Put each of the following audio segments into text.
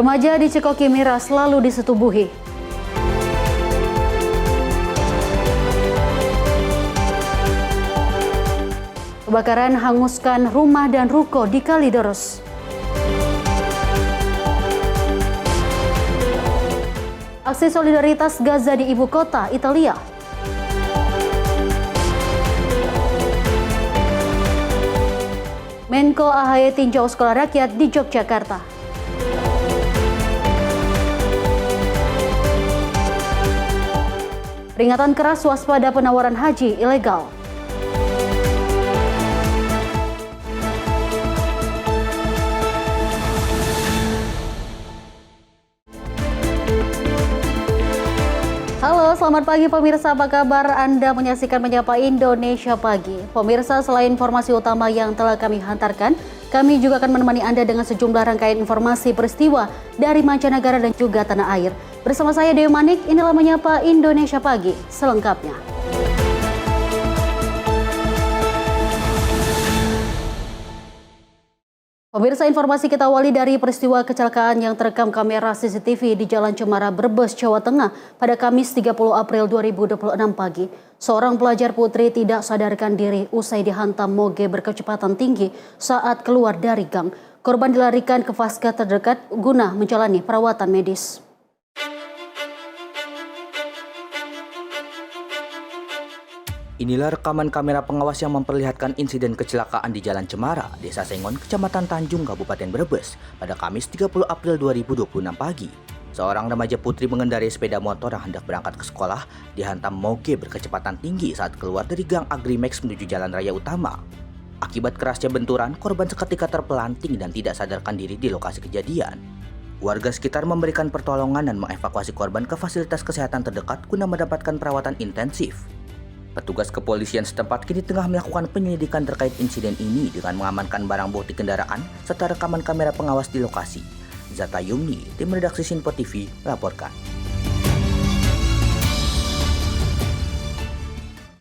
Remaja di Cekoki Miras selalu disetubuhi. Kebakaran hanguskan rumah dan ruko di Kalideres. Aksi solidaritas Gaza di ibu kota Italia. Menko AHY tinjau sekolah rakyat di Yogyakarta. Peringatan keras waspada penawaran haji ilegal. Halo, selamat pagi pemirsa, apa kabar? Anda menyaksikan Menyapa Indonesia Pagi. Pemirsa, selain informasi utama yang telah kami hantarkan, kami juga akan menemani Anda dengan sejumlah rangkaian informasi peristiwa dari mancanegara dan juga tanah air. Bersama saya Dewi Manik, inilah Menyapa Indonesia Pagi selengkapnya. Pemirsa, informasi kita awali dari peristiwa kecelakaan yang terekam kamera CCTV di Jalan Cemara, Brebes, Jawa Tengah pada Kamis 30 April 2026 pagi. Seorang pelajar putri tidak sadarkan diri usai dihantam moge berkecepatan tinggi saat keluar dari gang. Korban dilarikan ke fasket terdekat guna menjalani perawatan medis. Inilah rekaman kamera pengawas yang memperlihatkan insiden kecelakaan di Jalan Cemara, Desa Sengon, Kecamatan Tanjung, Kabupaten Brebes pada Kamis 30 April 2026 pagi. Seorang remaja putri mengendarai sepeda motor yang hendak berangkat ke sekolah dihantam moge berkecepatan tinggi saat keluar dari gang Agrimex menuju jalan raya utama. Akibat kerasnya benturan, korban seketika terpelanting dan tidak sadarkan diri di lokasi kejadian. Warga sekitar memberikan pertolongan dan mengevakuasi korban ke fasilitas kesehatan terdekat guna mendapatkan perawatan intensif. Petugas kepolisian setempat kini tengah melakukan penyelidikan terkait insiden ini dengan mengamankan barang bukti kendaraan serta rekaman kamera pengawas di lokasi. Zata Yumni, tim redaksi Sinpo TV, melaporkan.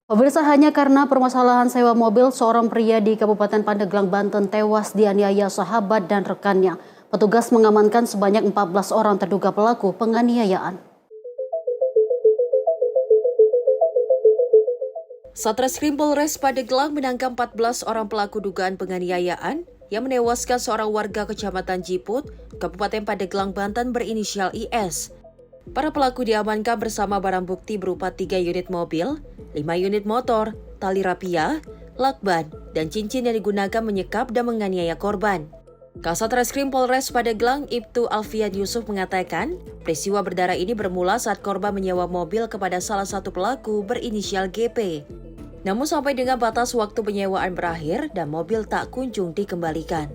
Pemirsa, hanya karena permasalahan sewa mobil, seorang pria di Kabupaten Pandeglang, Banten tewas dianiaya sahabat dan rekannya. Petugas mengamankan sebanyak 14 orang terduga pelaku penganiayaan. Satreskrim Polres Pandeglang menangkap 14 orang pelaku dugaan penganiayaan yang menewaskan seorang warga Kecamatan Jiput, Kabupaten Pandeglang, Banten berinisial IS. Para pelaku diamankan bersama barang bukti berupa 3 unit mobil, 5 unit motor, tali rapia, lakban, dan cincin yang digunakan menyekap dan menganiaya korban. Kasat Reskrim Polres Pandeglang Ibtu Alfian Yusuf mengatakan, peristiwa berdarah ini bermula saat korban menyewa mobil kepada salah satu pelaku berinisial GP. Namun sampai dengan batas waktu penyewaan berakhir dan mobil tak kunjung dikembalikan.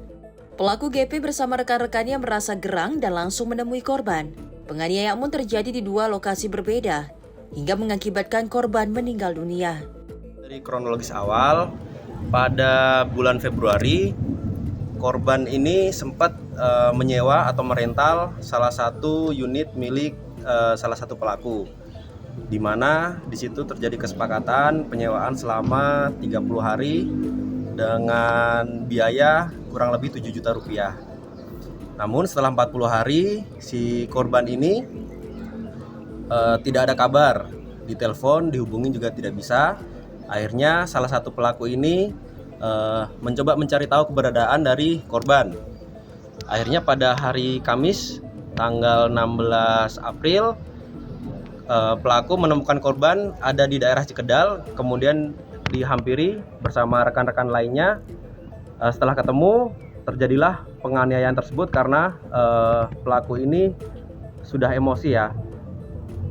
Pelaku GP bersama rekan-rekannya merasa gerang dan langsung menemui korban. Penganiayaan pun terjadi di 2 lokasi berbeda, hingga mengakibatkan korban meninggal dunia. Dari kronologis awal, pada bulan Februari, korban ini sempat menyewa atau merental salah satu unit milik salah satu pelaku, di mana di situ terjadi kesepakatan penyewaan selama 30 hari dengan biaya kurang lebih 7 juta rupiah. Namun setelah 40 hari si korban ini tidak ada kabar, ditelepon, dihubungin juga tidak bisa. Akhirnya salah satu pelaku ini mencoba mencari tahu keberadaan dari korban. Akhirnya pada hari Kamis tanggal 16 April pelaku menemukan korban ada di daerah Cikedal, kemudian dihampiri bersama rekan-rekan lainnya. Setelah ketemu, terjadilah penganiayaan tersebut karena pelaku ini sudah emosi ya.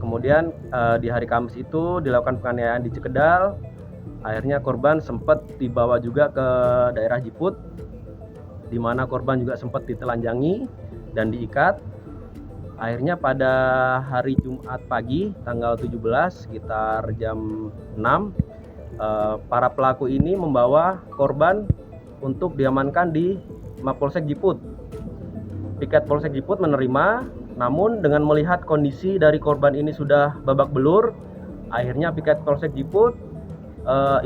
Kemudian di hari Kamis itu dilakukan penganiayaan di Cikedal. Akhirnya korban sempat dibawa juga ke daerah Jiput, di mana korban juga sempat ditelanjangi dan diikat. Akhirnya pada hari Jumat pagi tanggal 17 sekitar jam 6, para pelaku ini membawa korban untuk diamankan di Mapolsek Jiput. Piket Polsek Jiput menerima, namun dengan melihat kondisi dari korban ini sudah babak belur, akhirnya Piket Polsek Jiput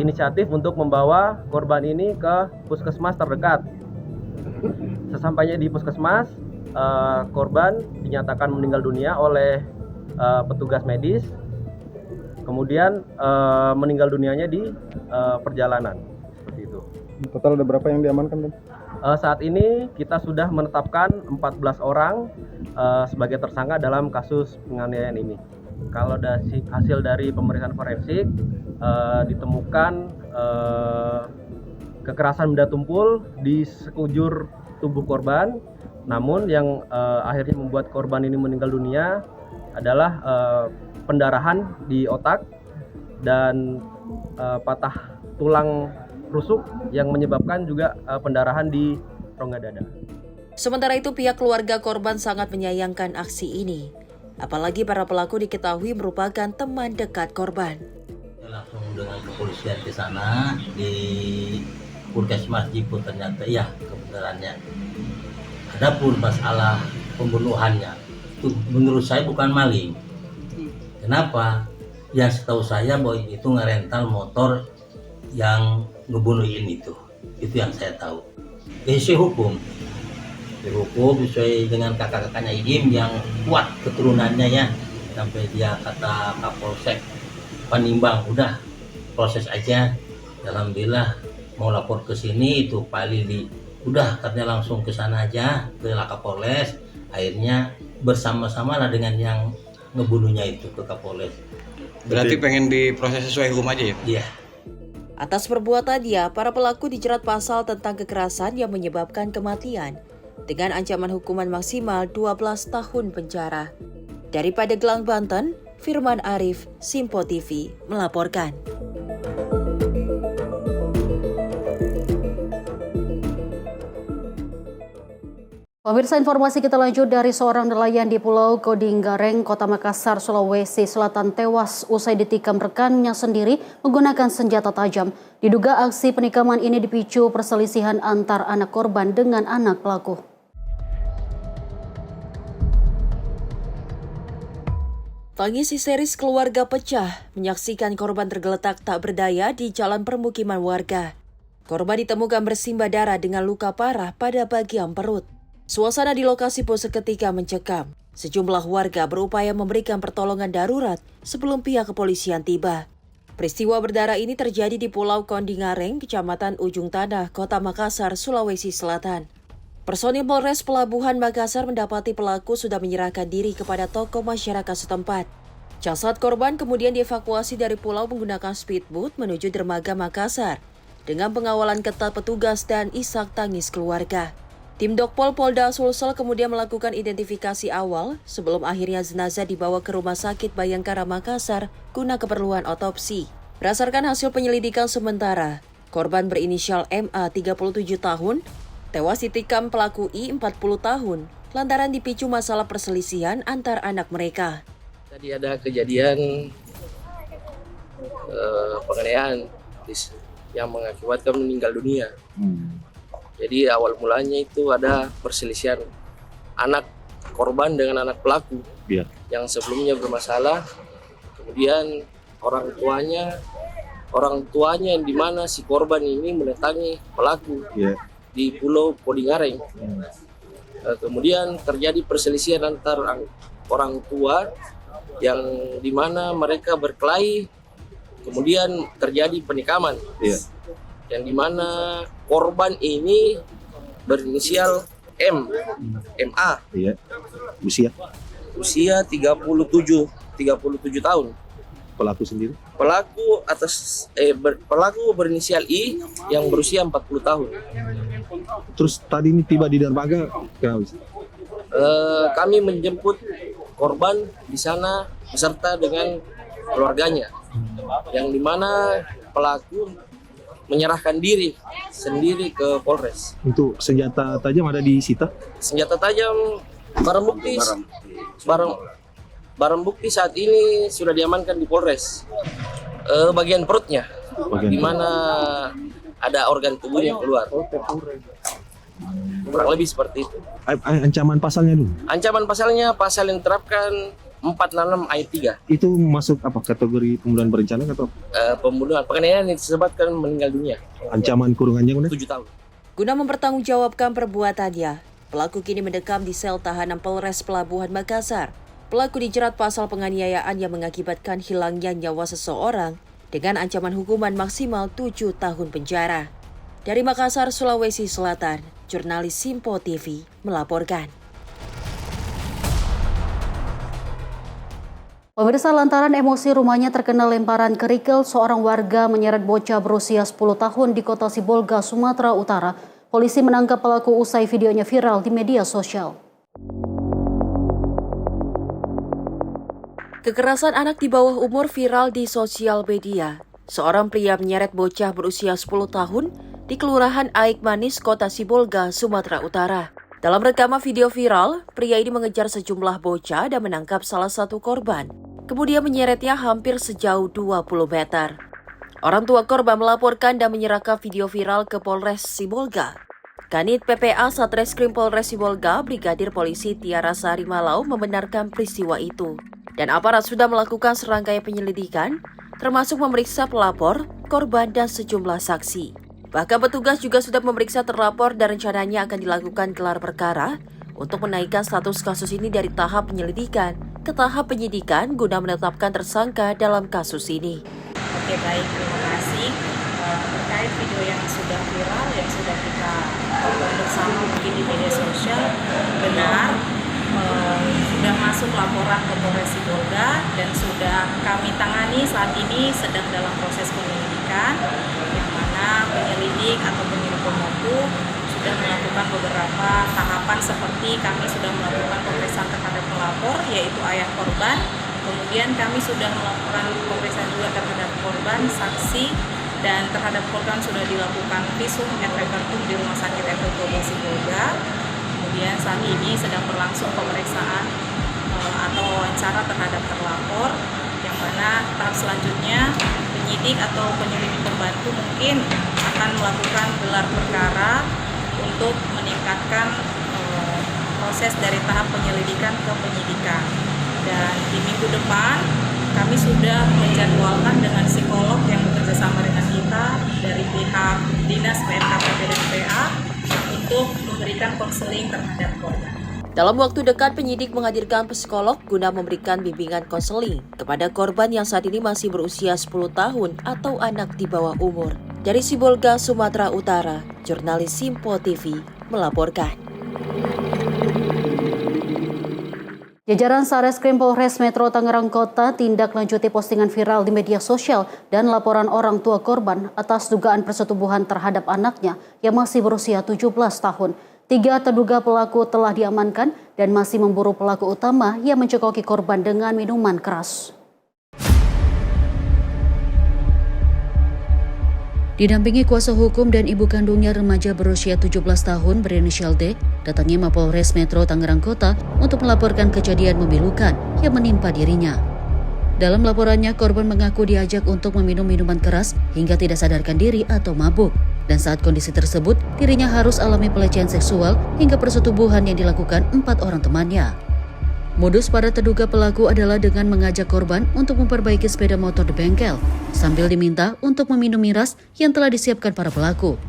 inisiatif untuk membawa korban ini ke puskesmas terdekat. Sesampainya di puskesmas, korban dinyatakan meninggal dunia oleh petugas medis, kemudian meninggal dunianya di perjalanan, seperti itu. Total ada berapa yang diamankan, Dan? Saat ini kita sudah menetapkan 14 orang sebagai tersangka dalam kasus penganiayaan ini. Kalau hasil dari pemeriksaan forensik ditemukan kekerasan benda tumpul di sekujur tubuh korban. Namun yang akhirnya membuat korban ini meninggal dunia adalah pendarahan di otak dan patah tulang rusuk yang menyebabkan juga pendarahan di rongga dada. Sementara itu pihak keluarga korban sangat menyayangkan aksi ini. Apalagi para pelaku diketahui merupakan teman dekat korban. Langsung dengan kepolisian ke sana di Puskesmas Jiput, ternyata ya kebenarannya. Adapun masalah pembunuhannya itu menurut saya bukan maling. Kenapa? Yang setahu saya bahwa itu ngerental motor yang ngebunuhin itu yang saya tahu. Sesuai hukum sesuai dengan kakak-kakaknya Idim yang kuat keturunannya ya, sampai dia kata Kapolsek Panimbang udah proses aja. Alhamdulillah mau lapor ke sini itu Pak Lili udah katanya langsung ke sana aja ke Kapolres. Akhirnya bersama-sama lah dengan yang ngebunuhnya itu ke Kapolres. Berarti pengen diproses sesuai hukum aja ya? Iya. Atas perbuatannya, para pelaku dijerat pasal tentang kekerasan yang menyebabkan kematian dengan ancaman hukuman maksimal 12 tahun penjara. Dari Pandeglang, Banten, Firman Arif, Simpo TV melaporkan. Pemirsa, informasi kita lanjut dari seorang nelayan di Pulau Kodinggareng, Kota Makassar, Sulawesi Selatan tewas usai ditikam rekannya sendiri menggunakan senjata tajam. Diduga aksi penikaman ini dipicu perselisihan antar anak korban dengan anak pelaku. Tangis histeris keluarga pecah menyaksikan korban tergeletak tak berdaya di jalan permukiman warga. Korban ditemukan bersimbah darah dengan luka parah pada bagian perut. Suasana di lokasi pun seketika mencekam. Sejumlah warga berupaya memberikan pertolongan darurat sebelum pihak kepolisian tiba. Peristiwa berdarah ini terjadi di Pulau Kodinggareng, Kecamatan Ujung Tanah, Kota Makassar, Sulawesi Selatan. Personil Polres Pelabuhan Makassar mendapati pelaku sudah menyerahkan diri kepada tokoh masyarakat setempat. Jasad korban kemudian dievakuasi dari pulau menggunakan speedboat menuju dermaga Makassar dengan pengawalan ketat petugas dan isak tangis keluarga. Tim Dokpol Polda Sulsel kemudian melakukan identifikasi awal sebelum akhirnya jenazah dibawa ke Rumah Sakit Bayangkara Makassar guna keperluan otopsi. Berdasarkan hasil penyelidikan sementara, korban berinisial MA 37 tahun, tewas ditikam pelaku I 40 tahun lantaran dipicu masalah perselisihan antar anak mereka. Tadi ada kejadian penganiayaan yang mengakibatkan meninggal dunia. Jadi awal mulanya itu ada perselisihan anak korban dengan anak pelaku yang sebelumnya bermasalah. Kemudian orang tuanya yang dimana si korban ini mendatangi pelaku di Pulau Kodinggareng. Kemudian terjadi perselisihan antar orang tua yang dimana mereka berkelahi. Kemudian terjadi penikaman. Yang dimana korban ini berinisial MA. Usia 37 tahun. Pelaku sendiri? Pelaku berinisial I yang berusia 40 tahun. Terus tadi ini tiba di dermaga, kami menjemput korban di sana beserta dengan keluarganya, yang dimana pelaku menyerahkan diri sendiri ke Polres. Untuk senjata tajam ada disita? Senjata tajam, barang bukti saat ini sudah diamankan di Polres. Bagian perutnya, di mana ada organ tubuhnya keluar. Kurang lebih seperti itu. Ancaman pasalnya dulu? Ancaman pasalnya pasal yang diterapkan 466 ayat 3. Itu masuk apa, kategori pembunuhan berencana atau pembunuhan penganiayaan yang disebabkan meninggal dunia. ancaman kurungannya 7 tahun. Guna mempertanggungjawabkan perbuatannya, Pelaku kini mendekam di sel tahanan Polres Pelabuhan Makassar. Pelaku dijerat pasal penganiayaan yang mengakibatkan hilangnya nyawa seseorang dengan ancaman hukuman maksimal 7 tahun penjara. Dari Makassar, Sulawesi Selatan, jurnalis Simpo TV melaporkan. Pemirsa, lantaran emosi rumahnya terkena lemparan kerikil, seorang warga menyeret bocah berusia 10 tahun di kota Sibolga, Sumatera Utara. Polisi menangkap pelaku usai videonya viral di media sosial. Kekerasan anak di bawah umur viral di sosial media. Seorang pria menyeret bocah berusia 10 tahun di Kelurahan Aik Manis, Kota Sibolga, Sumatera Utara. Dalam rekaman video viral, pria ini mengejar sejumlah bocah dan menangkap salah satu korban. Kemudian menyeretnya hampir sejauh 20 meter. Orang tua korban melaporkan dan menyerahkan video viral ke Polres Sibolga. Kanit PPA Satreskrim Polres Sibolga, Brigadir Polisi Tiara Sari Malau membenarkan peristiwa itu. Dan aparat sudah melakukan serangkaian penyelidikan, termasuk memeriksa pelapor, korban, dan sejumlah saksi. Bahkan petugas juga sudah memeriksa terlapor dan rencananya akan dilakukan gelar perkara untuk menaikkan status kasus ini dari tahap penyelidikan ke tahap penyidikan guna menetapkan tersangka dalam kasus ini. Oke, baik, terima kasih. Terkait video yang sudah viral, yang sudah kita tonton bersama mungkin di media sosial, benar, sudah masuk laporan ke Polres Sibolga dan sudah kami tangani saat ini sedang dalam proses penyelidikan, yang mana penyelidik atau penyidik pembantu sudah melakukan beberapa tahapan seperti kami sudah melakukan pemeriksaan terhadap pelapor, yaitu ayah korban. Kemudian kami sudah melakukan pemeriksaan juga terhadap korban, saksi, dan terhadap korban sudah dilakukan visum et repertum di Rumah Sakit FKUPI Sibolga. Kemudian saat ini sedang berlangsung pemeriksaan atau wawancara terhadap terlapor, yang mana tahap selanjutnya penyidik atau penyelidik pembantu mungkin akan melakukan gelar perkara untuk meningkatkan proses dari tahap penyelidikan ke penyidikan. Dan di minggu depan kami sudah menjadwalkan dengan psikolog yang bekerjasama dengan kita dari pihak Dinas PNKPP dan PA untuk memberikan konseling terhadap korban. Dalam waktu dekat, penyidik menghadirkan psikolog guna memberikan bimbingan konseling kepada korban yang saat ini masih berusia 10 tahun atau anak di bawah umur. Dari Sibolga, Sumatera Utara, jurnalis Simpo TV melaporkan. Jajaran Satreskrim Polres Metro Tangerang Kota tindak lanjuti postingan viral di media sosial dan laporan orang tua korban atas dugaan persetubuhan terhadap anaknya yang masih berusia 17 tahun. 3 terduga pelaku telah diamankan dan masih memburu pelaku utama yang mencekoki korban dengan minuman keras. Didampingi kuasa hukum dan ibu kandungnya, remaja berusia 17 tahun berinisial D datangi Mapolres Metro Tangerang Kota untuk melaporkan kejadian memilukan yang menimpa dirinya. Dalam laporannya, korban mengaku diajak untuk meminum minuman keras hingga tidak sadarkan diri atau mabuk. Dan saat kondisi tersebut, dirinya harus alami pelecehan seksual hingga persetubuhan yang dilakukan 4 orang temannya. Modus para terduga pelaku adalah dengan mengajak korban untuk memperbaiki sepeda motor di bengkel, sambil diminta untuk meminum miras yang telah disiapkan para pelaku.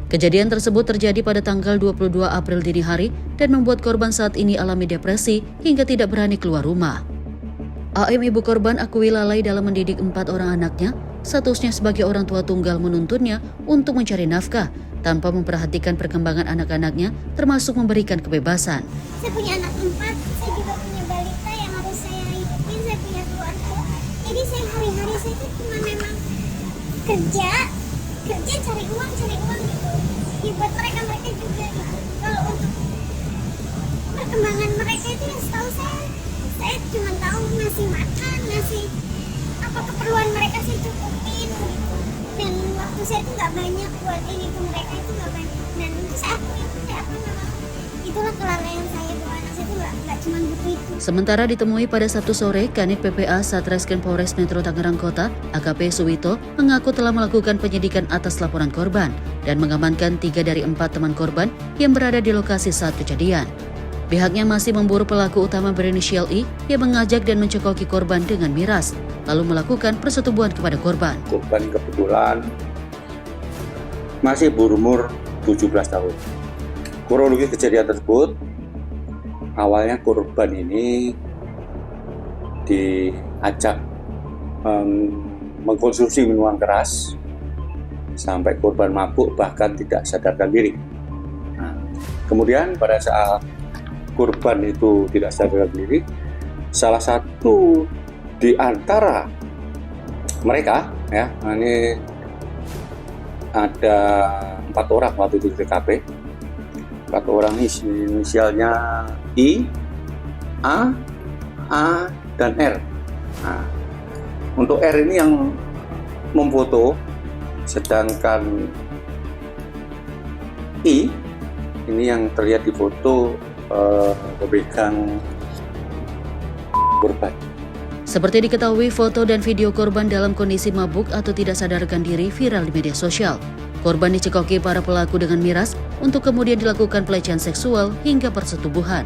Kejadian tersebut terjadi pada tanggal 22 April dini hari dan membuat korban saat ini alami depresi hingga tidak berani keluar rumah. AM ibu korban akui lalai dalam mendidik 4 orang anaknya, statusnya sebagai orang tua tunggal menuntunnya untuk mencari nafkah tanpa memperhatikan perkembangan anak-anaknya, termasuk memberikan kebebasan. Saya punya anak 4, saya juga punya balita yang harus saya hidupin, saya punya keluarga. Jadi saya hari-hari saya itu cuma memang kerja cari uang gitu. Ya, buat mereka juga gitu. Kalau untuk perkembangan mereka itu yang setahu saya cuma tahu ngasih makan, ngasih apa keperluan mereka saya cukupin gitu. Dan waktu saya itu nggak banyak buat ini ke mereka, itu nggak banyak. Dan saya akui itulah kelalaian saya, bahwa anak saya itu nggak cuma butuh itu. Sementara ditemui pada Sabtu sore, Kanit PPA Satreskrim Polres Metro Tangerang Kota, AKP Suwito, mengaku telah melakukan penyidikan atas laporan korban dan mengamankan 3 dari 4 teman korban yang berada di lokasi saat kejadian. Pihaknya masih memburu pelaku utama berinisial I yang mengajak dan mencekoki korban dengan miras, lalu melakukan persetubuhan kepada korban. Korban kebetulan masih berumur 17 tahun. Kronologi kejadian tersebut, awalnya korban ini diajak mengkonsumsi minuman keras sampai korban mabuk bahkan tidak sadarkan diri. Nah, kemudian pada saat korban itu tidak sadarkan diri, salah satu di antara mereka, ya, ini ada 4 orang waktu itu di TKP. 4 orang inisialnya I, A, dan R. Nah, untuk R ini yang memfoto, sedangkan I ini yang terlihat di foto memegang korban. Seperti diketahui, foto dan video korban dalam kondisi mabuk atau tidak sadarkan diri viral di media sosial. Korban dicekoki para pelaku dengan miras untuk kemudian dilakukan pelecehan seksual hingga persetubuhan.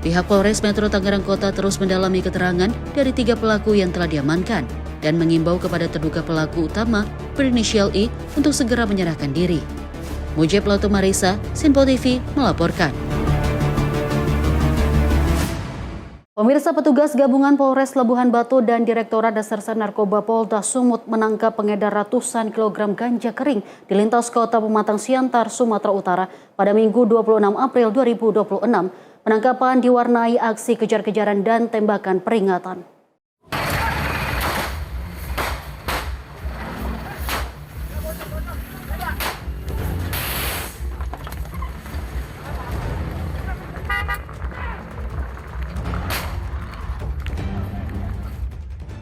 Pihak Polres Metro Tangerang Kota terus mendalami keterangan dari 3 pelaku yang telah diamankan dan mengimbau kepada terduga pelaku utama berinisial I untuk segera menyerahkan diri. Mujib Lauto Marisa, Sinpo TV melaporkan. Pemirsa, petugas gabungan Polres Labuhan Batu dan Direktorat Reserse Narkoba Polda Sumut menangkap pengedar ratusan kilogram ganja kering di lintas kota Pematang Siantar, Sumatera Utara pada Minggu 26 April 2026. Penangkapan diwarnai aksi kejar-kejaran dan tembakan peringatan.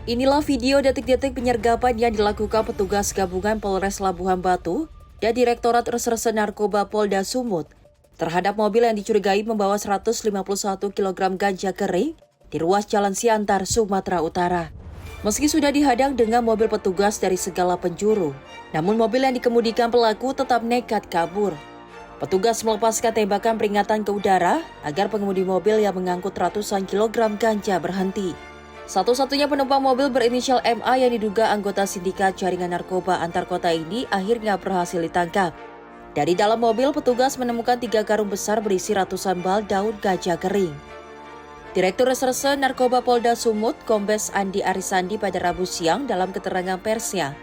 Inilah video detik-detik penyergapan yang dilakukan petugas gabungan Polres Labuhan Batu dan Direktorat Reserse Narkoba Polda Sumut terhadap mobil yang dicurigai membawa 151 kg ganja kering di ruas Jalan Siantar, Sumatera Utara. Meski sudah dihadang dengan mobil petugas dari segala penjuru, namun mobil yang dikemudikan pelaku tetap nekat kabur. Petugas melepaskan tembakan peringatan ke udara agar pengemudi mobil yang mengangkut ratusan kilogram ganja berhenti. Satu-satunya penumpang mobil berinisial MA yang diduga anggota sindikat jaringan narkoba antar kota ini akhirnya berhasil ditangkap. Dari dalam mobil, petugas menemukan 3 karung besar berisi ratusan bal daun ganja kering. Direktur Reserse Narkoba Polda Sumut, Kombes Andi Arisandi pada Rabu siang dalam keterangan persnya,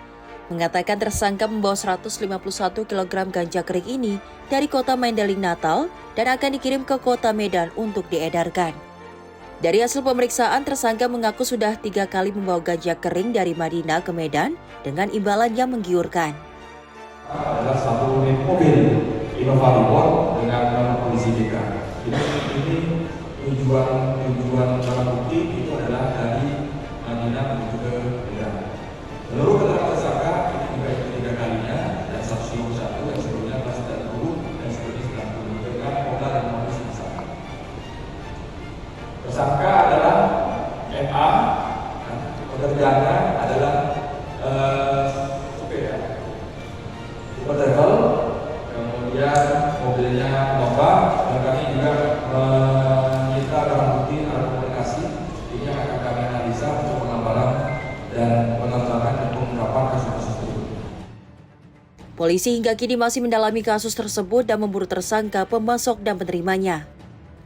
mengatakan tersangka membawa 151 kg ganja kering ini dari kota Mandailing Natal dan akan dikirim ke kota Medan untuk diedarkan. Dari hasil pemeriksaan, tersangka mengaku sudah 3 kali membawa ganja kering dari Madinah ke Medan dengan imbalan yang menggiurkan. Adalah satu unit mobil Innova Report dengan nama polisi BK. Ini tujuan barang bukti itu adalah dari Madinah menuju ke Medan. Seluruh keterangan tersangka ini juga ketiga kalinya dan 151 yang sebelumnya kelas 30 dan sebelumnya 90 dengan modal dan modus besar. Tersangka adalah MA, pekerjaannya adalah supir travel, kemudian mobilnya Nova, dan kami juga menyita barang bukti alat komunikasi. Ini akan kami analisa untuk pengembangan dan pengembangan dan pengungkapan kasus tersebut. Polisi hingga kini masih mendalami kasus tersebut dan memburu tersangka, pemasok dan penerimanya.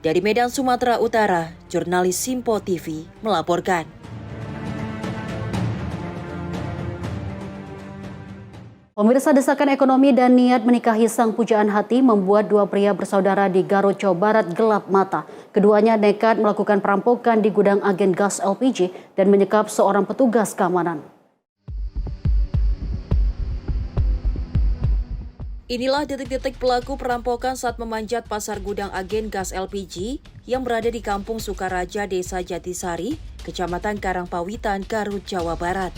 Dari Medan, Sumatera Utara, jurnalis Sinpo TV melaporkan. Pemirsa, desakan ekonomi dan niat menikahi sang pujaan hati membuat 2 pria bersaudara di Garut, Jawa Barat gelap mata. Keduanya nekat melakukan perampokan di gudang agen gas LPG dan menyekap seorang petugas keamanan. Inilah detik-detik pelaku perampokan saat memanjat pasar gudang agen gas LPG yang berada di Kampung Sukaraja, Desa Jatisari, Kecamatan Karangpawitan, Garut, Jawa Barat.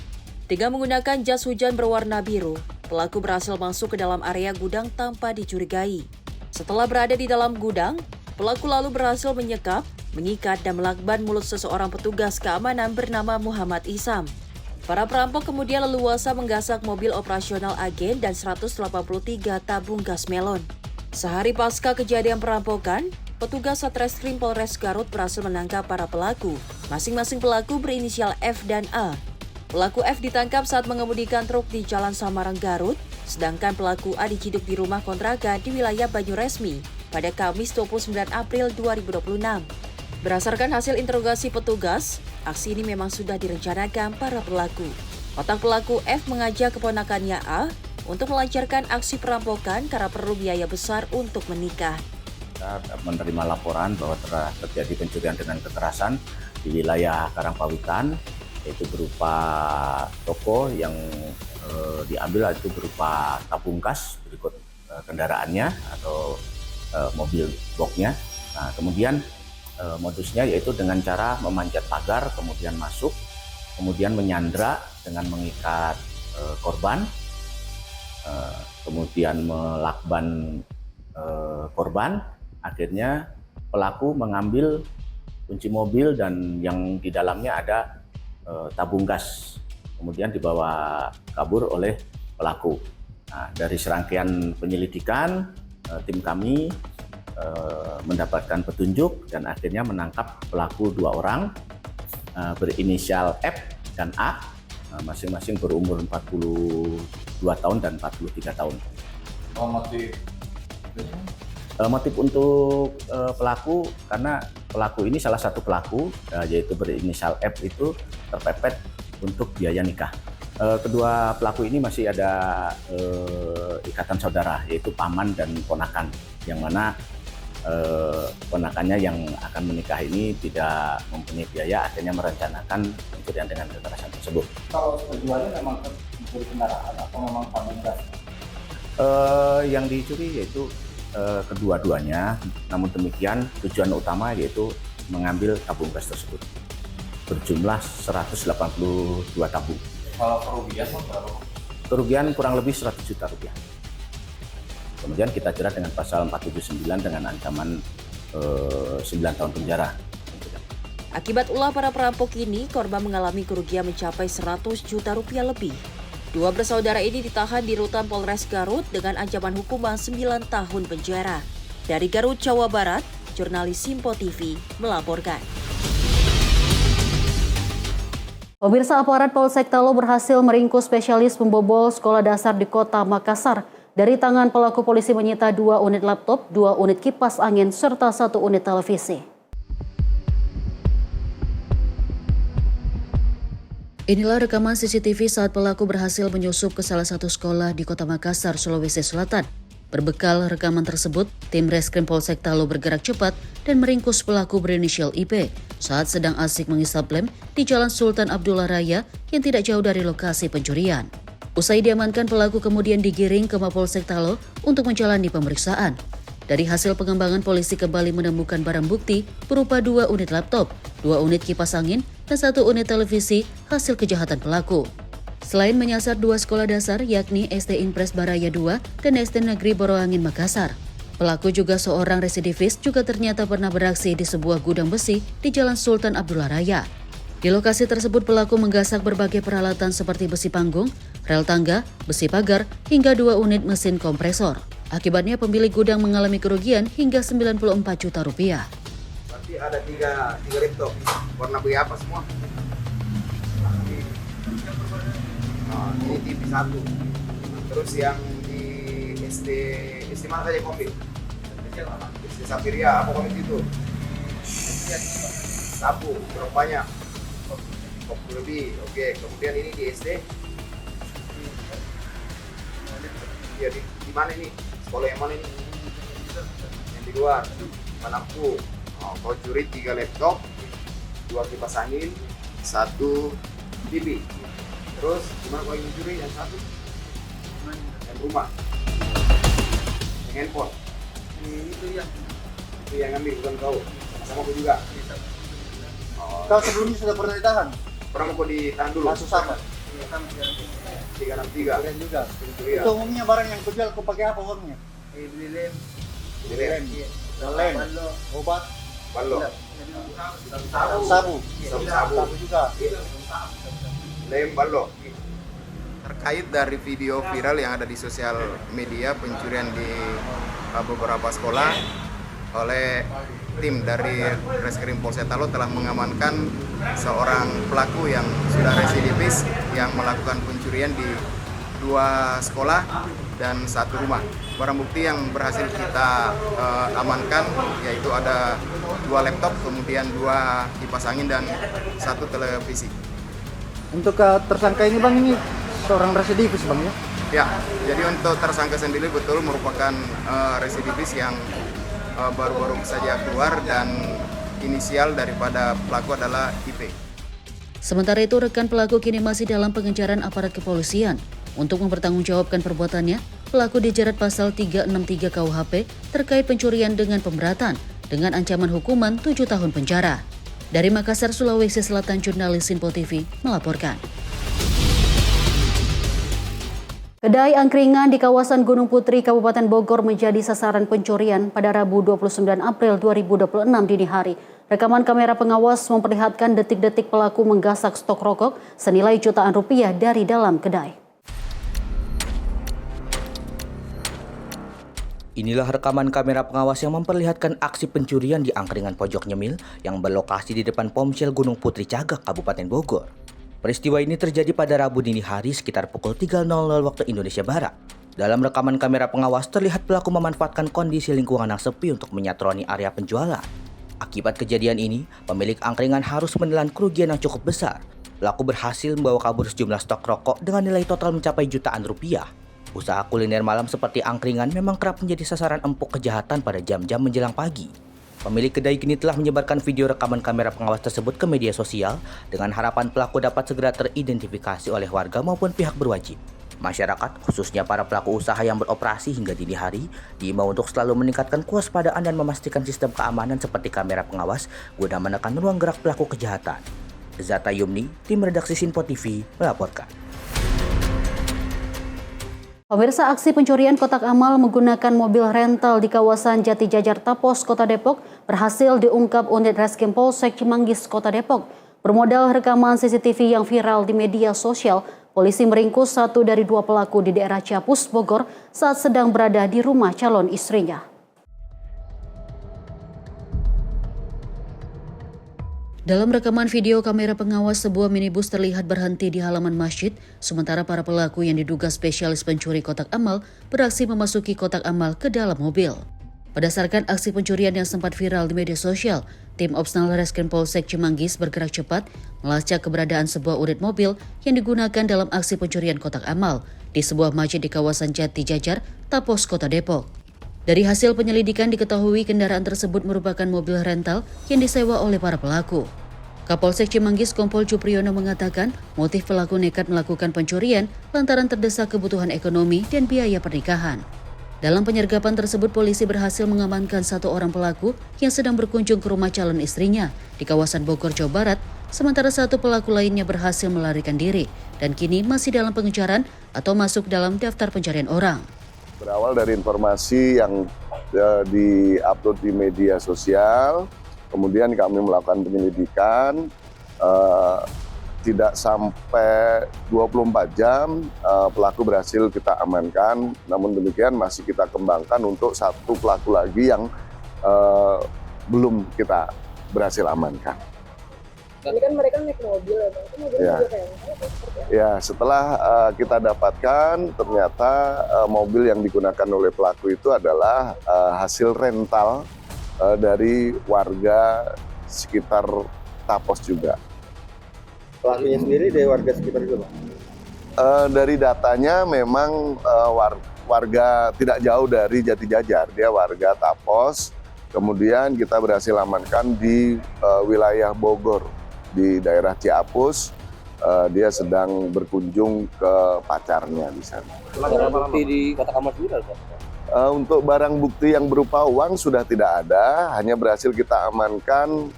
Dengan menggunakan jas hujan berwarna biru, pelaku berhasil masuk ke dalam area gudang tanpa dicurigai. Setelah berada di dalam gudang, pelaku lalu berhasil menyekap, mengikat dan melakban mulut seseorang petugas keamanan bernama Muhammad Isam. Para perampok kemudian leluasa menggasak mobil operasional agen dan 183 tabung gas melon. Sehari pasca kejadian perampokan, petugas Satreskrim Polres Garut berhasil menangkap para pelaku. Masing-masing pelaku berinisial F dan A. Pelaku F ditangkap saat mengemudikan truk di Jalan Samarang, Garut, sedangkan pelaku A diciduk di rumah kontrakan di wilayah Banyuresmi pada Kamis 29 April 2026. Berdasarkan hasil interogasi petugas, aksi ini memang sudah direncanakan para pelaku. Otak pelaku F mengajak keponakannya A untuk melancarkan aksi perampokan karena perlu biaya besar untuk menikah. Kita menerima laporan bahwa telah terjadi pencurian dengan kekerasan di wilayah Karangpawitan, yaitu berupa toko yang diambil itu berupa tabung gas berikut kendaraannya atau mobil boxnya. Nah, kemudian modusnya yaitu dengan cara memanjat pagar, kemudian masuk, kemudian menyandra dengan mengikat korban, kemudian melakban korban. Akhirnya pelaku mengambil kunci mobil dan yang di dalamnya ada tabung gas, kemudian dibawa kabur oleh pelaku. Nah, dari serangkaian penyelidikan, tim kami mendapatkan petunjuk dan akhirnya menangkap pelaku 2 orang berinisial F dan A, masing-masing berumur 42 tahun dan 43 tahun. Motif untuk pelaku, karena pelaku ini salah satu pelaku yaitu berinisial F itu terpepet untuk biaya nikah. Kedua pelaku ini masih ada ikatan saudara, yaitu paman dan ponakan, yang mana ponakannya yang akan menikah ini tidak mempunyai biaya, akhirnya merencanakan pencurian dengan kekerasan tersebut. Kalau tujuannya memang mencuri kendaraan atau memang tabung gas? Yang dicuri yaitu kedua-duanya, namun demikian tujuan utama yaitu mengambil tabung gas tersebut berjumlah 182 tabung. Kalau kerugian berapa? Kerugian kurang lebih 100 juta rupiah. Kemudian kita jerat dengan pasal 479 dengan ancaman 9 tahun penjara. Akibat ulah para perampok ini, korban mengalami kerugian mencapai 100 juta rupiah lebih. 2 bersaudara ini ditahan di rutan Polres Garut dengan ancaman hukuman 9 tahun penjara. Dari Garut, Jawa Barat, jurnalis Simpo TV melaporkan. Pemirsa, aparat Polsek Talo berhasil meringkus spesialis pembobol sekolah dasar di Kota Makassar. Dari tangan pelaku, polisi menyita 2 unit laptop, 2 unit kipas angin, serta 1 unit televisi. Inilah rekaman CCTV saat pelaku berhasil menyusup ke salah satu sekolah di Kota Makassar, Sulawesi Selatan. Berbekal rekaman tersebut, tim Reskrim Polsek Talo bergerak cepat dan meringkus pelaku berinisial IP saat sedang asik menghisap lem di Jalan Sultan Abdullah Raya yang tidak jauh dari lokasi pencurian. Usai diamankan, pelaku kemudian digiring ke Mapolsek Talo untuk menjalani pemeriksaan. Dari hasil pengembangan, polisi kembali menemukan barang bukti berupa 2 unit laptop, 2 unit kipas angin, dan 1 unit televisi hasil kejahatan pelaku. Selain menyasar 2 sekolah dasar, yakni SD Impres Baraya 2 dan SD Negeri Boroangin Makassar, pelaku juga seorang residivis juga ternyata pernah beraksi di sebuah gudang besi di Jalan Sultan Abdullah Raya. Di lokasi tersebut, pelaku menggasak berbagai peralatan seperti besi panggung, rel tangga, besi pagar, hingga 2 unit mesin kompresor. Akibatnya pemilik gudang mengalami kerugian hingga 94 juta rupiah. Berarti ada 3 laptop, warna apa semua? Nah, ini TV 1. Terus yang di SD mana saja kombi? SD Sapiria, apa kombi itu? Sabu, berapa banyak? 40 lebih, oke. Kemudian ini di SD? Ya, di mana ini? Sekolah yang mana ini? Yang di luar, Manapku. Kau curi 3 laptop, 2 kipas angin, 1 TV. Terus gimana kau ingin curi yang 1? Yang rumah. Yang handphone. Itu yang ambil, bukan kau. Sama aku juga. Kau sebelumnya sudah pernah ditahan? Pernah kau ditahan dulu? Kasus apa? 363. Keren juga. Itu umumnya barang yang kau jual, kau pakai apa uangnya? Beli lem. Lem, obat, ballo. Sabu juga. Lem, ballo. Terkait dari video viral yang ada di sosial media pencurian di beberapa sekolah, oleh tim dari Reskrim Polsek Talo telah mengamankan seorang pelaku yang sudah residivis yang melakukan pencurian di 2 sekolah dan 1 rumah. Barang bukti yang berhasil kita amankan yaitu ada 2 laptop, kemudian 2 kipas angin dan 1 televisi. Untuk tersangka ini Bang, ini seorang residivis Bang ya? Ya, jadi untuk tersangka sendiri betul merupakan residivis yang baru-baru saja keluar dan inisial daripada pelaku adalah IP. Sementara itu, rekan pelaku kini masih dalam pengejaran aparat kepolisian. Untuk mempertanggungjawabkan perbuatannya, pelaku dijerat pasal 363 KUHP terkait pencurian dengan pemberatan dengan ancaman hukuman 7 tahun penjara. Dari Makassar, Sulawesi Selatan, jurnalis Sinpo TV melaporkan. Kedai angkringan di kawasan Gunung Putri, Kabupaten Bogor menjadi sasaran pencurian pada Rabu 29 April 2026 dini hari. Rekaman kamera pengawas memperlihatkan detik-detik pelaku menggasak stok rokok senilai jutaan rupiah dari dalam kedai. Inilah rekaman kamera pengawas yang memperlihatkan aksi pencurian di angkringan pojok nyemil yang berlokasi di depan Pomsel Gunung Putri Cagak, Kabupaten Bogor. Peristiwa ini terjadi pada Rabu dini hari sekitar pukul 3.00 waktu Indonesia Barat. Dalam rekaman kamera pengawas terlihat pelaku memanfaatkan kondisi lingkungan yang sepi untuk menyatroni area penjualan. Akibat kejadian ini, pemilik angkringan harus menelan kerugian yang cukup besar. Pelaku berhasil membawa kabur sejumlah stok rokok dengan nilai total mencapai jutaan rupiah. Usaha kuliner malam seperti angkringan memang kerap menjadi sasaran empuk kejahatan pada jam-jam menjelang pagi. Pemilik kedai kini telah menyebarkan video rekaman kamera pengawas tersebut ke media sosial dengan harapan pelaku dapat segera teridentifikasi oleh warga maupun pihak berwajib. Masyarakat, khususnya para pelaku usaha yang beroperasi hingga dini hari, diimbau untuk selalu meningkatkan kewaspadaan dan memastikan sistem keamanan seperti kamera pengawas guna menekan ruang gerak pelaku kejahatan. Zata Yumni, tim redaksi Sinpo TV melaporkan. Pemirsa, aksi pencurian kotak amal menggunakan mobil rental di kawasan Jati Jajar Tapos, Kota Depok berhasil diungkap unit Reskrim Polsek Cimanggis, Kota Depok. Bermodal rekaman CCTV yang viral di media sosial, polisi meringkus 1 dari 2 pelaku di daerah Ciapus, Bogor saat sedang berada di rumah calon istrinya. Dalam rekaman video kamera pengawas, sebuah minibus terlihat berhenti di halaman masjid, sementara para pelaku yang diduga spesialis pencuri kotak amal beraksi memasuki kotak amal ke dalam mobil. Berdasarkan aksi pencurian yang sempat viral di media sosial, tim Opsnal Reskrim Polsek Cimanggis bergerak cepat melacak keberadaan sebuah unit mobil yang digunakan dalam aksi pencurian kotak amal di sebuah masjid di kawasan Jati Jajar, Tapos, Kota Depok. Dari hasil penyelidikan diketahui kendaraan tersebut merupakan mobil rental yang disewa oleh para pelaku. Kapolsek Cimanggis Kompol Cupriyono mengatakan motif pelaku nekat melakukan pencurian lantaran terdesak kebutuhan ekonomi dan biaya pernikahan. Dalam penyergapan tersebut, polisi berhasil mengamankan 1 orang pelaku yang sedang berkunjung ke rumah calon istrinya di kawasan Bogor, Jawa Barat, sementara 1 pelaku lainnya berhasil melarikan diri dan kini masih dalam pengejaran atau masuk dalam daftar pencarian orang. Berawal dari informasi yang di-upload di media sosial, kemudian kami melakukan penyelidikan, tidak sampai 24 jam pelaku berhasil kita amankan, namun demikian masih kita kembangkan untuk 1 pelaku lagi yang belum kita berhasil amankan. Ini kan mereka naik mobil ya Bang, itu mobilnya Ya. juga kayak mana? Ya, setelah kita dapatkan ternyata mobil yang digunakan oleh pelaku itu adalah hasil rental dari warga sekitar Tapos juga. Pelakunya sendiri dari warga sekitar juga Bang? Dari datanya memang warga tidak jauh dari Jati Jajar, dia warga Tapos. Kemudian kita berhasil amankan di wilayah Bogor, di daerah Ciapus. Dia sedang berkunjung ke pacarnya di sana. Barang bukti di kotak amal sendiri Bang? Untuk barang bukti yang berupa uang sudah tidak ada, hanya berhasil kita amankan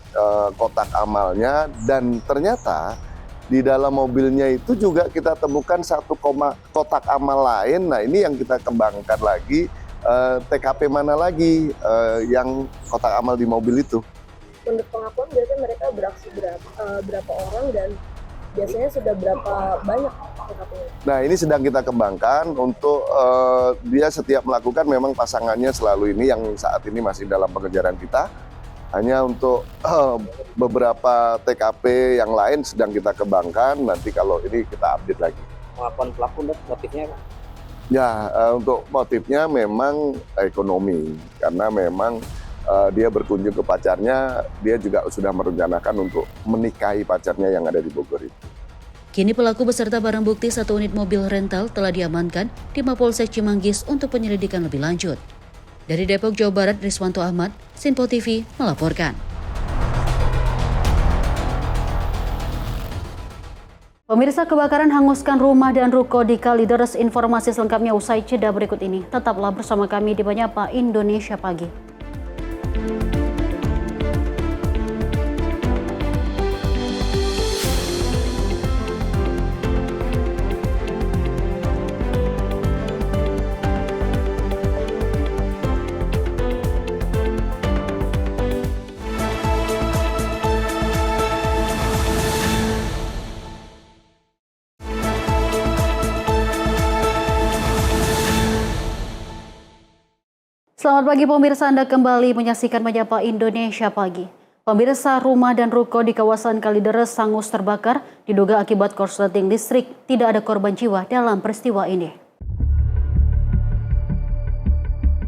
kotak amalnya, dan ternyata di dalam mobilnya itu juga kita temukan 1 kotak amal lain. Nah, ini yang kita kembangkan lagi, TKP mana lagi yang kotak amal di mobil itu. Menurut pengakuan biasanya mereka beraksi berapa orang dan biasanya sudah berapa banyak TKP-nya? Nah, ini sedang kita kembangkan untuk dia setiap melakukan, memang pasangannya selalu ini yang saat ini masih dalam pengejaran kita. Hanya untuk beberapa TKP yang lain sedang kita kembangkan, nanti kalau ini kita update lagi. Pengakuan pelaku motifnya Ya, untuk motifnya memang ekonomi, karena memang dia berkunjung ke pacarnya, dia juga sudah merencanakan untuk menikahi pacarnya yang ada di Bogor itu. Kini pelaku beserta barang bukti 1 unit mobil rental telah diamankan di Mapolsek Cimanggis untuk penyelidikan lebih lanjut. Dari Depok, Jawa Barat, Riswanto Ahmad, Sinpo TV melaporkan. Pemirsa, kebakaran hanguskan rumah dan ruko di Kalideres. Informasi selengkapnya usai jeda berikut ini. Tetaplah bersama kami di Menyapa Indonesia Pagi. Selamat pagi pemirsa, Anda kembali menyaksikan Menyapa Indonesia Pagi. Pemirsa, rumah dan ruko di kawasan Kalideres hangus terbakar diduga akibat korsleting listrik. Tidak ada korban jiwa dalam peristiwa ini.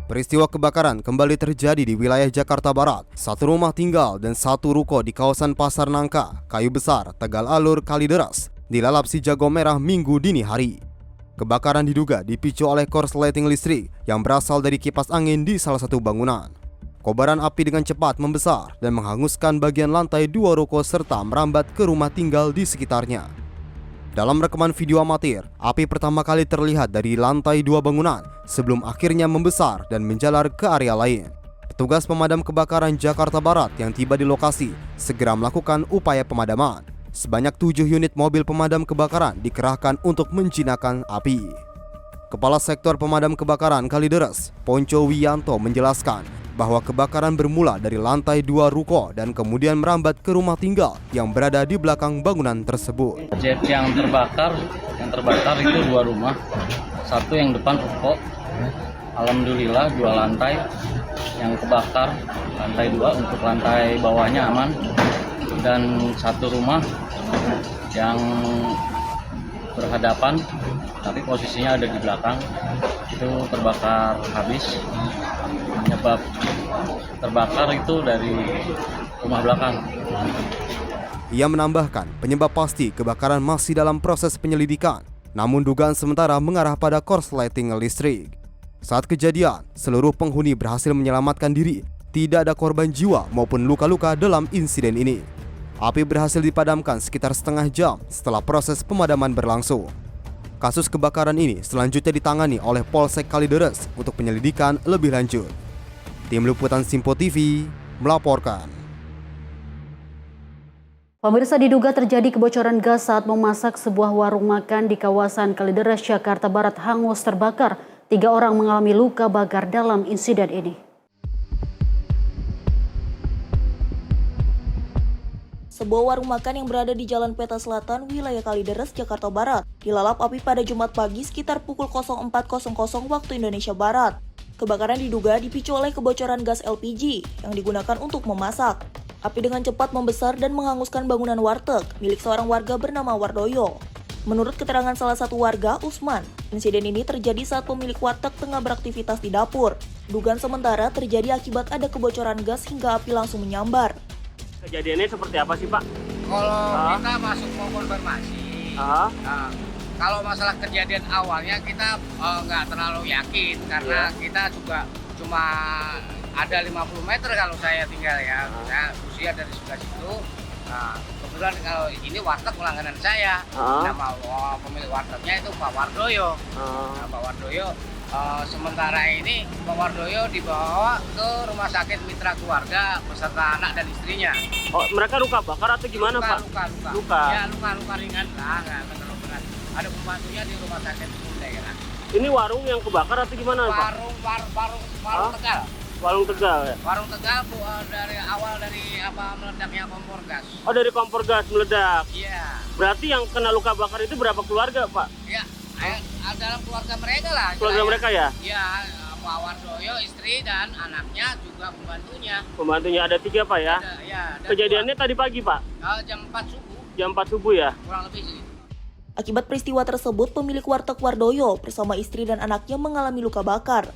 Peristiwa kebakaran kembali terjadi di wilayah Jakarta Barat. 1 rumah tinggal dan 1 ruko di kawasan Pasar Nangka, Kayu Besar, Tegal Alur, Kalideres dilalap si jago merah Minggu dini hari. Kebakaran diduga dipicu oleh korsleting listrik yang berasal dari kipas angin di salah satu bangunan. Kobaran api dengan cepat membesar dan menghanguskan bagian lantai 2 ruko serta merambat ke rumah tinggal di sekitarnya. Dalam rekaman video amatir, api pertama kali terlihat dari lantai 2 bangunan sebelum akhirnya membesar dan menjalar ke area lain. Petugas pemadam kebakaran Jakarta Barat yang tiba di lokasi segera melakukan upaya pemadaman. Sebanyak 7 unit mobil pemadam kebakaran dikerahkan untuk menjinakkan api. Kepala Sektor Pemadam Kebakaran Kalideres, Ponco Wiyanto menjelaskan bahwa kebakaran bermula dari lantai 2 ruko dan kemudian merambat ke rumah tinggal yang berada di belakang bangunan tersebut. Yang terbakar itu 2 rumah, 1 yang depan ruko, alhamdulillah 2 lantai yang kebakar, lantai 2 untuk lantai bawahnya aman. Dan 1 rumah yang berhadapan tapi posisinya ada di belakang itu terbakar habis. Penyebab terbakar itu dari rumah belakang. Ia menambahkan penyebab pasti kebakaran masih dalam proses penyelidikan, namun dugaan sementara mengarah pada korsleting listrik. Saat kejadian, seluruh penghuni berhasil menyelamatkan diri. Tidak ada korban jiwa maupun luka-luka dalam insiden ini. Api berhasil dipadamkan sekitar setengah jam setelah proses pemadaman berlangsung. Kasus kebakaran ini selanjutnya ditangani oleh Polsek Kalideres untuk penyelidikan lebih lanjut. Tim Liputan Sinpo TV melaporkan. Pemirsa, diduga terjadi kebocoran gas saat memasak sebuah warung makan di kawasan Kalideres, Jakarta Barat hangus terbakar. 3 orang mengalami luka bakar dalam insiden ini. Sebuah warung makan yang berada di Jalan Peta Selatan, wilayah Kalideres, Jakarta Barat, dilalap api pada Jumat pagi sekitar pukul 04.00 waktu Indonesia Barat. Kebakaran diduga dipicu oleh kebocoran gas LPG yang digunakan untuk memasak. Api dengan cepat membesar dan menghanguskan bangunan warteg milik seorang warga bernama Wardoyo. Menurut keterangan salah satu warga, Usman, insiden ini terjadi saat pemilik warteg tengah beraktivitas di dapur. Dugaan sementara terjadi akibat ada kebocoran gas hingga api langsung menyambar. Kejadiannya seperti apa sih, Pak? Kalau kita masuk mau konfirmasi, kalau masalah kejadian awalnya kita nggak terlalu yakin karena kita juga cuma ada 50 meter kalau saya tinggal ya, saya usia dari sebelah situ. Kebetulan kalau ini warteg langganan saya, nama pemilik wartegnya itu Pak Wardoyo. Pak Wardoyo. Sementara ini Pak Wardoyo dibawa ke rumah sakit Mitra Keluarga beserta anak dan istrinya. Oh, mereka luka bakar atau gimana, Pak? Luka. Ya, luka ringan lah, nggak terlalu berat. Ada pembantunya di rumah sakit daerah. Ini warung yang kebakar atau gimana, Pak? Warung Tegal. Warung Tegal ya? Warung Tegal dari awal dari meledaknya kompor gas. Oh, dari kompor gas meledak? Iya. Berarti yang kena luka bakar itu berapa keluarga, Pak? Iya. Dalam keluarga mereka lah. Keluarga mereka ya? Iya, Pak Wardoyo, istri dan anaknya juga pembantunya. Pembantunya ada 3, Pak ya? Ada Kejadiannya tadi pagi, Pak? Jam 4 subuh. Jam 4 subuh ya? Kurang lebih sih. Akibat peristiwa tersebut, pemilik warteg Wardoyo bersama istri dan anaknya mengalami luka bakar.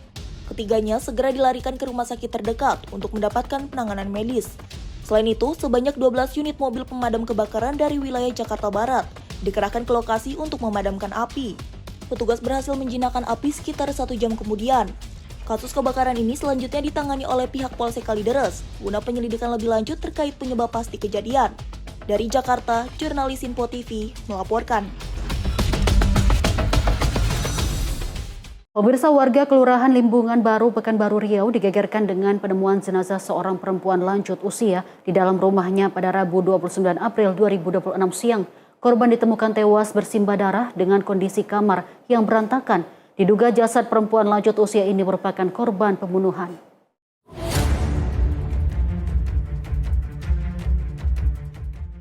Ketiganya segera dilarikan ke rumah sakit terdekat untuk mendapatkan penanganan medis. Selain itu, sebanyak 12 unit mobil pemadam kebakaran dari wilayah Jakarta Barat dikerahkan ke lokasi untuk memadamkan api. Petugas berhasil menjinakkan api sekitar 1 jam kemudian. Kasus kebakaran ini selanjutnya ditangani oleh pihak Polsek Kalideres guna penyelidikan lebih lanjut terkait penyebab pasti kejadian. Dari Jakarta, jurnalis Info TV melaporkan. Pemirsa, warga Kelurahan Limbungan Baru, Pekanbaru Riau digegerkan dengan penemuan jenazah seorang perempuan lanjut usia di dalam rumahnya pada Rabu 29 April 2026 siang. Korban ditemukan tewas bersimbah darah dengan kondisi kamar yang berantakan. Diduga jasad perempuan lanjut usia ini merupakan korban pembunuhan.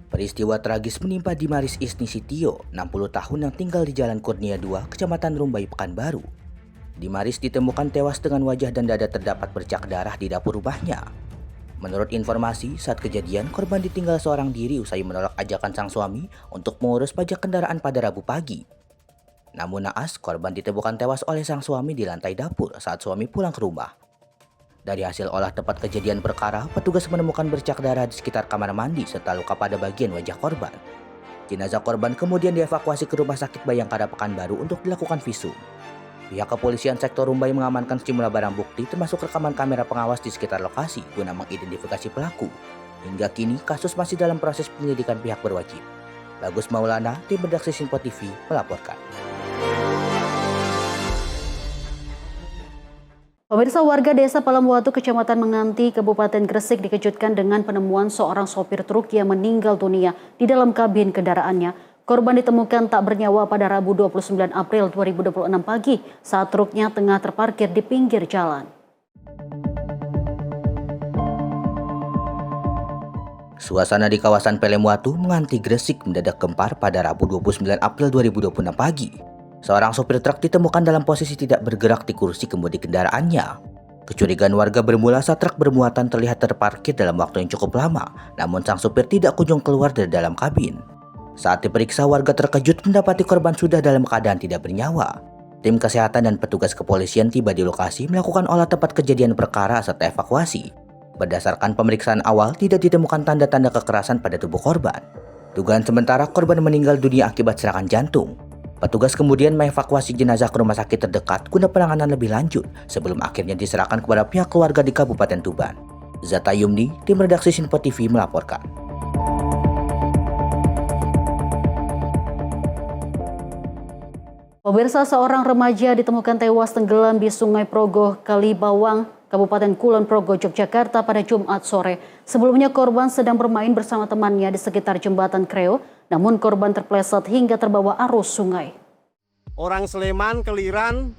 Peristiwa tragis menimpa Dimaris Isni Sitio, 60 tahun yang tinggal di Jalan Kurnia 2, Kecamatan Rumbai, Pekanbaru. Dimaris ditemukan tewas dengan wajah dan dada terdapat bercak darah di dapur rumahnya. Menurut informasi, saat kejadian korban ditinggal seorang diri usai menolak ajakan sang suami untuk mengurus pajak kendaraan pada Rabu pagi. Namun naas, korban ditemukan tewas oleh sang suami di lantai dapur saat suami pulang ke rumah. Dari hasil olah tempat kejadian perkara, petugas menemukan bercak darah di sekitar kamar mandi serta luka pada bagian wajah korban. Jenazah korban kemudian dievakuasi ke Rumah Sakit Bayangkara Pekanbaru untuk dilakukan visum. Pihak kepolisian sektor Rumbai mengamankan sejumlah barang bukti termasuk rekaman kamera pengawas di sekitar lokasi guna mengidentifikasi pelaku. Hingga kini kasus masih dalam proses penyelidikan pihak berwajib. Bagus Maulana, tim redaksi Info TV melaporkan. Pemirsa, warga Desa Palamwatu, Kecamatan Menganti, Kabupaten Gresik dikejutkan dengan penemuan seorang sopir truk yang meninggal dunia di dalam kabin kendaraannya. Korban ditemukan tak bernyawa pada Rabu 29 April 2026 pagi saat truknya tengah terparkir di pinggir jalan. Suasana di kawasan Palamwatu, Menganti, Gresik mendadak gempar pada Rabu 29 April 2026 pagi. Seorang sopir truk ditemukan dalam posisi tidak bergerak di kursi kemudi kendaraannya. Kecurigaan warga bermula saat truk bermuatan terlihat terparkir dalam waktu yang cukup lama, namun sang sopir tidak kunjung keluar dari dalam kabin. Saat diperiksa, warga terkejut mendapati korban sudah dalam keadaan tidak bernyawa. Tim kesehatan dan petugas kepolisian tiba di lokasi melakukan olah tempat kejadian perkara serta evakuasi. Berdasarkan pemeriksaan awal, tidak ditemukan tanda-tanda kekerasan pada tubuh korban. Dugaan sementara korban meninggal dunia akibat serangan jantung. Petugas kemudian mengevakuasi jenazah ke rumah sakit terdekat guna penanganan lebih lanjut sebelum akhirnya diserahkan kepada pihak keluarga di Kabupaten Tuban. Zata Yumni, tim redaksi Info TV melaporkan. Pemirsa, seorang remaja ditemukan tewas tenggelam di Sungai Progo, Kalibawang, Kabupaten Kulon Progo, Yogyakarta pada Jumat sore. Sebelumnya korban sedang bermain bersama temannya di sekitar jembatan Kreo, namun korban terpleset hingga terbawa arus sungai. Orang Sleman keliran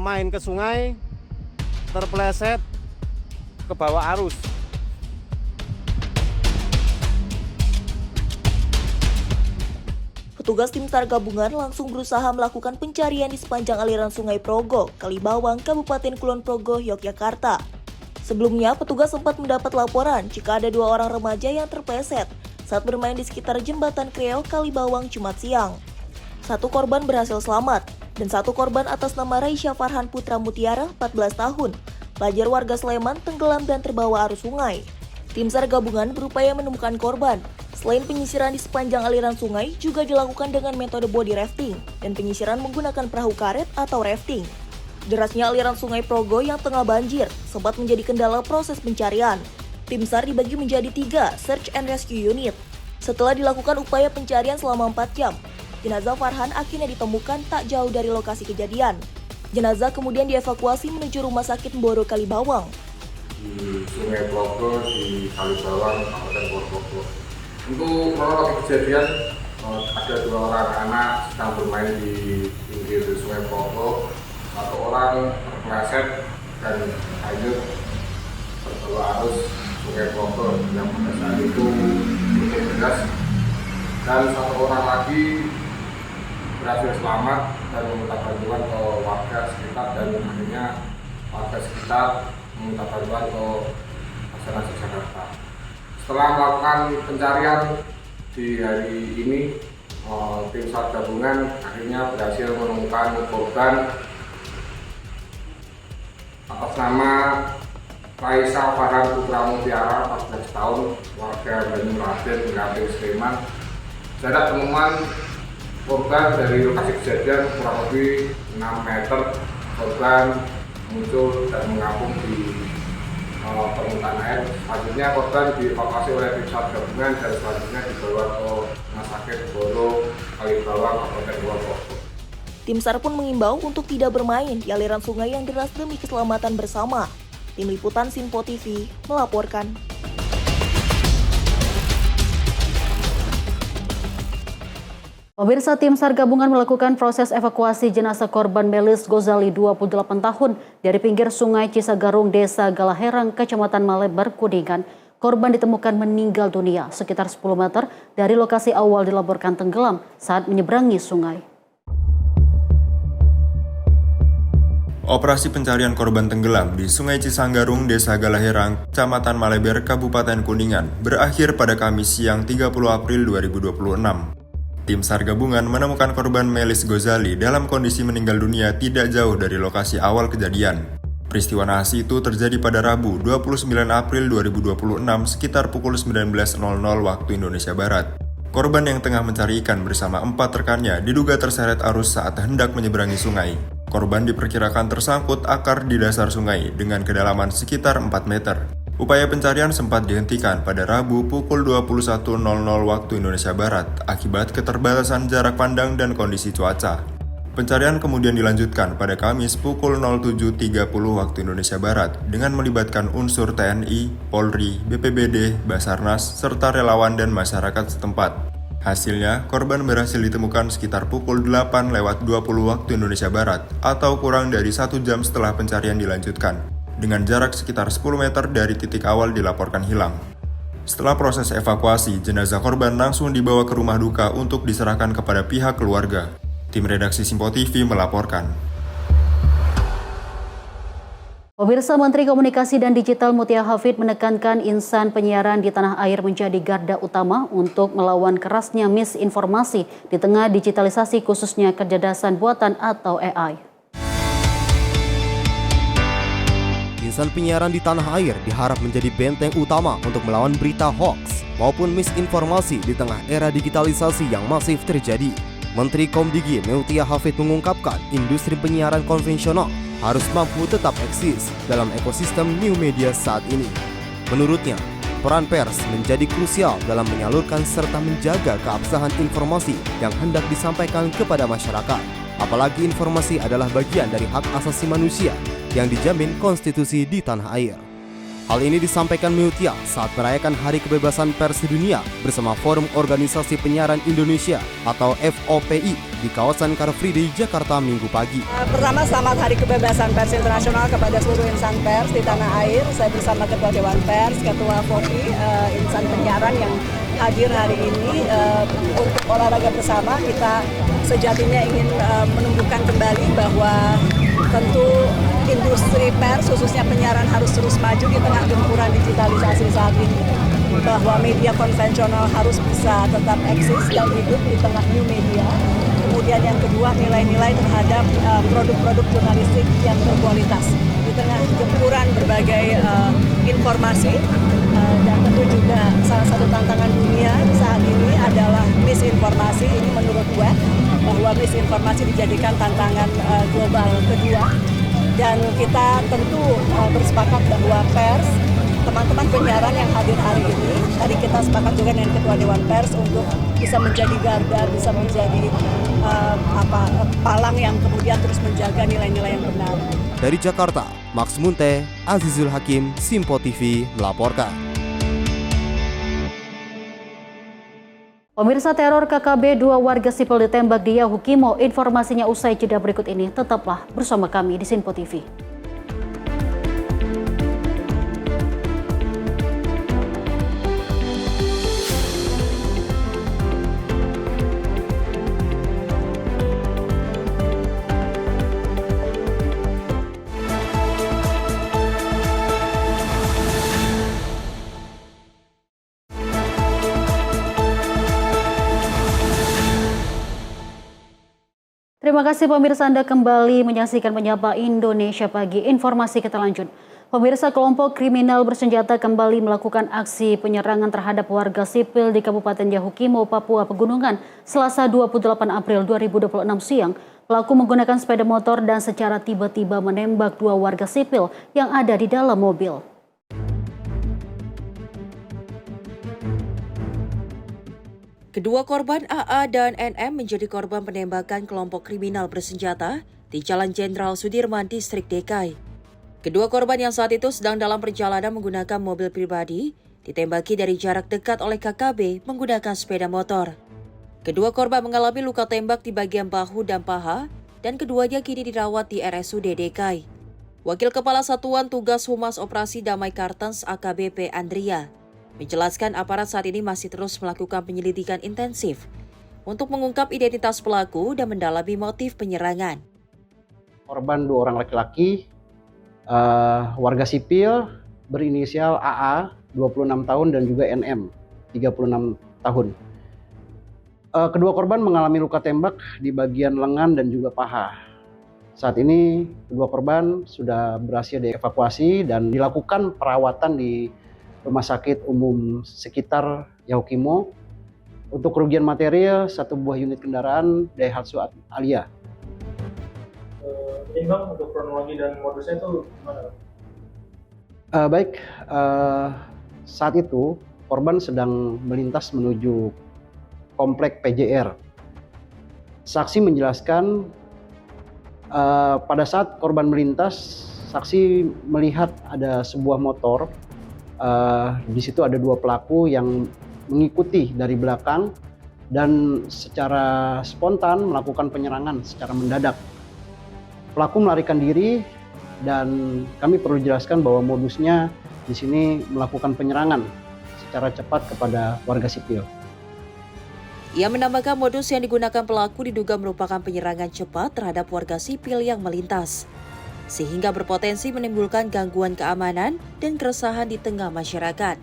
main ke sungai, terpleset ke bawah arus. Petugas tim SAR gabungan langsung berusaha melakukan pencarian di sepanjang aliran Sungai Progo, Kalibawang, Kabupaten Kulon Progo, Yogyakarta. Sebelumnya, petugas sempat mendapat laporan jika ada 2 orang remaja yang terpleset saat bermain di sekitar jembatan Kreo, Kalibawang, Jumat siang. 1 korban berhasil selamat, dan 1 korban atas nama Raisya Farhan Putra Mutiara, 14 tahun, pelajar warga Sleman, tenggelam dan terbawa arus sungai. Tim SAR gabungan berupaya menemukan korban. Selain penyisiran di sepanjang aliran sungai, juga dilakukan dengan metode body rafting dan penyisiran menggunakan perahu karet atau rafting. Derasnya aliran Sungai Progo yang tengah banjir sempat menjadi kendala proses pencarian. Tim SAR dibagi menjadi 3 Search and Rescue Unit. Setelah dilakukan upaya pencarian selama 4 jam, jenazah Farhan akhirnya ditemukan tak jauh dari lokasi kejadian. Jenazah kemudian dievakuasi menuju Rumah Sakit Mboro Kalibawang. Di Sungai Progo di Kalibawang, Kabupaten Progo. Untuk kronologi kejadian, ada 2 orang anak sedang bermain di pinggir Sungai Progo. 1 orang terpleset dan hanyut terbawa arus Sungai Progo yang pada saat itu cukup deras. Dan 1 orang lagi berhasil selamat dan meminta bantuan ke warga sekitar, dan akhirnya warga sekitar meminta bantuan ke Basarnas Jakarta. Setelah melakukan pencarian di hari ini, tim SAR gabungan akhirnya berhasil menemukan korban atas nama Raisa Farhan Putra Mutiara, 14 tahun, warga Banyumas Raden, Kabupaten Sleman. Jarak penemuan korban dari lokasi kejadian kurang lebih 6 meter. Korban muncul dan mengapung di permukaan air. Selanjutnya korban dievakuasi oleh tim SAR gabungan dan selanjutnya dibawa ke Rumah Sakit Boro Kalibawang, Kabupaten Purwokerto. Tim SAR pun mengimbau untuk tidak bermain di aliran sungai yang deras demi keselamatan bersama. Tim Liputan Simpo TV melaporkan. Pemirsa, tim SAR gabungan melakukan proses evakuasi jenazah korban Melis Gozali 28 tahun dari pinggir sungai Cisagarung, Desa Galaherang, Kecamatan Malebar, Kuningan. Korban ditemukan meninggal dunia sekitar 10 meter dari lokasi awal dilaporkan tenggelam saat menyeberangi sungai. Operasi pencarian korban tenggelam di Sungai Cisanggarung, Desa Galaherang, Kecamatan Malebar, Kabupaten Kuningan berakhir pada Kamis siang 30 April 2026. Tim SAR gabungan menemukan korban Melis Gozali dalam kondisi meninggal dunia tidak jauh dari lokasi awal kejadian. Peristiwa naas itu terjadi pada Rabu 29 April 2026 sekitar pukul 19.00 waktu Indonesia Barat. Korban yang tengah mencari ikan bersama 4 rekannya diduga terseret arus saat hendak menyeberangi sungai. Korban diperkirakan tersangkut akar di dasar sungai dengan kedalaman sekitar 4 meter. Upaya pencarian sempat dihentikan pada Rabu pukul 21.00 waktu Indonesia Barat akibat keterbatasan jarak pandang dan kondisi cuaca. Pencarian kemudian dilanjutkan pada Kamis pukul 07.30 waktu Indonesia Barat dengan melibatkan unsur TNI, Polri, BPBD, Basarnas, serta relawan dan masyarakat setempat. Hasilnya, korban berhasil ditemukan sekitar pukul 8:20 waktu Indonesia Barat atau kurang dari 1 jam setelah pencarian dilanjutkan, dengan jarak sekitar 10 meter dari titik awal dilaporkan hilang. Setelah proses evakuasi, jenazah korban langsung dibawa ke rumah duka untuk diserahkan kepada pihak keluarga. Tim redaksi Simpo TV melaporkan. Pemirsa, Menteri Komunikasi dan Digital Mutia Hafid menekankan insan penyiaran di tanah air menjadi garda utama untuk melawan kerasnya misinformasi di tengah digitalisasi khususnya kecerdasan buatan atau AI. Insan penyiaran di tanah air diharap menjadi benteng utama untuk melawan berita hoax maupun misinformasi di tengah era digitalisasi yang masif terjadi. Menteri Komdigi Mutia Hafid mengungkapkan industri penyiaran konvensional harus mampu tetap eksis dalam ekosistem new media saat ini. Menurutnya, peran pers menjadi krusial dalam menyalurkan serta menjaga keabsahan informasi yang hendak disampaikan kepada masyarakat. Apalagi informasi adalah bagian dari hak asasi manusia yang dijamin konstitusi di tanah air. Hal ini disampaikan Mutia saat merayakan Hari Kebebasan Pers Sedunia bersama Forum Organisasi Penyiaran Indonesia atau FOPI di kawasan Car Free Day, Jakarta Minggu pagi. Pertama, selamat Hari Kebebasan Pers Internasional kepada seluruh insan pers di tanah air. Saya bersama Ketua Dewan Pers, Ketua FOPI, insan penyiaran yang hadir hari ini untuk olahraga bersama. Kita sejatinya ingin menumbuhkan kembali bahwa tentu industri pers khususnya penyiaran harus terus maju di tengah gempuran digitalisasi saat ini, bahwa media konvensional harus bisa tetap eksis dan hidup di tengah new media. Kemudian yang kedua, nilai-nilai terhadap produk-produk jurnalistik yang berkualitas di tengah gempuran berbagai informasi. Dan tentu juga salah satu tantangan dunia saat ini adalah misinformasi. Ini menurut gue bahwa misinformasi dijadikan tantangan global kedua. Dan kita tentu bersepakat bahwa pers, teman-teman penyiaran yang hadir hari ini, tadi kita sepakat juga dengan Ketua Dewan Pers untuk bisa menjadi garda, bisa menjadi palang yang kemudian terus menjaga nilai-nilai yang benar. Dari Jakarta, Max Munte, Azizul Hakim, Simpo TV melaporkan. Pemirsa, teror KKB 2 warga sipil ditembak di Yahukimo. Informasinya usai jeda berikut ini. Tetaplah bersama kami di Simpo TV. Terima kasih pemirsa, Anda kembali menyaksikan Menyapa Indonesia Pagi. Informasi kita lanjut. Pemirsa, kelompok kriminal bersenjata kembali melakukan aksi penyerangan terhadap warga sipil di Kabupaten Yahukimo, Papua Pegunungan, Selasa 28 April 2026 siang. Pelaku menggunakan sepeda motor dan secara tiba-tiba menembak 2 warga sipil yang ada di dalam mobil. Kedua korban AA dan NM menjadi korban penembakan kelompok kriminal bersenjata di Jalan Jenderal Sudirman, Distrik DKI. Kedua korban yang saat itu sedang dalam perjalanan menggunakan mobil pribadi ditembaki dari jarak dekat oleh KKB menggunakan sepeda motor. Kedua korban mengalami luka tembak di bagian bahu dan paha dan keduanya kini dirawat di RSUD DKI. Wakil Kepala Satuan Tugas Humas Operasi Damai Kartens AKBP Andria menjelaskan aparat saat ini masih terus melakukan penyelidikan intensif untuk mengungkap identitas pelaku dan mendalami motif penyerangan. Korban 2 orang laki-laki, warga sipil berinisial AA 26 tahun dan juga NM 36 tahun. Kedua korban mengalami luka tembak di bagian lengan dan juga paha. Saat ini kedua korban sudah berhasil dievakuasi dan dilakukan perawatan di Rumah Sakit Umum sekitar Yahukimo. Untuk kerugian material 1 buah unit kendaraan Daihatsu Alia. Ini Bang, untuk kronologi dan modusnya itu gimana? Saat itu korban sedang melintas menuju komplek PJR. Saksi menjelaskan pada saat korban melintas, saksi melihat ada sebuah motor. Di situ ada 2 pelaku yang mengikuti dari belakang dan secara spontan melakukan penyerangan secara mendadak. Pelaku melarikan diri dan kami perlu jelaskan bahwa modusnya di sini melakukan penyerangan secara cepat kepada warga sipil. Ia menambahkan modus yang digunakan pelaku diduga merupakan penyerangan cepat terhadap warga sipil yang melintas, sehingga berpotensi menimbulkan gangguan keamanan dan keresahan di tengah masyarakat.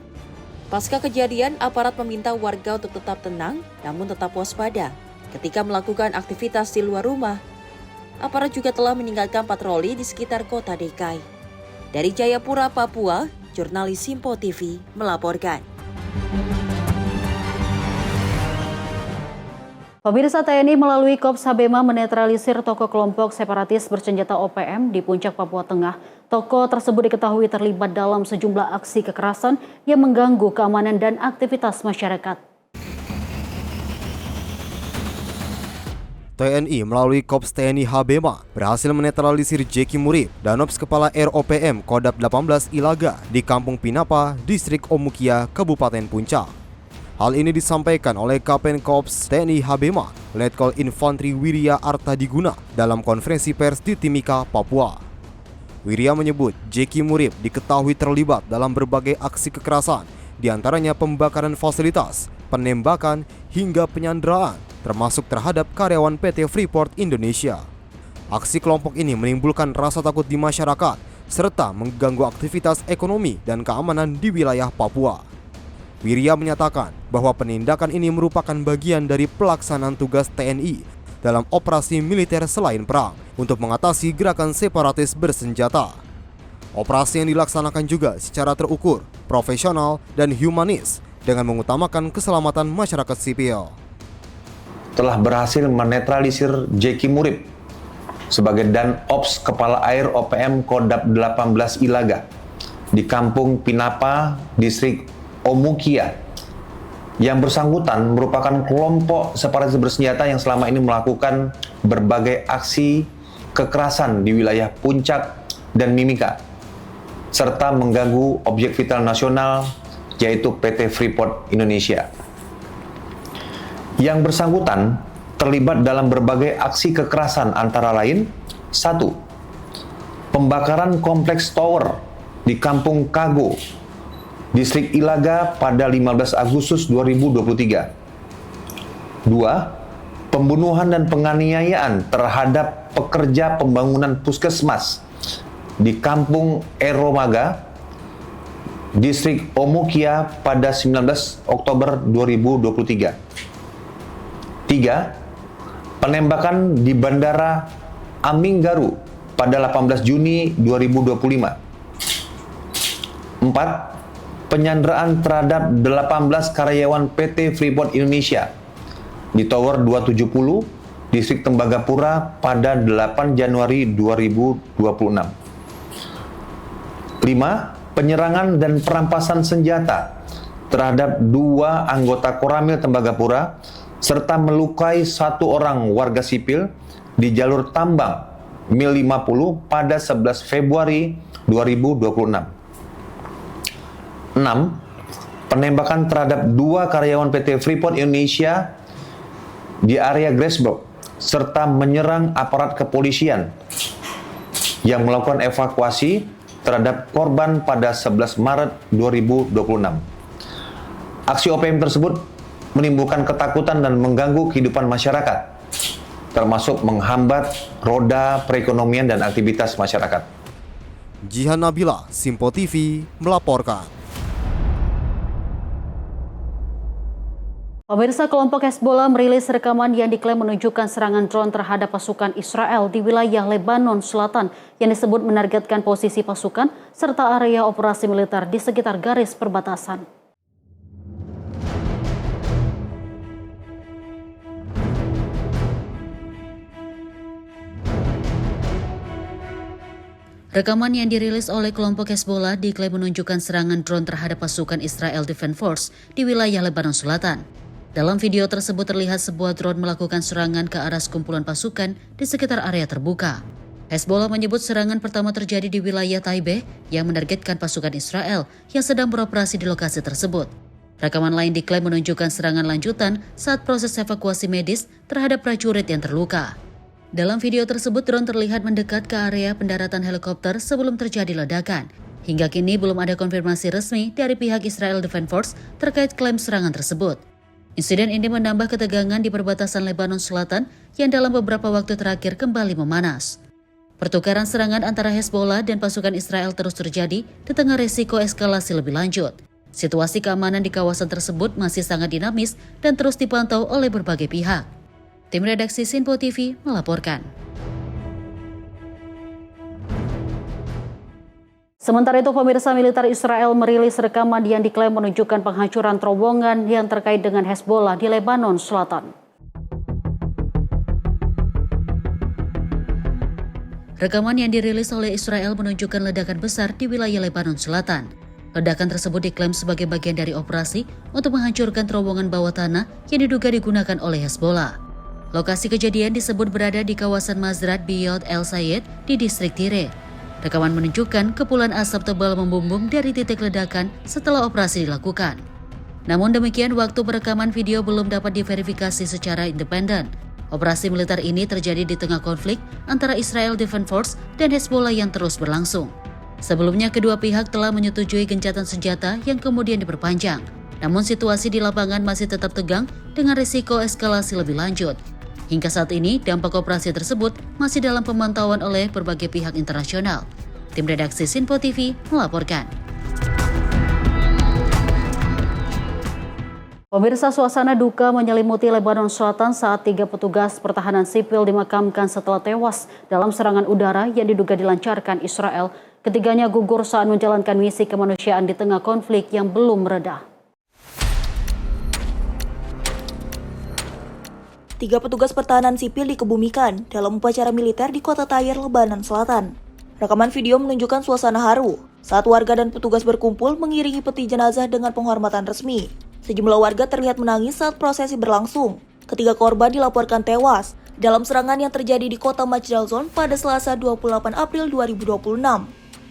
Pasca kejadian, aparat meminta warga untuk tetap tenang namun tetap waspada ketika melakukan aktivitas di luar rumah. Aparat juga telah meninggalkan patroli di sekitar kota DKI. Dari Jayapura, Papua, jurnalis Simpo TV melaporkan. Pemirsa, TNI melalui Korps Habema menetralisir toko kelompok separatis bersenjata OPM di Puncak, Papua Tengah. Toko tersebut diketahui terlibat dalam sejumlah aksi kekerasan yang mengganggu keamanan dan aktivitas masyarakat. TNI melalui Korps TNI Habema berhasil menetralisir Jeki Murib, Danops Kepala ROPM Kodap 18 Ilaga di Kampung Pinapa, Distrik Omukia, Kabupaten Puncak. Hal ini disampaikan oleh Kapten Korps TNI Habema, Letkol Infantri Wirya Artadiguna dalam konferensi pers di Timika, Papua. Wirya menyebut Jeki Murib diketahui terlibat dalam berbagai aksi kekerasan, diantaranya pembakaran fasilitas, penembakan, hingga penyanderaan, termasuk terhadap karyawan PT Freeport Indonesia. Aksi kelompok ini menimbulkan rasa takut di masyarakat, serta mengganggu aktivitas ekonomi dan keamanan di wilayah Papua. Wirya menyatakan bahwa penindakan ini merupakan bagian dari pelaksanaan tugas TNI dalam operasi militer selain perang untuk mengatasi gerakan separatis bersenjata. Operasi yang dilaksanakan juga secara terukur, profesional, dan humanis dengan mengutamakan keselamatan masyarakat sipil. Telah berhasil menetralisir Jeki Murib sebagai Danops Kepala Air OPM Kodap 18 Ilaga di Kampung Pinapa, Distrik Omukia. Yang bersangkutan merupakan kelompok separatis bersenjata yang selama ini melakukan berbagai aksi kekerasan di wilayah Puncak dan Mimika, serta mengganggu objek vital nasional yaitu PT Freeport Indonesia. Yang bersangkutan terlibat dalam berbagai aksi kekerasan antara lain 1. Pembakaran kompleks tower di Kampung Kago, Distrik Ilaga pada 15 Agustus 2023. 2. Pembunuhan dan penganiayaan terhadap pekerja pembangunan puskesmas di Kampung Eromaga, Distrik Omukia pada 19 Oktober 2023. 3. penembakan di Bandara Aminggaru pada 18 Juni 2025. 4. Penyanderaan terhadap 18 karyawan PT Freeport Indonesia di Tower 270, Distrik Tembagapura pada 8 Januari 2026. 5. Penyerangan dan perampasan senjata terhadap 2 anggota Koramil Tembagapura serta melukai 1 orang warga sipil di jalur tambang Mil 50 pada 11 Februari 2026. 6. Penembakan terhadap 2 karyawan PT Freeport Indonesia di area Grasberg serta menyerang aparat kepolisian yang melakukan evakuasi terhadap korban pada 11 Maret 2026. Aksi OPM tersebut menimbulkan ketakutan dan mengganggu kehidupan masyarakat, termasuk menghambat roda perekonomian dan aktivitas masyarakat. Jihan Nabila, Simpo TV, melaporkan. Pemirsa, kelompok Hezbollah merilis rekaman yang diklaim menunjukkan serangan drone terhadap pasukan Israel di wilayah Lebanon Selatan yang disebut menargetkan posisi pasukan serta area operasi militer di sekitar garis perbatasan. Rekaman yang dirilis oleh kelompok Hezbollah diklaim menunjukkan serangan drone terhadap pasukan Israel Defense Force di wilayah Lebanon Selatan. Dalam video tersebut terlihat sebuah drone melakukan serangan ke arah sekumpulan pasukan di sekitar area terbuka. Hezbollah menyebut serangan pertama terjadi di wilayah Taibeh yang menargetkan pasukan Israel yang sedang beroperasi di lokasi tersebut. Rekaman lain diklaim menunjukkan serangan lanjutan saat proses evakuasi medis terhadap prajurit yang terluka. Dalam video tersebut, drone terlihat mendekat ke area pendaratan helikopter sebelum terjadi ledakan. Hingga kini belum ada konfirmasi resmi dari pihak Israel Defense Force terkait klaim serangan tersebut. Insiden ini menambah ketegangan di perbatasan Lebanon Selatan yang dalam beberapa waktu terakhir kembali memanas. Pertukaran serangan antara Hezbollah dan pasukan Israel terus terjadi di tengah resiko eskalasi lebih lanjut. Situasi keamanan di kawasan tersebut masih sangat dinamis dan terus dipantau oleh berbagai pihak. Tim redaksi Simpo TV melaporkan. Sementara itu, pemirsa, militer Israel merilis rekaman yang diklaim menunjukkan penghancuran terowongan yang terkait dengan Hezbollah di Lebanon Selatan. Rekaman yang dirilis oleh Israel menunjukkan ledakan besar di wilayah Lebanon Selatan. Ledakan tersebut diklaim sebagai bagian dari operasi untuk menghancurkan terowongan bawah tanah yang diduga digunakan oleh Hezbollah. Lokasi kejadian disebut berada di kawasan Mazrat Biyot El Sayed di distrik Tire. Rekaman menunjukkan kepulan asap tebal membumbung dari titik ledakan setelah operasi dilakukan. Namun demikian, waktu perekaman video belum dapat diverifikasi secara independen. Operasi militer ini terjadi di tengah konflik antara Israel Defense Force dan Hezbollah yang terus berlangsung. Sebelumnya, kedua pihak telah menyetujui gencatan senjata yang kemudian diperpanjang. Namun situasi di lapangan masih tetap tegang dengan risiko eskalasi lebih lanjut. Hingga saat ini, dampak operasi tersebut masih dalam pemantauan oleh berbagai pihak internasional. Tim redaksi Simpo TV melaporkan. Pemirsa, suasana duka menyelimuti Lebanon Selatan saat 3 petugas pertahanan sipil dimakamkan setelah tewas dalam serangan udara yang diduga dilancarkan Israel. Ketiganya gugur saat menjalankan misi kemanusiaan di tengah konflik yang belum mereda. 3 petugas pertahanan sipil dikebumikan dalam upacara militer di kota Tyre, Lebanon Selatan. Rekaman video menunjukkan suasana haru saat warga dan petugas berkumpul mengiringi peti jenazah dengan penghormatan resmi. Sejumlah warga terlihat menangis saat prosesi berlangsung. Ketiga korban dilaporkan tewas dalam serangan yang terjadi di kota Majdal Zon pada Selasa 28 April 2026.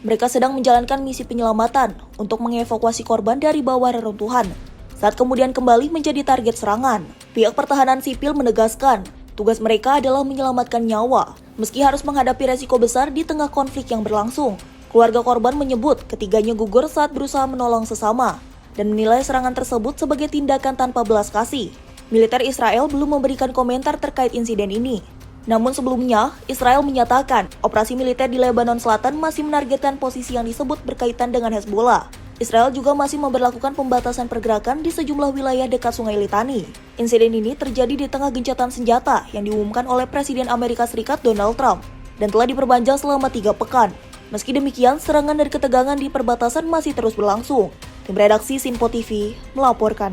Mereka sedang menjalankan misi penyelamatan untuk mengevakuasi korban dari bawah reruntuhan saat kemudian kembali menjadi target serangan. Pihak pertahanan sipil menegaskan, tugas mereka adalah menyelamatkan nyawa, meski harus menghadapi resiko besar di tengah konflik yang berlangsung. Keluarga korban menyebut ketiganya gugur saat berusaha menolong sesama, dan menilai serangan tersebut sebagai tindakan tanpa belas kasih. Militer Israel belum memberikan komentar terkait insiden ini. Namun sebelumnya, Israel menyatakan operasi militer di Lebanon Selatan masih menargetkan posisi yang disebut berkaitan dengan Hezbollah. Israel juga masih memberlakukan pembatasan pergerakan di sejumlah wilayah dekat Sungai Litani. Insiden ini terjadi di tengah gencatan senjata yang diumumkan oleh Presiden Amerika Serikat Donald Trump dan telah diperpanjang selama 3 pekan. Meski demikian, serangan dan ketegangan di perbatasan masih terus berlangsung. Tim redaksi Sinpo TV melaporkan.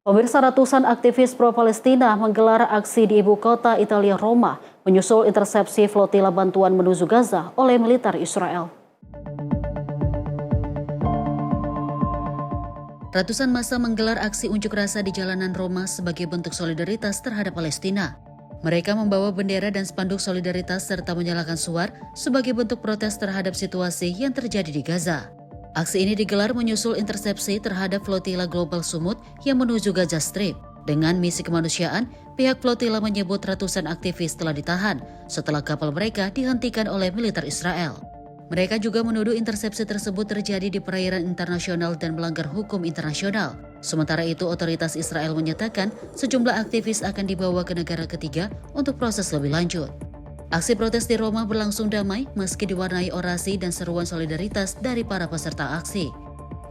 Pemirsa, ratusan aktivis pro-Palestina menggelar aksi di ibu kota Italia, Roma, menyusul intersepsi flotila bantuan menuju Gaza oleh militer Israel. Ratusan massa menggelar aksi unjuk rasa di jalanan Roma sebagai bentuk solidaritas terhadap Palestina. Mereka membawa bendera dan spanduk solidaritas serta menyalakan suar sebagai bentuk protes terhadap situasi yang terjadi di Gaza. Aksi ini digelar menyusul intersepsi terhadap flotila Global Sumut yang menuju Gaza Strip. Dengan misi kemanusiaan, pihak flotila menyebut ratusan aktivis telah ditahan setelah kapal mereka dihentikan oleh militer Israel. Mereka juga menuduh intersepsi tersebut terjadi di perairan internasional dan melanggar hukum internasional. Sementara itu, otoritas Israel menyatakan sejumlah aktivis akan dibawa ke negara ketiga untuk proses lebih lanjut. Aksi protes di Roma berlangsung damai meski diwarnai orasi dan seruan solidaritas dari para peserta aksi.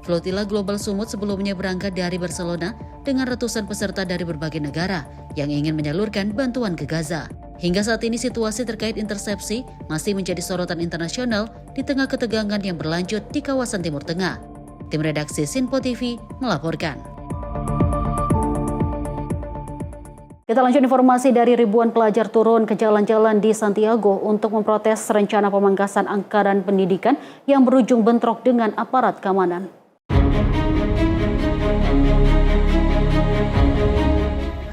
Flotila Global Sumut sebelumnya berangkat dari Barcelona dengan ratusan peserta dari berbagai negara yang ingin menyalurkan bantuan ke Gaza. Hingga saat ini situasi terkait intersepsi masih menjadi sorotan internasional di tengah ketegangan yang berlanjut di kawasan Timur Tengah. Tim redaksi Sinpo TV melaporkan. Kita lanjut informasi dari ribuan pelajar turun ke jalan-jalan di Santiago untuk memprotes rencana pemangkasan anggaran pendidikan yang berujung bentrok dengan aparat keamanan.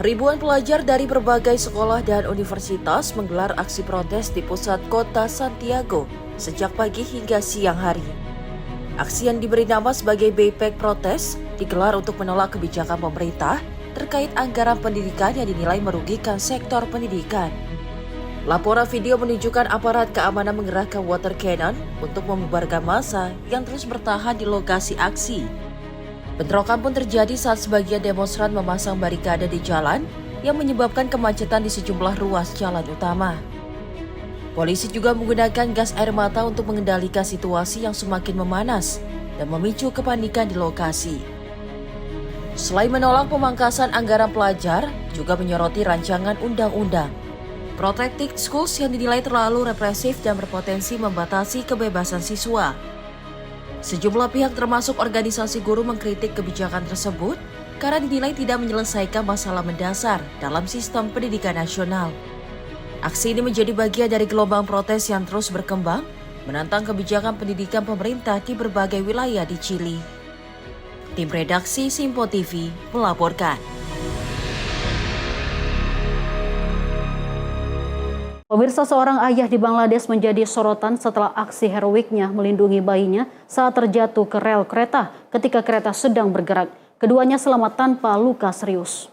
Ribuan pelajar dari berbagai sekolah dan universitas menggelar aksi protes di pusat kota Santiago sejak pagi hingga siang hari. Aksi yang diberi nama sebagai Baypack Protes digelar untuk menolak kebijakan pemerintah terkait anggaran pendidikan yang dinilai merugikan sektor pendidikan. Laporan video menunjukkan aparat keamanan mengerahkan water cannon untuk membubarkan massa yang terus bertahan di lokasi aksi. Bentrokan pun terjadi saat sebagian demonstran memasang barikade di jalan yang menyebabkan kemacetan di sejumlah ruas jalan utama. Polisi juga menggunakan gas air mata untuk mengendalikan situasi yang semakin memanas dan memicu kepanikan di lokasi. Selain menolak pemangkasan anggaran pelajar, juga menyoroti rancangan undang-undang Protected Schools yang dinilai terlalu represif dan berpotensi membatasi kebebasan siswa. Sejumlah pihak termasuk organisasi guru mengkritik kebijakan tersebut karena dinilai tidak menyelesaikan masalah mendasar dalam sistem pendidikan nasional. Aksi ini menjadi bagian dari gelombang protes yang terus berkembang, menantang kebijakan pendidikan pemerintah di berbagai wilayah di Chili. Tim redaksi Sinpo TV melaporkan. Pemirsa, seorang ayah di Bangladesh menjadi sorotan setelah aksi heroiknya melindungi bayinya saat terjatuh ke rel kereta ketika kereta sedang bergerak. Keduanya selamat tanpa luka serius.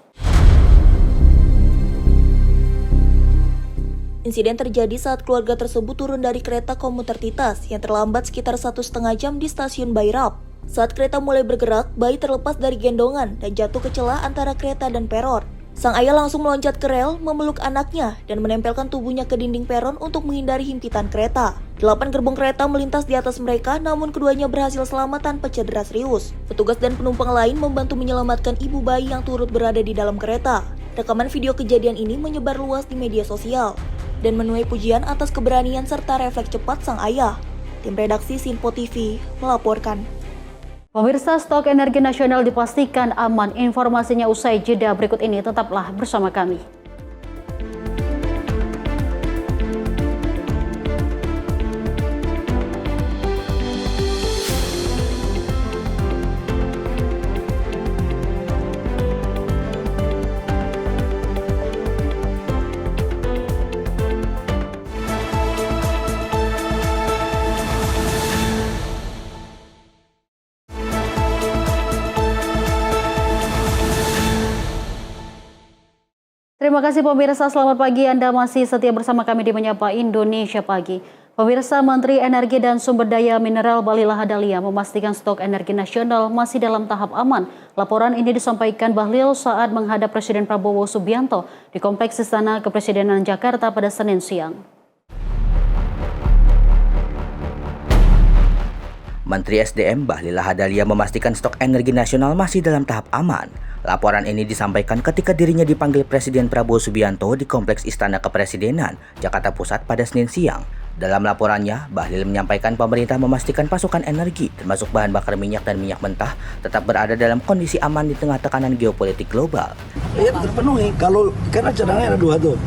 Insiden terjadi saat keluarga tersebut turun dari kereta komuter Titas yang terlambat sekitar 1,5 jam di stasiun Bairap. Saat kereta mulai bergerak, bayi terlepas dari gendongan dan jatuh ke celah antara kereta dan peron. Sang ayah langsung meloncat ke rel, memeluk anaknya, dan menempelkan tubuhnya ke dinding peron untuk menghindari himpitan kereta. 8 gerbong kereta melintas di atas mereka, namun keduanya berhasil selamat tanpa cedera serius. Petugas dan penumpang lain membantu menyelamatkan ibu bayi yang turut berada di dalam kereta. Rekaman video kejadian ini menyebar luas di media sosial dan menuai pujian atas keberanian serta refleks cepat sang ayah. Tim redaksi Sinpo TV melaporkan. Pemirsa, stok energi nasional dipastikan aman. Informasinya usai jeda berikut ini, tetaplah bersama kami. Terima kasih pemirsa, selamat pagi. Anda masih setia bersama kami di Menyapa Indonesia Pagi. Pemirsa, Menteri Energi dan Sumber Daya Mineral Bahlil Lahadalia memastikan stok energi nasional masih dalam tahap aman. Laporan ini disampaikan Bahlil saat menghadap Presiden Prabowo Subianto di Kompleks Istana Kepresidenan Jakarta pada Senin siang. Menteri SDM Bahlil Lahadalia memastikan stok energi nasional masih dalam tahap aman. Laporan ini disampaikan ketika dirinya dipanggil Presiden Prabowo Subianto di Kompleks Istana Kepresidenan, Jakarta Pusat pada Senin siang. Dalam laporannya, Bahlil menyampaikan pemerintah memastikan pasokan energi, termasuk bahan bakar minyak dan minyak mentah, tetap berada dalam kondisi aman di tengah tekanan geopolitik global. Ya terpenuhi, karena cadangannya ada dua tuh.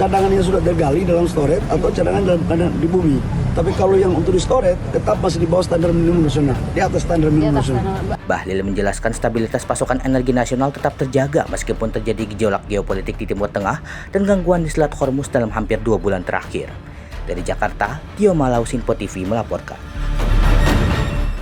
Cadangan yang sudah tergali dalam storage atau cadangan dalam keadaan di bumi. Tapi kalau yang untuk di storage tetap masih di bawah standar minimum nasional, di atas standar minimum nasional. Bahlil menjelaskan stabilitas pasokan energi nasional tetap terjaga meskipun terjadi gejolak geopolitik di Timur Tengah dan gangguan di Selat Hormuz dalam hampir 2 bulan terakhir. Dari Jakarta, Tio Malau, Sinpo TV melaporkan.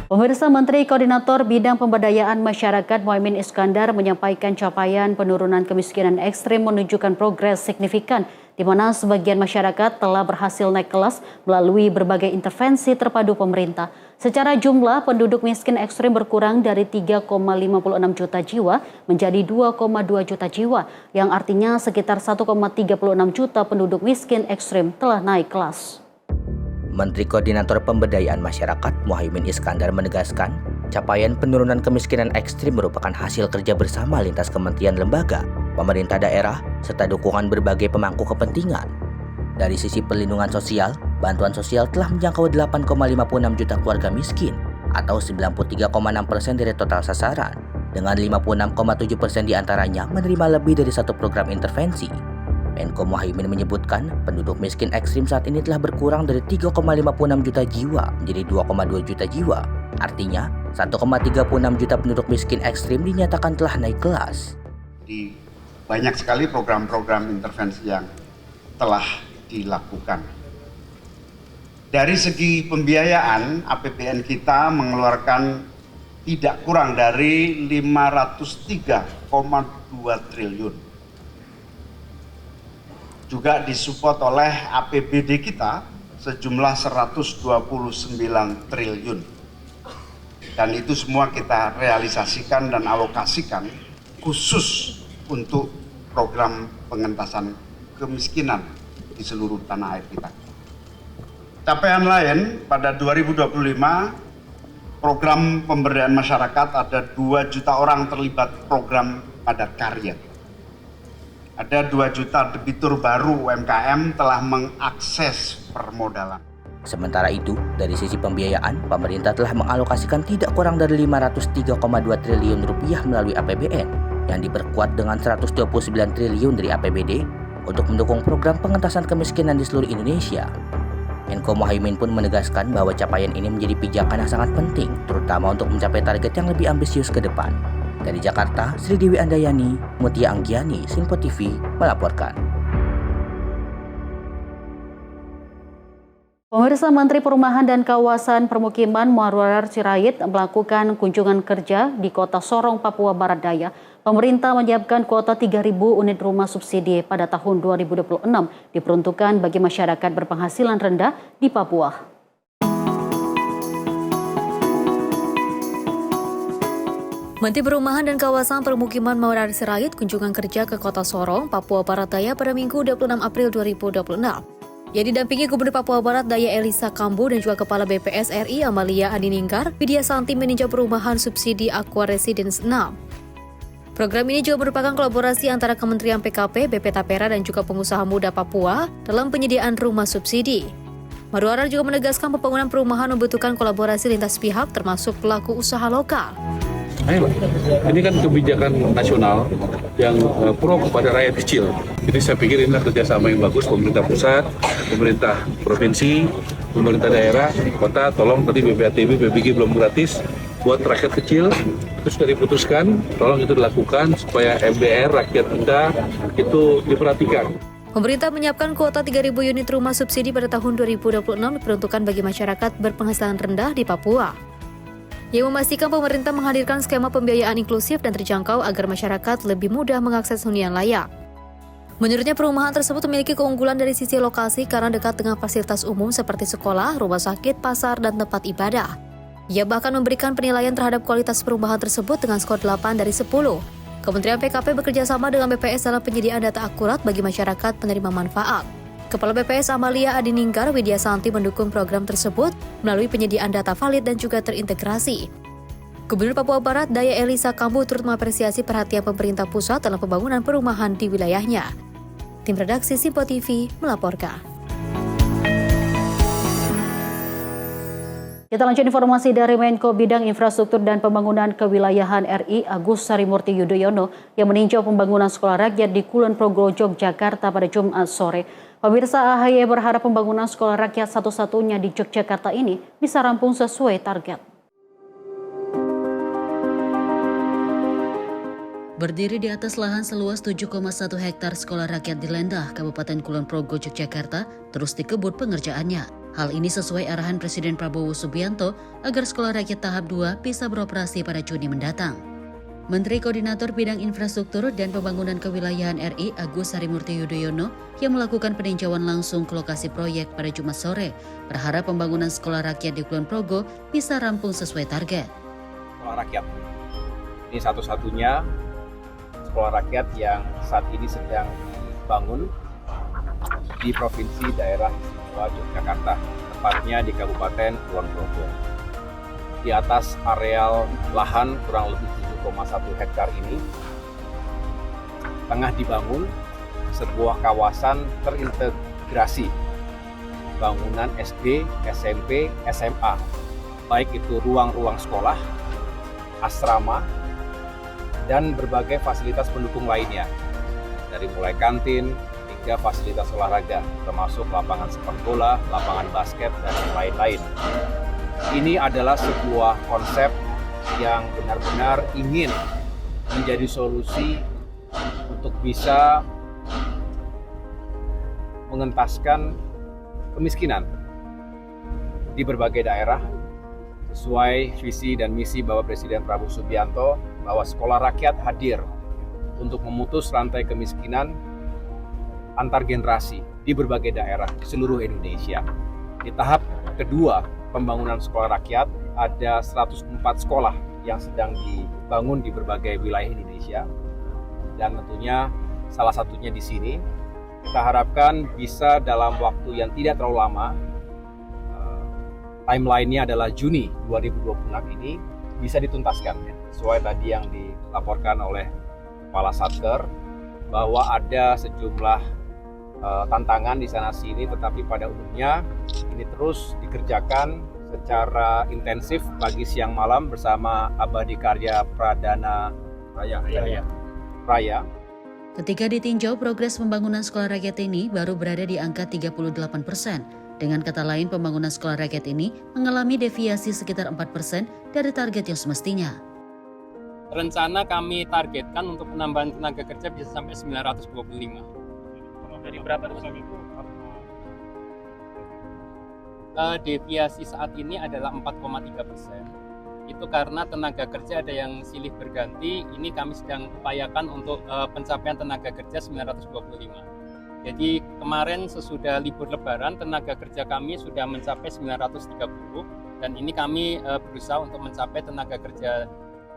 Pemirsa, Menteri Koordinator Bidang Pemberdayaan Masyarakat Muhaimin Iskandar menyampaikan capaian penurunan kemiskinan ekstrim menunjukkan progres signifikan di mana sebagian masyarakat telah berhasil naik kelas melalui berbagai intervensi terpadu pemerintah. Secara jumlah, penduduk miskin ekstrim berkurang dari 3,56 juta jiwa menjadi 2,2 juta jiwa, yang artinya sekitar 1,36 juta penduduk miskin ekstrim telah naik kelas. Menteri Koordinator Pemberdayaan Masyarakat Muhaimin Iskandar menegaskan, capaian penurunan kemiskinan ekstrim merupakan hasil kerja bersama lintas kementerian lembaga, pemerintah daerah, serta dukungan berbagai pemangku kepentingan. Dari sisi perlindungan sosial, bantuan sosial telah menjangkau 8,56 juta keluarga miskin atau 93,6% dari total sasaran, dengan 56,7% diantaranya menerima lebih dari satu program intervensi. Menko Muhaimin menyebutkan penduduk miskin ekstrim saat ini telah berkurang dari 3,56 juta jiwa menjadi 2,2 juta jiwa. Artinya, 1,36 juta penduduk miskin ekstrim dinyatakan telah naik kelas. Di banyak sekali program-program intervensi yang telah dilakukan. Dari segi pembiayaan, APBN kita mengeluarkan tidak kurang dari 503,2 triliun. Juga disupport oleh APBD kita sejumlah 129 triliun. Dan itu semua kita realisasikan dan alokasikan khusus untuk program pengentasan kemiskinan di seluruh tanah air kita. Capaian lain pada 2025, program pemberdayaan masyarakat ada 2 juta orang terlibat program padat karya. Ada 2 juta debitur baru UMKM telah mengakses permodalan. Sementara itu, dari sisi pembiayaan, pemerintah telah mengalokasikan tidak kurang dari 503,2 triliun rupiah melalui APBN yang diperkuat dengan 129 triliun dari APBD untuk mendukung program pengentasan kemiskinan di seluruh Indonesia. Menko Muhaimin pun menegaskan bahwa capaian ini menjadi pijakan yang sangat penting, terutama untuk mencapai target yang lebih ambisius ke depan. Dari Jakarta, Sri Dewi Andayani, Mutia Anggiani, Sinpo TV melaporkan. Pemirsa, Menteri Perumahan dan Kawasan Permukiman Muhawarar Sirait melakukan kunjungan kerja di Kota Sorong, Papua Barat Daya. Pemerintah menyiapkan kuota 3.000 unit rumah subsidi pada tahun 2026 diperuntukkan bagi masyarakat berpenghasilan rendah di Papua. Menteri Perumahan dan Kawasan Permukiman Muhawarar Sirait kunjungan kerja ke Kota Sorong, Papua Barat Daya pada Minggu 26 April 2026. Ia didampingi Gubernur Papua Barat Daya Elisa Kambu dan juga Kepala BPS RI Amalia Adininggar, Widya Santi meninjau perumahan subsidi Aqua Residence 6. Program ini juga merupakan kolaborasi antara Kementerian PKP, BP Tapera dan juga pengusaha muda Papua dalam penyediaan rumah subsidi. Muhawarar juga menegaskan pembangunan perumahan membutuhkan kolaborasi lintas pihak termasuk pelaku usaha lokal. Ini kan kebijakan nasional yang pro kepada rakyat kecil. Jadi saya pikir inilah kerjasama yang bagus pemerintah pusat, pemerintah provinsi, pemerintah daerah, kota. Tolong tadi BPATB, BPG belum gratis buat rakyat kecil. Itu sudah diputuskan, tolong itu dilakukan supaya MDR rakyat kita itu diperhatikan. Pemerintah menyiapkan kuota 3.000 unit rumah subsidi pada tahun 2026 diperuntukkan bagi masyarakat berpenghasilan rendah di Papua. Ia memastikan pemerintah menghadirkan skema pembiayaan inklusif dan terjangkau agar masyarakat lebih mudah mengakses hunian layak. Menurutnya perumahan tersebut memiliki keunggulan dari sisi lokasi karena dekat dengan fasilitas umum seperti sekolah, rumah sakit, pasar, dan tempat ibadah. Ia bahkan memberikan penilaian terhadap kualitas perumahan tersebut dengan skor 8 dari 10. Kementerian PKP bekerjasama dengan BPS dalam penyediaan data akurat bagi masyarakat penerima manfaat. Kepala BPS Amalia Adininggar Widya Santi mendukung program tersebut melalui penyediaan data valid dan juga terintegrasi. Gubernur Papua Barat Daya Elisa Kambu turut mengapresiasi perhatian pemerintah pusat dalam pembangunan perumahan di wilayahnya. Tim redaksi Simpo TV melaporkan. Kita lanjut informasi dari Menko Bidang Infrastruktur dan Pembangunan Kewilayahan RI Agus Harimurti Yudhoyono yang meninjau pembangunan sekolah rakyat di Kulon Progo, Yogyakarta pada Jumat sore. Pemirsa, AHY berharap pembangunan sekolah rakyat satu-satunya di Yogyakarta ini bisa rampung sesuai target. Berdiri di atas lahan seluas 7,1 hektar sekolah rakyat di Lendah, Kabupaten Kulon Progo, Yogyakarta, terus dikebut pengerjaannya. Hal ini sesuai arahan Presiden Prabowo Subianto agar sekolah rakyat tahap 2 bisa beroperasi pada Juni mendatang. Menteri Koordinator Bidang Infrastruktur dan Pembangunan Kewilayahan RI Agus Harimurti Yudhoyono yang melakukan peninjauan langsung ke lokasi proyek pada Jumat sore berharap pembangunan sekolah rakyat di Kulon Progo bisa rampung sesuai target. Sekolah rakyat ini satu-satunya sekolah rakyat yang saat ini sedang dibangun di Provinsi Daerah Istimewa Yogyakarta, tepatnya di Kabupaten Kulon Progo. Di atas areal lahan kurang lebih 7,1 hektar ini tengah dibangun sebuah kawasan terintegrasi bangunan SD, SMP, SMA, baik itu ruang-ruang sekolah, asrama, dan berbagai fasilitas pendukung lainnya, dari mulai kantin hingga fasilitas olahraga, termasuk lapangan sepak bola, lapangan basket, dan yang lain-lain. Ini adalah sebuah konsep yang benar-benar ingin menjadi solusi untuk bisa mengentaskan kemiskinan di berbagai daerah sesuai visi dan misi Bapak Presiden Prabowo Subianto bahwa sekolah rakyat hadir untuk memutus rantai kemiskinan antar generasi di berbagai daerah di seluruh Indonesia. Di tahap kedua pembangunan sekolah rakyat ada 104 sekolah yang sedang dibangun di berbagai wilayah Indonesia, dan tentunya salah satunya di sini. Kita harapkan bisa dalam waktu yang tidak terlalu lama, timeline-nya adalah Juni 2026 ini bisa dituntaskan, sesuai tadi yang dilaporkan oleh Kepala Satker bahwa ada sejumlah tantangan di sana sini, tetapi pada umumnya ini terus dikerjakan secara intensif pagi siang malam bersama Abadi Karya Pradana Raya. Ketika ditinjau, progres pembangunan sekolah rakyat ini baru berada di angka 38%. Dengan kata lain, pembangunan sekolah rakyat ini mengalami deviasi sekitar 4% dari target yang semestinya. Rencana kami targetkan untuk penambahan tenaga kerja bisa sampai 925. Dari berapa itu? Deviasi saat ini adalah 4,3%. Itu karena tenaga kerja ada yang silih berganti. Ini kami sedang upayakan untuk pencapaian tenaga kerja 925. Jadi kemarin sesudah libur lebaran tenaga kerja kami sudah mencapai 930, dan ini kami berusaha untuk mencapai tenaga kerja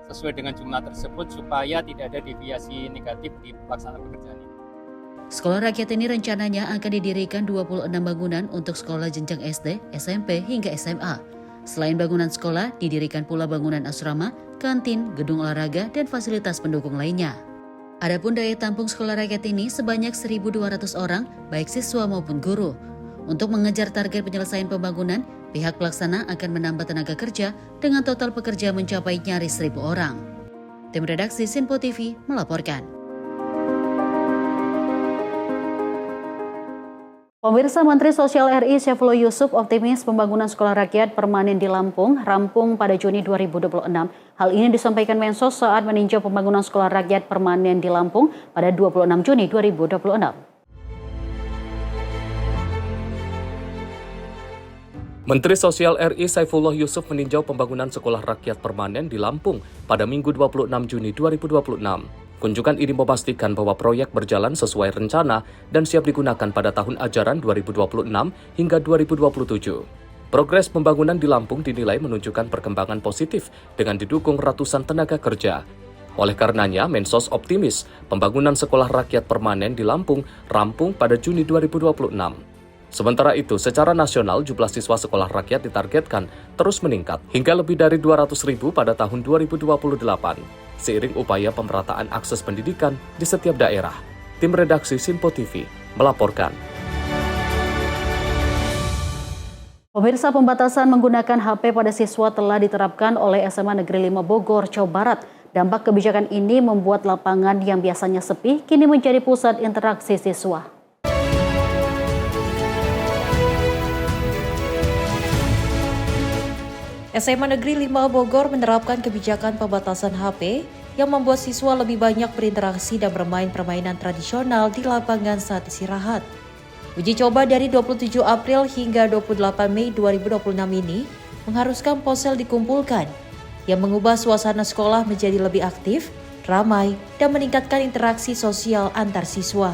sesuai dengan jumlah tersebut supaya tidak ada deviasi negatif di pelaksanaan pekerjaan ini. Sekolah rakyat ini rencananya akan didirikan 26 bangunan untuk sekolah jenjang SD, SMP, hingga SMA. Selain bangunan sekolah, didirikan pula bangunan asrama, kantin, gedung olahraga, dan fasilitas pendukung lainnya. Adapun daya tampung sekolah rakyat ini sebanyak 1.200 orang, baik siswa maupun guru. Untuk mengejar target penyelesaian pembangunan, pihak pelaksana akan menambah tenaga kerja dengan total pekerja mencapai nyaris 1.000 orang. Tim redaksi Simpo TV melaporkan. Pemirsa, Menteri Sosial RI Saifullah Yusuf optimis pembangunan sekolah rakyat permanen di Lampung rampung pada Juni 2026. Hal ini disampaikan Mensos saat meninjau pembangunan sekolah rakyat permanen di Lampung pada 26 Juni 2026. Menteri Sosial RI Saifullah Yusuf meninjau pembangunan sekolah rakyat permanen di Lampung pada Minggu 26 Juni 2026. Kunjungan ini memastikan bahwa proyek berjalan sesuai rencana dan siap digunakan pada tahun ajaran 2026 hingga 2027. Progres pembangunan di Lampung dinilai menunjukkan perkembangan positif dengan didukung ratusan tenaga kerja. Oleh karenanya, Mensos optimis pembangunan sekolah rakyat permanen di Lampung rampung pada Juni 2026. Sementara itu, secara nasional jumlah siswa sekolah rakyat ditargetkan terus meningkat hingga lebih dari 200.000 pada tahun 2028, seiring upaya pemerataan akses pendidikan di setiap daerah. Tim redaksi Simpo TV melaporkan. Pemirsa, pembatasan menggunakan HP pada siswa telah diterapkan oleh SMA Negeri 5 Bogor, Jawa Barat. Dampak kebijakan ini membuat lapangan yang biasanya sepi kini menjadi pusat interaksi siswa. SMA Negeri 5 Bogor menerapkan kebijakan pembatasan HP yang membuat siswa lebih banyak berinteraksi dan bermain permainan tradisional di lapangan saat istirahat. Uji coba dari 27 April hingga 28 Mei 2026 ini mengharuskan ponsel dikumpulkan, yang mengubah suasana sekolah menjadi lebih aktif, ramai, dan meningkatkan interaksi sosial antar siswa.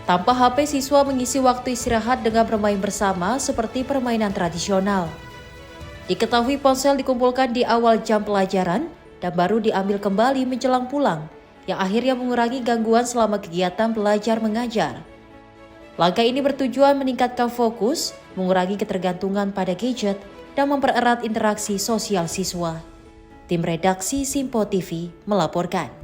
Tanpa HP, siswa mengisi waktu istirahat dengan bermain bersama seperti permainan tradisional. Diketahui ponsel dikumpulkan di awal jam pelajaran dan baru diambil kembali menjelang pulang, yang akhirnya mengurangi gangguan selama kegiatan belajar mengajar. Langkah ini bertujuan meningkatkan fokus, mengurangi ketergantungan pada gadget, dan mempererat interaksi sosial siswa. Tim redaksi Simpo TV melaporkan.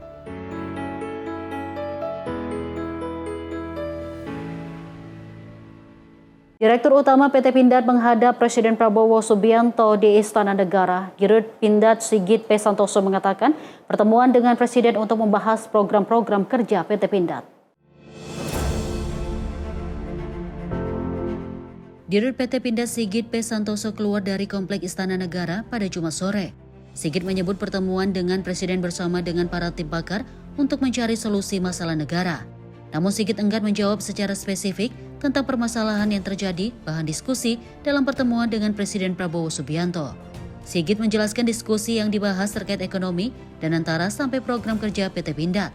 Direktur Utama PT Pindad menghadap Presiden Prabowo Subianto di Istana Negara. Dirut Pindad Sigit P. Santoso mengatakan pertemuan dengan Presiden untuk membahas program-program kerja PT Pindad. Dirut PT Pindad Sigit P. Santoso keluar dari Komplek Istana Negara pada Jumat sore. Sigit menyebut pertemuan dengan Presiden bersama dengan para tim pakar untuk mencari solusi masalah negara. Namun Sigit enggan menjawab secara spesifik tentang permasalahan yang terjadi bahan diskusi dalam pertemuan dengan Presiden Prabowo Subianto. Sigit menjelaskan diskusi yang dibahas terkait ekonomi dan antara sampai program kerja PT Pindad.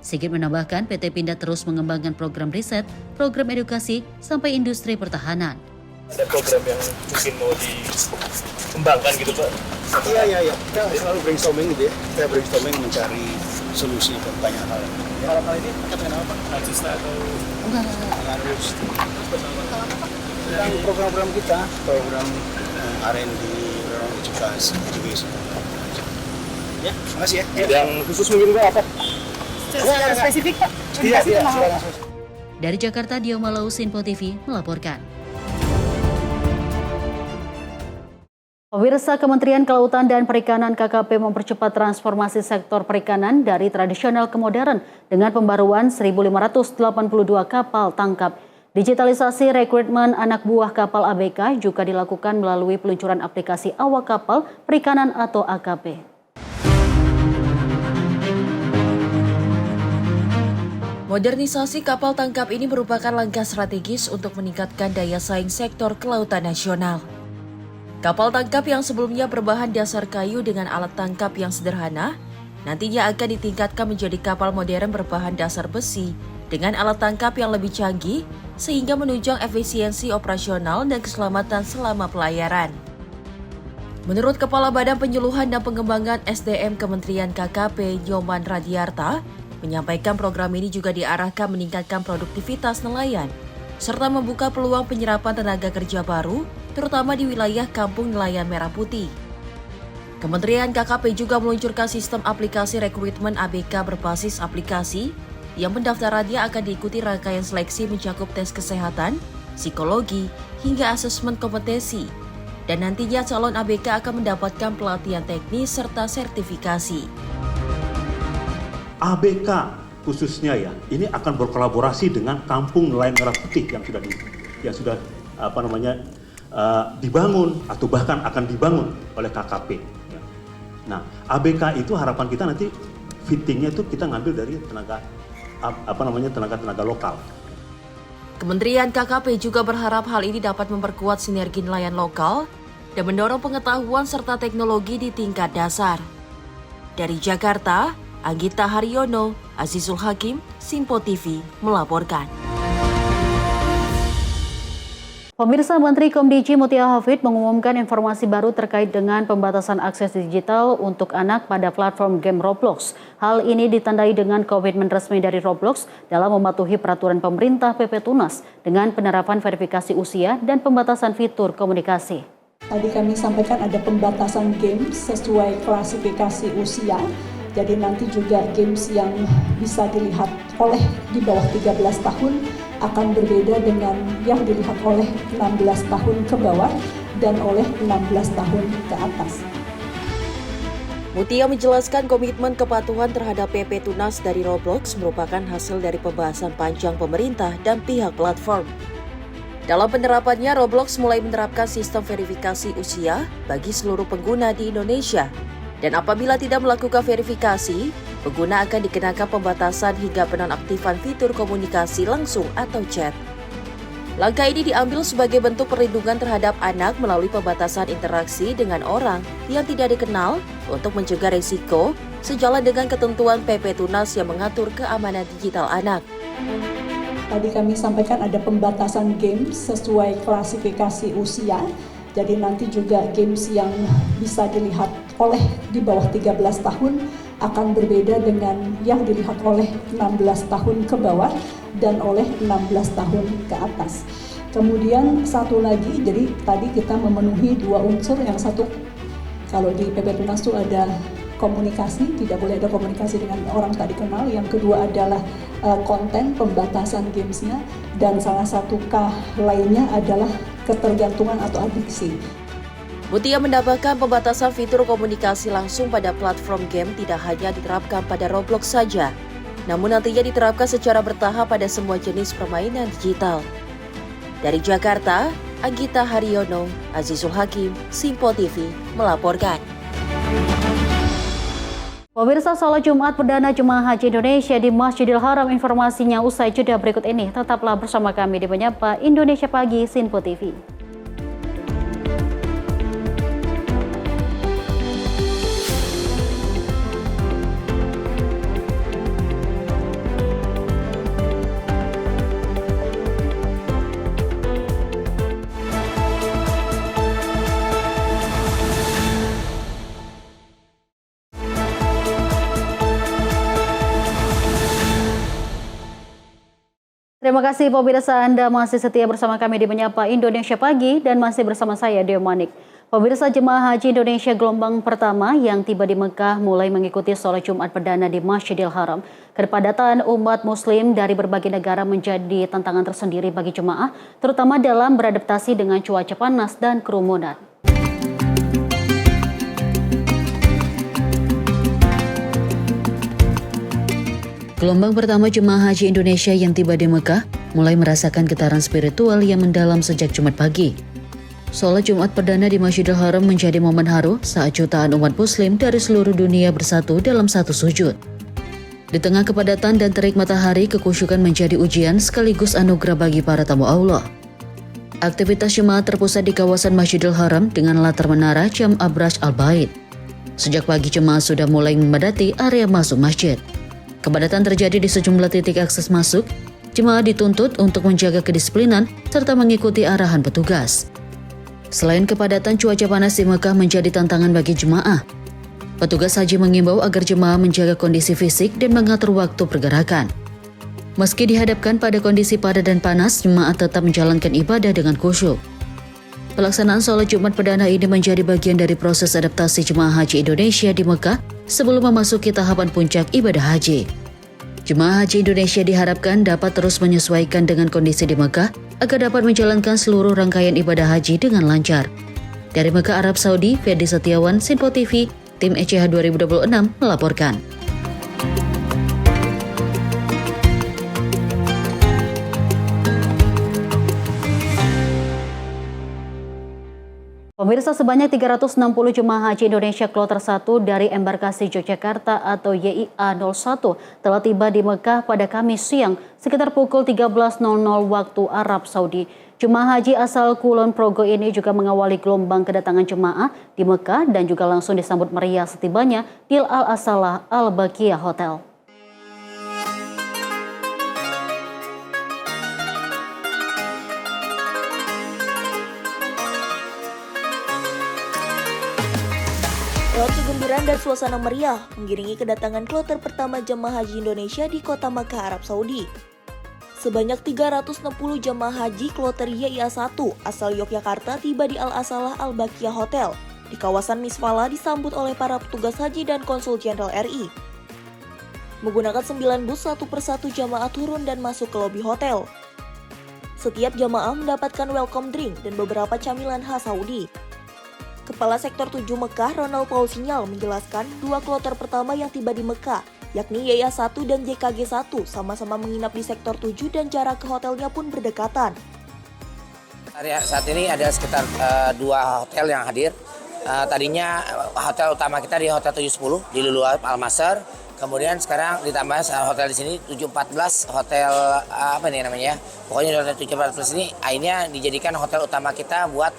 Sigit menambahkan PT Pindad terus mengembangkan program riset, program edukasi, sampai industri pertahanan. Ada program yang mungkin mau dikembangkan gitu Pak? Iya. Kita selalu brainstorming gitu ya. Kita brainstorming mencari solusi ke banyak hal. Hal ini terkait dengan apa? Alutsista atau? Enggak. Tentang program-program kita, program R&D, program edukasi. Ya, makasih ya. Yang khusus mungkin apa? Secara spesifik Pak? Iya. Dari Jakarta, Dio Malau, Simpo TV melaporkan. Pemirsa, Kementerian Kelautan dan Perikanan KKP mempercepat transformasi sektor perikanan dari tradisional ke modern dengan pembaruan 1.582 kapal tangkap. Digitalisasi rekrutmen anak buah kapal ABK juga dilakukan melalui peluncuran aplikasi awak kapal perikanan atau AKP. Modernisasi kapal tangkap ini merupakan langkah strategis untuk meningkatkan daya saing sektor kelautan nasional. Kapal tangkap yang sebelumnya berbahan dasar kayu dengan alat tangkap yang sederhana, nantinya akan ditingkatkan menjadi kapal modern berbahan dasar besi dengan alat tangkap yang lebih canggih sehingga menunjang efisiensi operasional dan keselamatan selama pelayaran. Menurut Kepala Badan Penyuluhan dan Pengembangan SDM Kementerian KKP, Nyoman Radiarta, menyampaikan program ini juga diarahkan meningkatkan produktivitas nelayan, serta membuka peluang penyerapan tenaga kerja baru, terutama di wilayah Kampung Nelayan Merah Putih. Kementerian KKP juga meluncurkan sistem aplikasi rekrutmen ABK berbasis aplikasi yang pendaftarannya akan diikuti rangkaian seleksi mencakup tes kesehatan, psikologi, hingga asesmen kompetensi. Dan nantinya calon ABK akan mendapatkan pelatihan teknis serta sertifikasi. ABK khususnya ya, ini akan berkolaborasi dengan Kampung Nelayan Merah Putih yang sudah dibangun atau bahkan akan dibangun oleh KKP. Nah, ABK itu harapan kita nanti fittingnya itu kita ngambil dari tenaga lokal. Kementerian KKP juga berharap hal ini dapat memperkuat sinergi nelayan lokal dan mendorong pengetahuan serta teknologi di tingkat dasar. Dari Jakarta, Anggita Haryono, Azizul Hakim, Simpo TV melaporkan. Pemirsa, Menteri Komdiji Mutia Hafid mengumumkan informasi baru terkait dengan pembatasan akses digital untuk anak pada platform game Roblox. Hal ini ditandai dengan komitmen resmi dari Roblox dalam mematuhi peraturan pemerintah PP Tunas dengan penerapan verifikasi usia dan pembatasan fitur komunikasi. Tadi kami sampaikan ada pembatasan games sesuai klasifikasi usia. Jadi nanti juga games yang bisa dilihat oleh di bawah 13 tahun akan berbeda dengan yang dilihat oleh 16 tahun ke bawah dan oleh 16 tahun ke atas. Mutia menjelaskan komitmen kepatuhan terhadap PP Tunas dari Roblox merupakan hasil dari pembahasan panjang pemerintah dan pihak platform. Dalam penerapannya, Roblox mulai menerapkan sistem verifikasi usia bagi seluruh pengguna di Indonesia. Dan apabila tidak melakukan verifikasi, pengguna akan dikenakan pembatasan hingga penonaktifan fitur komunikasi langsung atau chat. Langkah ini diambil sebagai bentuk perlindungan terhadap anak melalui pembatasan interaksi dengan orang yang tidak dikenal untuk mencegah risiko sejalan dengan ketentuan PP Tunas yang mengatur keamanan digital anak. Tadi kami sampaikan ada pembatasan games sesuai klasifikasi usia. Jadi nanti juga games yang bisa dilihat oleh di bawah 13 tahun akan berbeda dengan yang dilihat oleh 16 tahun ke bawah dan oleh 16 tahun ke atas. Kemudian satu lagi, jadi tadi kita memenuhi dua unsur. Yang satu, kalau di PP Tunas itu ada komunikasi, tidak boleh ada komunikasi dengan orang tak dikenal. Yang kedua adalah konten, pembatasan gamesnya, dan salah satu lainnya adalah ketergantungan atau adiksi. Mutia menambahkan pembatasan fitur komunikasi langsung pada platform game tidak hanya diterapkan pada Roblox saja, namun nantinya diterapkan secara bertahap pada semua jenis permainan digital. Dari Jakarta, Anggita Haryono, Azizul Hakim, Simpo TV melaporkan. Pemirsa, sholat Jumat perdana Jemaah Haji Indonesia di Masjidil Haram, informasinya usai jeda berikut ini. Tetaplah bersama kami di Menyapa Indonesia Pagi, Simpo TV. Terima kasih pemirsa, Anda masih setia bersama kami di Menyapa Indonesia Pagi dan masih bersama saya Deo Manik. Pemirsa, Jemaah Haji Indonesia gelombang pertama yang tiba di Mekah mulai mengikuti sholat Jumat perdana di Masjidil Haram. Kepadatan umat muslim dari berbagai negara menjadi tantangan tersendiri bagi jemaah, terutama dalam beradaptasi dengan cuaca panas dan kerumunan. Gelombang pertama Jemaah Haji Indonesia yang tiba di Mekah mulai merasakan getaran spiritual yang mendalam sejak Jumat pagi. Sholat Jumat perdana di Masjidil Haram menjadi momen haru saat jutaan umat muslim dari seluruh dunia bersatu dalam satu sujud. Di tengah kepadatan dan terik matahari, kekusyukan menjadi ujian sekaligus anugerah bagi para tamu Allah. Aktivitas jemaah terpusat di kawasan Masjidil Haram dengan latar menara Jam Abraj Al-Bait. Sejak pagi jemaah sudah mulai memadati area masuk masjid. Kepadatan terjadi di sejumlah titik akses masuk. Jemaah dituntut untuk menjaga kedisiplinan serta mengikuti arahan petugas. Selain kepadatan, cuaca panas di Mekah menjadi tantangan bagi jemaah. Petugas haji mengimbau agar jemaah menjaga kondisi fisik dan mengatur waktu pergerakan. Meski dihadapkan pada kondisi padat dan panas, jemaah tetap menjalankan ibadah dengan khusyuk. Pelaksanaan sholat Jumat perdana ini menjadi bagian dari proses adaptasi jemaah haji Indonesia di Mekah sebelum memasuki tahapan puncak ibadah haji. Jemaah Haji Indonesia diharapkan dapat terus menyesuaikan dengan kondisi di Mekah agar dapat menjalankan seluruh rangkaian ibadah haji dengan lancar. Dari Mekah, Arab Saudi, Ferdi Setiawan, Simpo TV, tim ECH 2026 melaporkan. Pemirsa, sebanyak 360 jemaah haji Indonesia Kloter 1 dari embarkasi Yogyakarta atau YIA 01 telah tiba di Mekah pada Kamis siang sekitar pukul 13.00 waktu Arab Saudi. Jemaah haji asal Kulon Progo ini juga mengawali gelombang kedatangan jemaah di Mekah dan juga langsung disambut meriah setibanya di Al-Asalah Al-Baqiyah Hotel. Lewat kegembiraan dan suasana meriah mengiringi kedatangan kloter pertama jemaah haji Indonesia di kota Makkah, Arab Saudi. Sebanyak 360 jemaah haji kloter YIA-1 asal Yogyakarta tiba di Al-Asalah Al-Baqiyah Hotel di kawasan Misfala disambut oleh para petugas haji dan Konsul Jenderal RI. Menggunakan 9 bus, satu persatu jamaah turun dan masuk ke lobi hotel. Setiap jamaah mendapatkan welcome drink dan beberapa camilan khas Saudi. Kepala Sektor 7 Mekah, Ronald Paul Sinyal, menjelaskan dua kloter pertama yang tiba di Mekah, yakni YIA-1 dan JKG-1, sama-sama menginap di Sektor 7 dan jarak ke hotelnya pun berdekatan. Saat ini ada sekitar 2 hotel yang hadir. Tadinya hotel utama kita di Hotel 710 di Lulu Al-Masar. Kemudian sekarang ditambah hotel di sini 714, hotel apa nih namanya? Pokoknya hotel 714 ini akhirnya dijadikan hotel utama kita buat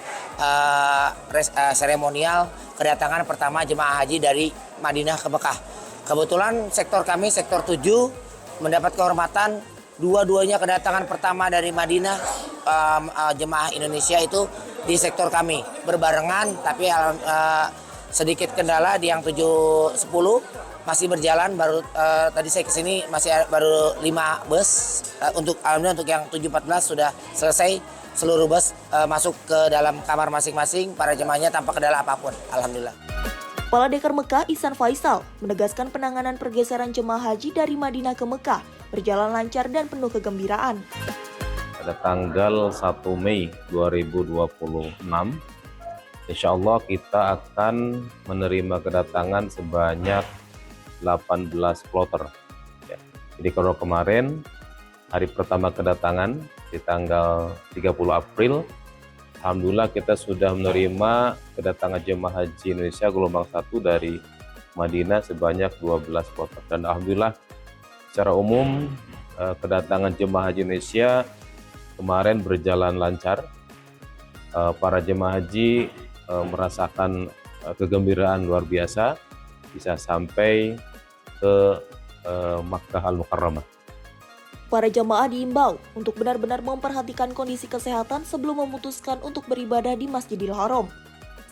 seremonial kedatangan pertama jemaah haji dari Madinah ke Mekah. Kebetulan sektor kami, sektor 7, mendapat kehormatan dua-duanya kedatangan pertama dari Madinah jemaah Indonesia itu di sektor kami. Berbarengan, tapi sedikit kendala di yang 710 masih berjalan, baru tadi saya kesini masih baru 5 bus. Alhamdulillah untuk yang 714 sudah selesai, seluruh bus masuk ke dalam kamar masing-masing, para jemaahnya tanpa kendala apapun. Alhamdulillah. Kepala Dekar Mekah Ihsan Faisal menegaskan penanganan pergeseran jemaah haji dari Madinah ke Mekah berjalan lancar dan penuh kegembiraan. Pada tanggal 1 Mei 2026, insya Allah kita akan menerima kedatangan sebanyak 18 kloter. Ya. Jadi kalau kemarin hari pertama kedatangan di tanggal 30 April, alhamdulillah kita sudah menerima kedatangan jemaah haji Indonesia gelombang 1 dari Madinah sebanyak 12 kloter. Dan alhamdulillah secara umum kedatangan jemaah haji Indonesia kemarin berjalan lancar. Para jemaah haji merasakan kegembiraan luar biasa bisa sampai ke Makkah Al-Mukarramah. Para jamaah diimbau untuk benar-benar memperhatikan kondisi kesehatan sebelum memutuskan untuk beribadah di Masjidil Haram.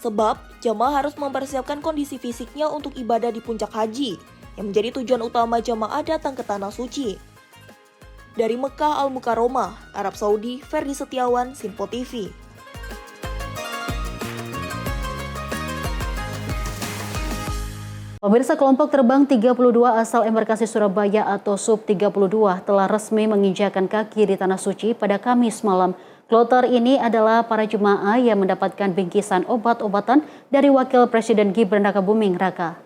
Sebab, jamaah harus mempersiapkan kondisi fisiknya untuk ibadah di puncak haji, yang menjadi tujuan utama jamaah datang ke Tanah Suci. Dari Mekah Al-Mukarramah, Arab Saudi, Ferdi Setiawan, Sinpo TV. Pemirsa, kelompok terbang 32 asal embarkasi Surabaya atau Sub-32 telah resmi menginjakan kaki di Tanah Suci pada Kamis malam. Kloter ini adalah para jemaah yang mendapatkan bingkisan obat-obatan dari Wakil Presiden Gibran Rakabuming Raka.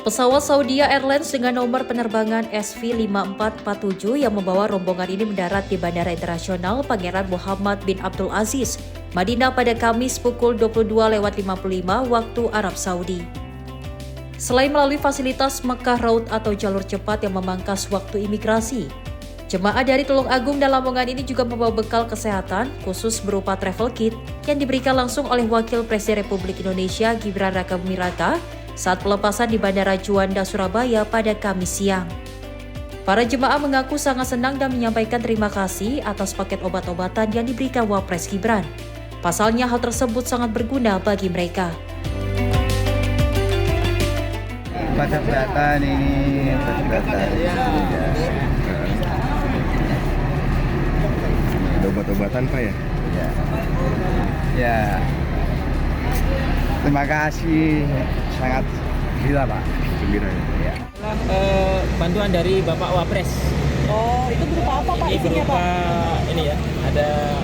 Pesawat Saudia Airlines dengan nomor penerbangan SV5447 yang membawa rombongan ini mendarat di Bandara Internasional Pangeran Muhammad bin Abdul Aziz, Madinah pada Kamis pukul 22.55 waktu Arab Saudi. Selain melalui fasilitas Mekah Road atau jalur cepat yang memangkas waktu imigrasi, jemaah dari Tulung Agung dan Lamongan ini juga membawa bekal kesehatan khusus berupa travel kit yang diberikan langsung oleh Wakil Presiden Republik Indonesia Gibran Rakabuming Raka saat pelepasan di Bandara Juanda, Surabaya pada Kamis siang. Para jemaah mengaku sangat senang dan menyampaikan terima kasih atas paket obat-obatan yang diberikan Wapres Gibran. Pasalnya hal tersebut sangat berguna bagi mereka. Obat-obatan ini, obat-obatan. Ada obat-obatan Pak ya? Ya. Terima kasih, sangat gila Pak. Gembira ya? Bantuan dari Bapak Wapres. Oh, itu berupa apa Pak? Ini isinya, berupa Pak? ini ya, ada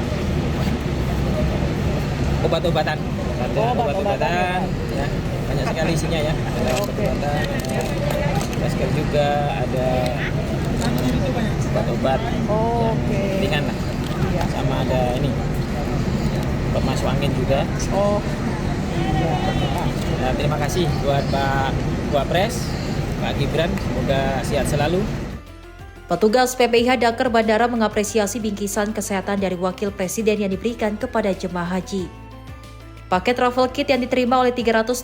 obat-obatan. Ada obat-obatan, ya. Banyak sekali isinya ya. Ada obat-obatan, masker juga, ada obat-obat ringan lah. Sama ada ini, obat masuk angin juga. Nah, terima kasih buat Pak Wapres, Pak Gibran, semoga sehat selalu. Petugas PPIH Dakar Bandara mengapresiasi bingkisan kesehatan dari Wakil Presiden yang diberikan kepada jemaah haji. Paket travel kit yang diterima oleh 380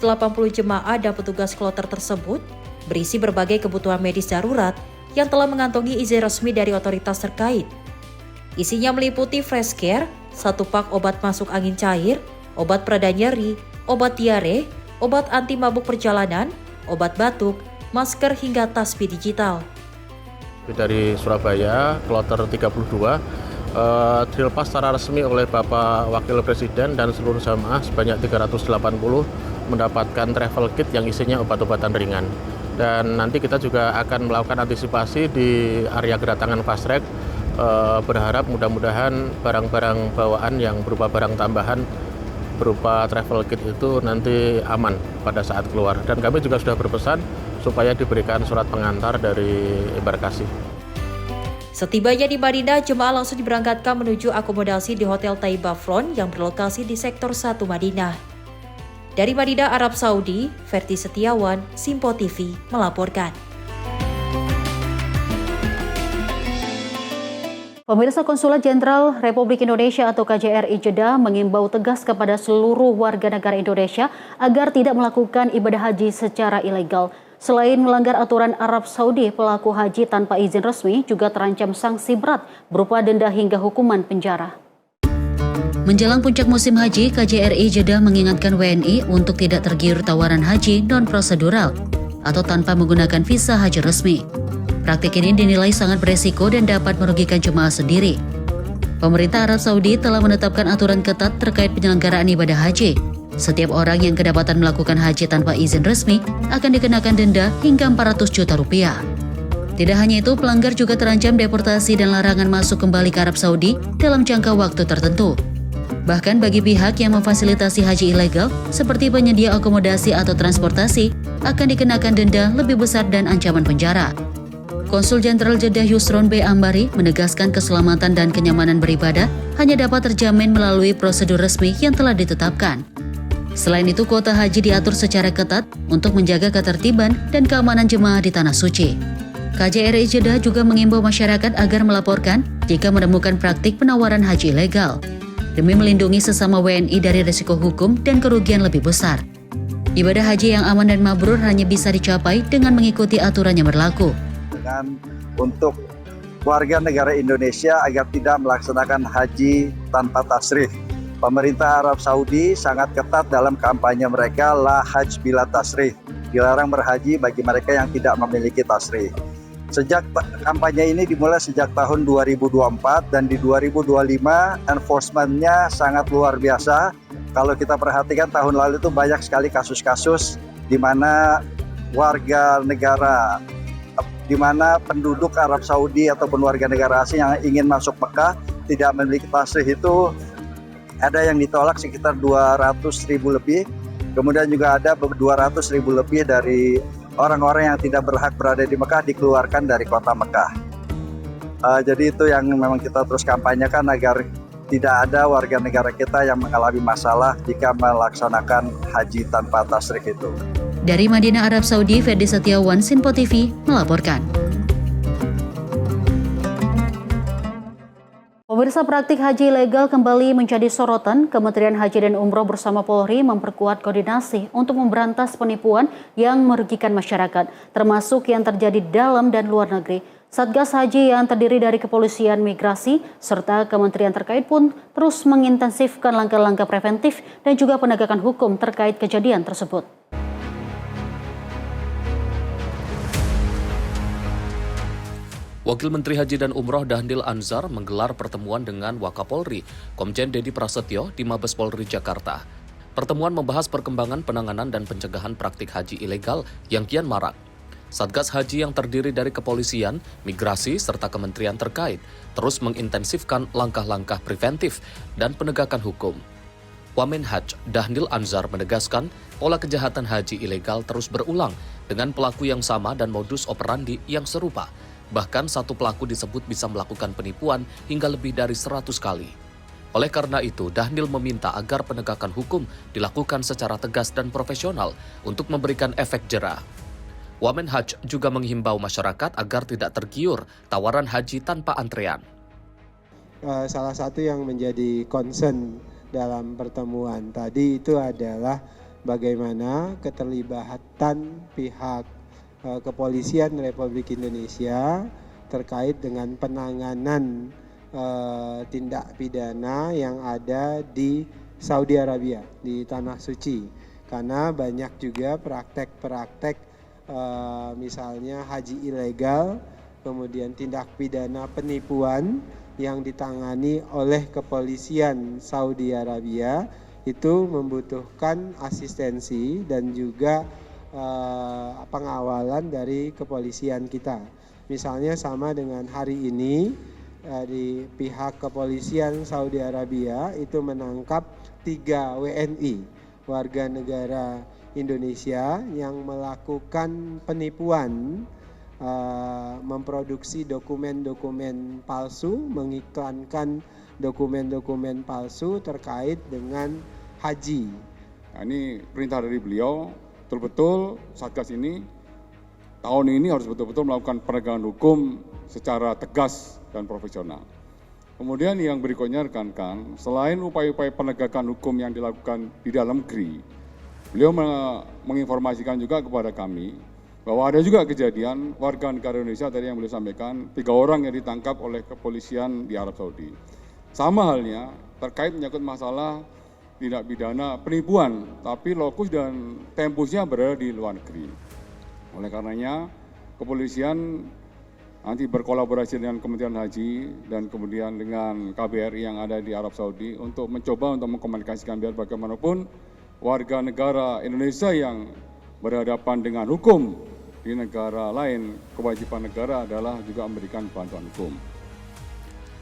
jemaah dan petugas kloter tersebut berisi berbagai kebutuhan medis darurat yang telah mengantongi izin resmi dari otoritas terkait. Isinya meliputi fresh care, 1 pak obat masuk angin cair, obat pereda nyeri, obat diare, obat anti mabuk perjalanan, obat batuk, masker hingga tasbih digital. Dari Surabaya, kloter 32, dilepas secara resmi oleh Bapak Wakil Presiden dan seluruh jamaah sebanyak 380 mendapatkan travel kit yang isinya obat-obatan ringan. Dan nanti kita juga akan melakukan antisipasi di area kedatangan fast track, berharap mudah-mudahan barang-barang bawaan yang berupa barang tambahan berupa travel kit itu nanti aman pada saat keluar. Dan kami juga sudah berpesan supaya diberikan surat pengantar dari embarkasi. Setibanya di Madinah, jemaah langsung diberangkatkan menuju akomodasi di Hotel Taiba Front yang berlokasi di Sektor 1 Madinah. Dari Madinah, Arab Saudi, Ferdi Setiawan, Simpo TV melaporkan. Pemirsa, Konsulat Jenderal Republik Indonesia atau KJRI Jeddah mengimbau tegas kepada seluruh warga negara Indonesia agar tidak melakukan ibadah haji secara ilegal. Selain melanggar aturan Arab Saudi, pelaku haji tanpa izin resmi juga terancam sanksi berat berupa denda hingga hukuman penjara. Menjelang puncak musim haji, KJRI Jeddah mengingatkan WNI untuk tidak tergiur tawaran haji non-prosedural atau tanpa menggunakan visa haji resmi. Praktik ini dinilai sangat beresiko dan dapat merugikan jemaah sendiri. Pemerintah Arab Saudi telah menetapkan aturan ketat terkait penyelenggaraan ibadah haji. Setiap orang yang kedapatan melakukan haji tanpa izin resmi akan dikenakan denda hingga 400 juta rupiah. Tidak hanya itu, pelanggar juga terancam deportasi dan larangan masuk kembali ke Arab Saudi dalam jangka waktu tertentu. Bahkan bagi pihak yang memfasilitasi haji ilegal, seperti penyedia akomodasi atau transportasi, akan dikenakan denda lebih besar dan ancaman penjara. Konsul Jenderal Jeddah Yusron B. Ambari menegaskan keselamatan dan kenyamanan beribadah hanya dapat terjamin melalui prosedur resmi yang telah ditetapkan. Selain itu, kuota haji diatur secara ketat untuk menjaga ketertiban dan keamanan jemaah di Tanah Suci. KJRI Jeddah juga mengimbau masyarakat agar melaporkan jika menemukan praktik penawaran haji ilegal, demi melindungi sesama WNI dari risiko hukum dan kerugian lebih besar. Ibadah haji yang aman dan mabrur hanya bisa dicapai dengan mengikuti aturan yang berlaku. Untuk warga negara Indonesia agar tidak melaksanakan haji tanpa tasrih. Pemerintah Arab Saudi sangat ketat dalam kampanye mereka la hajj bila tasrih. Dilarang berhaji bagi mereka yang tidak memiliki tasrih. Sejak kampanye ini dimulai sejak tahun 2024 dan di 2025 enforcement-nya sangat luar biasa. Kalau kita perhatikan tahun lalu itu banyak sekali kasus-kasus di mana warga negara, di mana penduduk Arab Saudi ataupun warga negara asing yang ingin masuk Mekah tidak memiliki tasrih itu ada yang ditolak sekitar 200.000 lebih, kemudian juga ada 200.000 lebih dari orang-orang yang tidak berhak berada di Mekah dikeluarkan dari kota Mekah. Jadi itu yang memang kita terus kampanyekan agar tidak ada warga negara kita yang mengalami masalah jika melaksanakan haji tanpa tasrih itu. Dari Madinah, Arab Saudi, Ferdi Setiawan, Simpo TV melaporkan. Pemirsa, praktik haji ilegal kembali menjadi sorotan. Kementerian Haji dan Umroh bersama Polri memperkuat koordinasi untuk memberantas penipuan yang merugikan masyarakat, termasuk yang terjadi dalam dan luar negeri. Satgas Haji yang terdiri dari Kepolisian, Migrasi, serta kementerian terkait pun terus mengintensifkan langkah-langkah preventif dan juga penegakan hukum terkait kejadian tersebut. Wakil Menteri Haji dan Umroh Dahnil Anzar menggelar pertemuan dengan Wakapolri, Komjen Dedi Prasetyo di Mabes Polri Jakarta. Pertemuan membahas perkembangan penanganan dan pencegahan praktik haji ilegal yang kian marak. Satgas Haji yang terdiri dari Kepolisian, Migrasi, serta kementerian terkait terus mengintensifkan langkah-langkah preventif dan penegakan hukum. Wamenhaj Dahnil Anzar menegaskan pola kejahatan haji ilegal terus berulang dengan pelaku yang sama dan modus operandi yang serupa. Bahkan satu pelaku disebut bisa melakukan penipuan hingga lebih dari 100 kali. Oleh karena itu, Dahnil meminta agar penegakan hukum dilakukan secara tegas dan profesional untuk memberikan efek jera. Wamenhaj juga menghimbau masyarakat agar tidak tergiur tawaran haji tanpa antrean. Salah satu yang menjadi concern dalam pertemuan tadi itu adalah bagaimana keterlibatan pihak Kepolisian Republik Indonesia terkait dengan penanganan tindak pidana yang ada di Saudi Arabia, di Tanah Suci. Karena banyak juga praktek-praktek misalnya haji ilegal, kemudian tindak pidana penipuan yang ditangani oleh kepolisian Saudi Arabia itu membutuhkan asistensi dan juga pengawalan dari kepolisian kita. Misalnya sama dengan hari ini di pihak kepolisian Saudi Arabia itu menangkap 3 WNI warga negara Indonesia yang melakukan penipuan, memproduksi dokumen-dokumen palsu, mengiklankan dokumen-dokumen palsu terkait dengan haji. Nah, ini perintah dari beliau, betul-betul Satgas ini tahun ini harus betul-betul melakukan penegakan hukum secara tegas dan profesional. Kemudian yang berikutnya rekan-rekan, selain upaya-upaya penegakan hukum yang dilakukan di dalam negeri, beliau menginformasikan juga kepada kami bahwa ada juga kejadian warga negara Indonesia tadi yang beliau sampaikan, 3 orang yang ditangkap oleh kepolisian di Arab Saudi. Sama halnya terkait menyangkut masalah tindak pidana penipuan, tapi lokus dan tempusnya berada di luar negeri. Oleh karenanya, kepolisian nanti berkolaborasi dengan Kementerian Haji dan kemudian dengan KBRI yang ada di Arab Saudi untuk mencoba untuk mengkomunikasikan biar bagaimanapun warga negara Indonesia yang berhadapan dengan hukum di negara lain, kewajiban negara adalah juga memberikan bantuan hukum.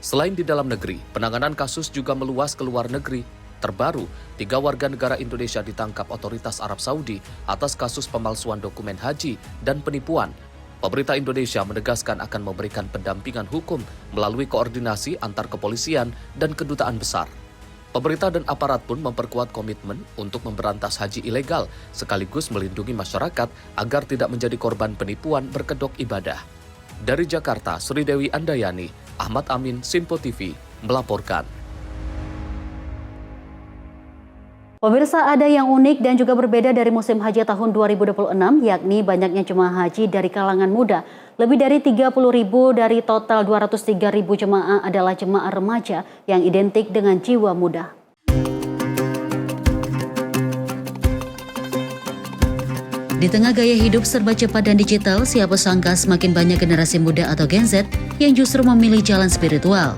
Selain di dalam negeri, penanganan kasus juga meluas ke luar negeri. Terbaru, 3 warga negara Indonesia ditangkap otoritas Arab Saudi atas kasus pemalsuan dokumen haji dan penipuan. Pemerintah Indonesia menegaskan akan memberikan pendampingan hukum melalui koordinasi antar kepolisian dan kedutaan besar. Pemerintah dan aparat pun memperkuat komitmen untuk memberantas haji ilegal, sekaligus melindungi masyarakat agar tidak menjadi korban penipuan berkedok ibadah. Dari Jakarta, Sri Dewi Andayani, Ahmad Amin, Simpo TV, melaporkan. Pemirsa, ada yang unik dan juga berbeda dari musim haji tahun 2026, yakni banyaknya jemaah haji dari kalangan muda. Lebih dari 30.000 dari total 203.000 jemaah adalah jemaah remaja yang identik dengan jiwa muda. Di tengah gaya hidup serba cepat dan digital, siapa sangka semakin banyak generasi muda atau Gen Z yang justru memilih jalan spiritual.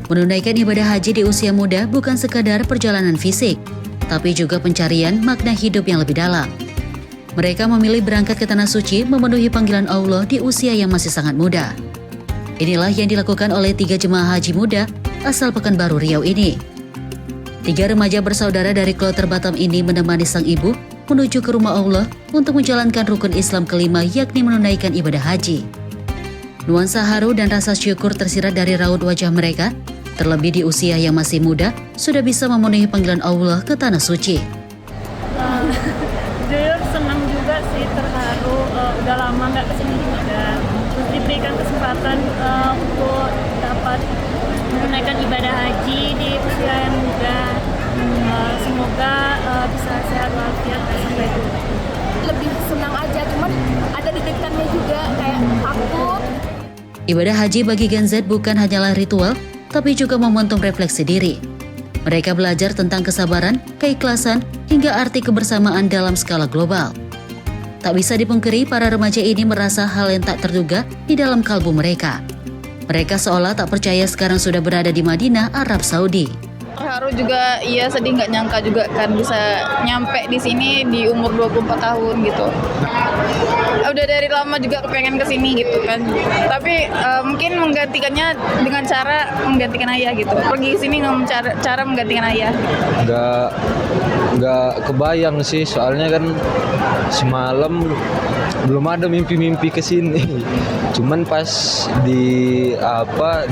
Menunaikan ibadah haji di usia muda bukan sekadar perjalanan fisik, tapi juga pencarian makna hidup yang lebih dalam. Mereka memilih berangkat ke Tanah Suci memenuhi panggilan Allah di usia yang masih sangat muda. Inilah yang dilakukan oleh 3 jemaah haji muda asal Pekanbaru Riau ini. 3 remaja bersaudara dari kloter Batam ini menemani sang ibu menuju ke rumah Allah untuk menjalankan rukun Islam kelima, yakni menunaikan ibadah haji. Nuansa haru dan rasa syukur tersirat dari raut wajah mereka, terlebih di usia yang masih muda sudah bisa memenuhi panggilan Allah ke Tanah Suci. Jujur senang juga sih, terharu, udah lama nggak kesini juga. Terus diberikan kesempatan untuk dapat menunaikan ibadah haji di usia yang muda. Semoga bisa sehat walafiat sampai itu. Lebih senang aja, cuman ada deg-degannya juga, kayak takut. Ibadah haji bagi Gen Z bukan hanyalah ritual, tapi juga momentum refleksi diri. Mereka belajar tentang kesabaran, keikhlasan, hingga arti kebersamaan dalam skala global. Tak bisa dipungkiri, para remaja ini merasa hal yang tak terduga di dalam kalbu mereka. Mereka seolah tak percaya sekarang sudah berada di Madinah, Arab Saudi. Terharu juga, iya, sedih nggak nyangka juga kan bisa nyampe di sini di umur 24 tahun gitu. Udah dari lama juga kepengen kesini gitu kan. Tapi mungkin menggantikannya dengan cara menggantikan ayah gitu. Pergi sini dengan cara menggantikan ayah. Nggak kebayang sih, soalnya kan semalam belum ada mimpi-mimpi kesini. Cuman pas di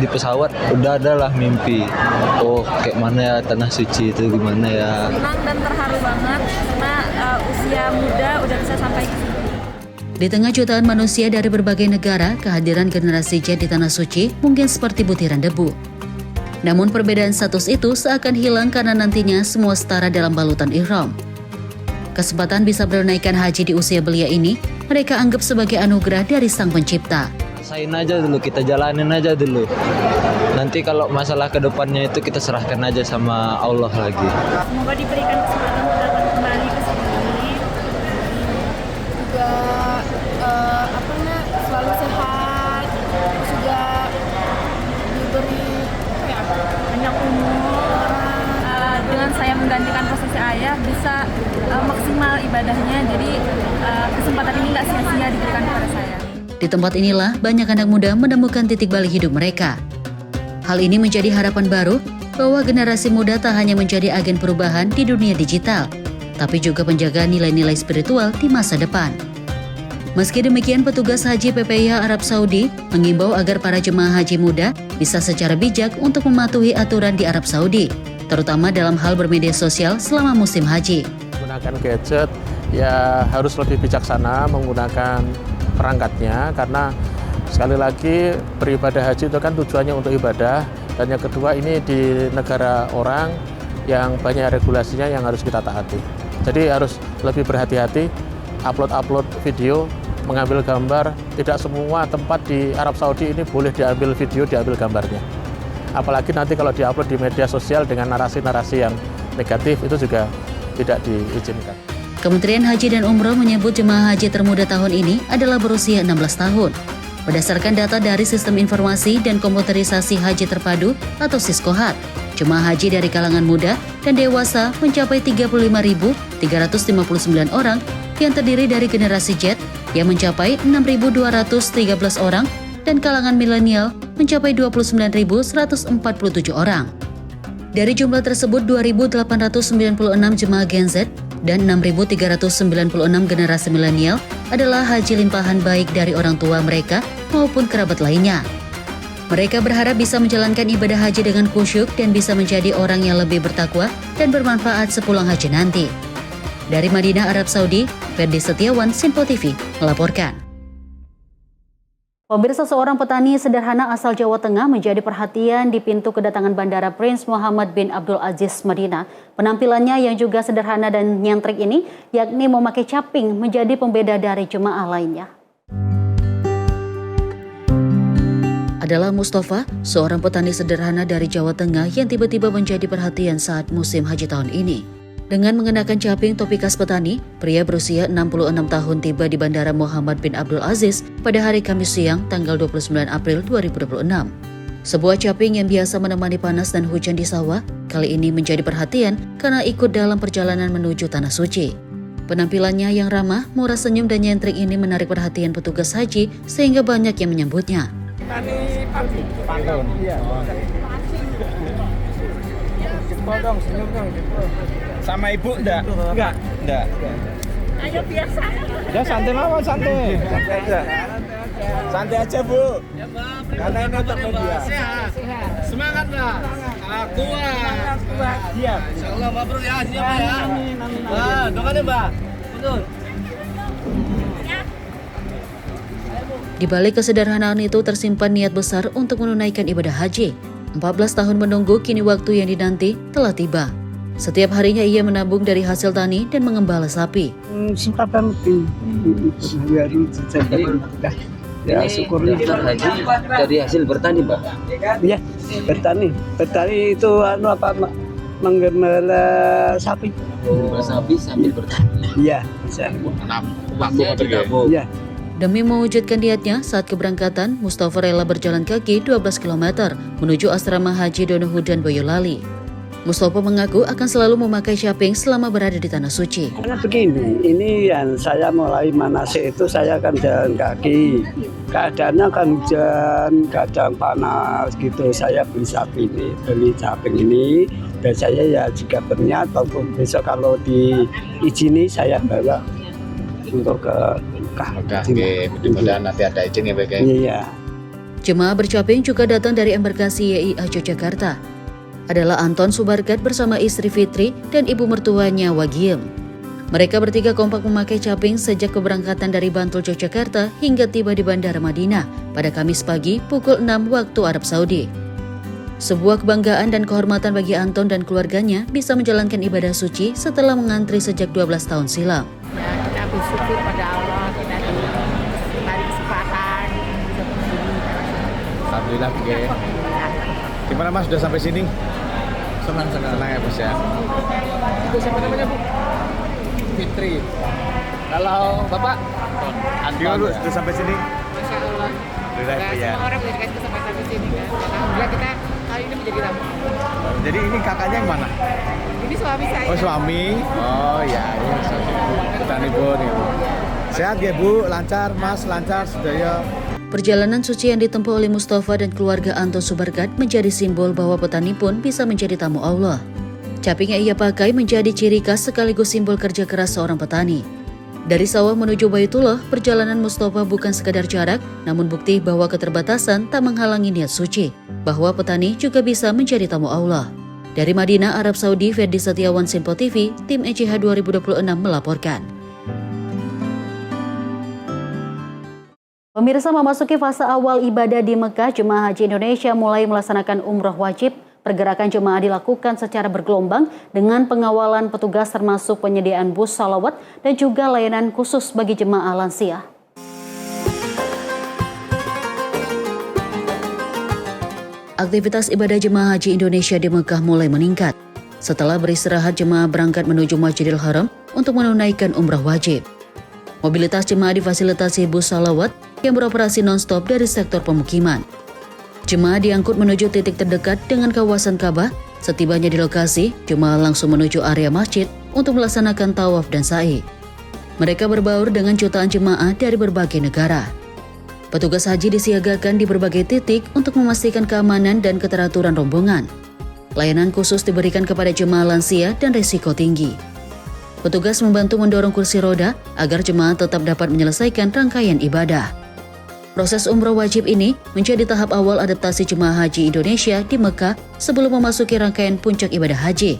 pesawat udah adalah mimpi. Oh, kayak mana ya Tanah Suci itu, gimana ya. Senang dan terharu banget karena usia muda udah bisa sampai ke sini. Di tengah jutaan manusia dari berbagai negara, kehadiran generasi Z di Tanah Suci mungkin seperti butiran debu. Namun perbedaan status itu seakan hilang karena nantinya semua setara dalam balutan ihram. Kesempatan bisa menunaikan haji di usia belia ini, mereka anggap sebagai anugerah dari Sang Pencipta. Rasain aja dulu, kita jalanin aja dulu. Nanti kalau masalah kedepannya itu kita serahkan aja sama Allah lagi. Semoga diberikan kesempatan dapat kembali ke sini. Juga selalu sehat, terus juga diberi banyak umur. Dengan saya menggantikan posisi ayah bisa maksimal ibadahnya, jadi kesempatan ini nggak sia-sia diberikan kepada saya. Di tempat inilah banyak anak muda menemukan titik balik hidup mereka. Hal ini menjadi harapan baru bahwa generasi muda tak hanya menjadi agen perubahan di dunia digital, tapi juga penjaga nilai-nilai spiritual di masa depan. Meski demikian, petugas haji PPIH Arab Saudi mengimbau agar para jemaah haji muda bisa secara bijak untuk mematuhi aturan di Arab Saudi, terutama dalam hal bermedia sosial selama musim haji. Menggunakan gadget ya harus lebih bijaksana menggunakan perangkatnya, karena sekali lagi beribadah haji itu kan tujuannya untuk ibadah, dan yang kedua ini di negara orang yang banyak regulasinya yang harus kita taati. Jadi harus lebih berhati-hati upload video, mengambil gambar. Tidak semua tempat di Arab Saudi ini boleh diambil video, diambil gambarnya. Apalagi nanti kalau diupload di media sosial dengan narasi-narasi yang negatif, itu juga tidak diizinkan. Kementerian Haji dan Umroh menyebut jemaah haji termuda tahun ini adalah berusia 16 tahun. Berdasarkan data dari Sistem Informasi dan Komputerisasi Haji Terpadu atau Siskohat, jemaah haji dari kalangan muda dan dewasa mencapai 35.359 orang yang terdiri dari generasi Z yang mencapai 6.213 orang dan kalangan milenial mencapai 29.147 orang. Dari jumlah tersebut, 2.896 jemaah Gen Z dan 6.396 generasi milenial adalah haji limpahan baik dari orang tua mereka maupun kerabat lainnya. Mereka berharap bisa menjalankan ibadah haji dengan khusyuk dan bisa menjadi orang yang lebih bertakwa dan bermanfaat sepulang haji nanti. Dari Madinah, Arab Saudi, Ferdi Setiawan, Sinpo TV, melaporkan. Pemirsa, seorang petani sederhana asal Jawa Tengah menjadi perhatian di pintu kedatangan Bandara Prince Muhammad bin Abdul Aziz Madinah. Penampilannya yang juga sederhana dan nyentrik ini, yakni memakai caping, menjadi pembeda dari jemaah lainnya. Adalah Mustafa, seorang petani sederhana dari Jawa Tengah yang tiba-tiba menjadi perhatian saat musim haji tahun ini. Dengan mengenakan caping topi khas petani, pria berusia 66 tahun tiba di Bandara Muhammad bin Abdul Aziz pada hari Kamis siang tanggal 29 April 2026. Sebuah caping yang biasa menemani panas dan hujan di sawah, kali ini menjadi perhatian karena ikut dalam perjalanan menuju Tanah Suci. Penampilannya yang ramah, murah senyum dan nyentrik ini menarik perhatian petugas haji sehingga banyak yang menyambutnya. Pantun. Iya. Jempol dong, senyum dong, jempol. Sama ibu enggak? Enggak. Ayo biasa. Ya santai mawon, santai. Santai aja. Santai aja, Bu. Ya, Pak. Karena ini untuk media. Sehat. Semangat, Pak. Kuat. Iya. Insyaallah mabrur ya, siapa ya? Amin. Doakan ya, Mbak. Betul. Di balik kesederhanaan itu tersimpan niat besar untuk menunaikan ibadah haji. 14 tahun menunggu, kini waktu yang dinanti telah tiba. Setiap harinya ia menabung dari hasil tani dan mengembala sapi. Sempatan ya syukurnya. Haji dari hasil bertani, Pak. Iya, bertani. Bertani itu menggembala sapi. Sapi sambil bertani. Iya, bisa. Waktunya digabung. Iya. Demi mewujudkan niatnya, saat keberangkatan, Mustafa rela berjalan kaki 12 km menuju asrama haji Donohudan Boyolali. Mustafa mengaku akan selalu memakai caping selama berada di Tanah Suci. Karena begini, ini yang saya mulai manasik itu saya akan jalan kaki. Keadaannya kan hujan, kadang panas gitu. Saya beli caping ini, dan saya ya jika berniat ataupun besok kalau diizini saya bawa untuk ke mudah-mudahan nanti ada izin ya, Pak. Iya. Jemaah bercaping juga datang dari embarkasi YIA Yogyakarta. Adalah Anton Subargat bersama istri Fitri dan ibu mertuanya Wagiem. Mereka bertiga kompak memakai caping sejak keberangkatan dari Bantul, Yogyakarta hingga tiba di Bandara Madinah pada Kamis pagi pukul 6 waktu Arab Saudi. Sebuah kebanggaan dan kehormatan bagi Anton dan keluarganya bisa menjalankan ibadah suci setelah mengantri sejak 12 tahun silam. Ya, kita bersyukur pada Allah, kita diberi kesempatan. Alhamdulillah, Bge. Gimana Mas, sudah sampai sini? Senang ya Mas ya. Itu siapa namanya Bu? Fitri. Kalau Bapak? Anton. Sudah sampai sini? Masya Allah. Alhamdulillah ya. Semua orang dikasih kesempatan di sini kan. Alhamdulillah kita hari ini menjadi tamu. Jadi ini kakaknya yang mana? Ini suami saya. Oh suami? Oh ya, petani pun ya. Sehat ya Bu, lancar Mas, lancar Sedaya. Perjalanan suci yang ditempuh oleh Mustafa dan keluarga Anton Subargat menjadi simbol bahwa petani pun bisa menjadi tamu Allah. Caping yang ia pakai menjadi ciri khas sekaligus simbol kerja keras seorang petani. Dari sawah menuju Baitullah, perjalanan Mustafa bukan sekadar jarak, namun bukti bahwa keterbatasan tak menghalangi niat suci, bahwa petani juga bisa menjadi tamu Allah. Dari Madinah, Arab Saudi, Ferdi Setiawan, Simpo TV, tim ECH 2026 melaporkan. Pemirsa, memasuki fase awal ibadah di Mekah, jemaah haji Indonesia mulai melaksanakan umroh wajib. Pergerakan jemaah dilakukan secara bergelombang dengan pengawalan petugas termasuk penyediaan bus salawat dan juga layanan khusus bagi jemaah lansia. Aktivitas ibadah jemaah haji Indonesia di Mekah mulai meningkat. Setelah beristirahat, jemaah berangkat menuju Masjidil Haram untuk menunaikan umrah wajib. Mobilitas jemaah difasilitasi bus salawat yang beroperasi non-stop dari sektor pemukiman. Jemaah diangkut menuju titik terdekat dengan kawasan Ka'bah. Setibanya di lokasi, jemaah langsung menuju area masjid untuk melaksanakan tawaf dan sa'i. Mereka berbaur dengan jutaan jemaah dari berbagai negara. Petugas haji disiagakan di berbagai titik untuk memastikan keamanan dan keteraturan rombongan. Layanan khusus diberikan kepada jemaah lansia dan risiko tinggi. Petugas membantu mendorong kursi roda agar jemaah tetap dapat menyelesaikan rangkaian ibadah. Proses umroh wajib ini menjadi tahap awal adaptasi jemaah haji Indonesia di Mekah sebelum memasuki rangkaian puncak ibadah haji.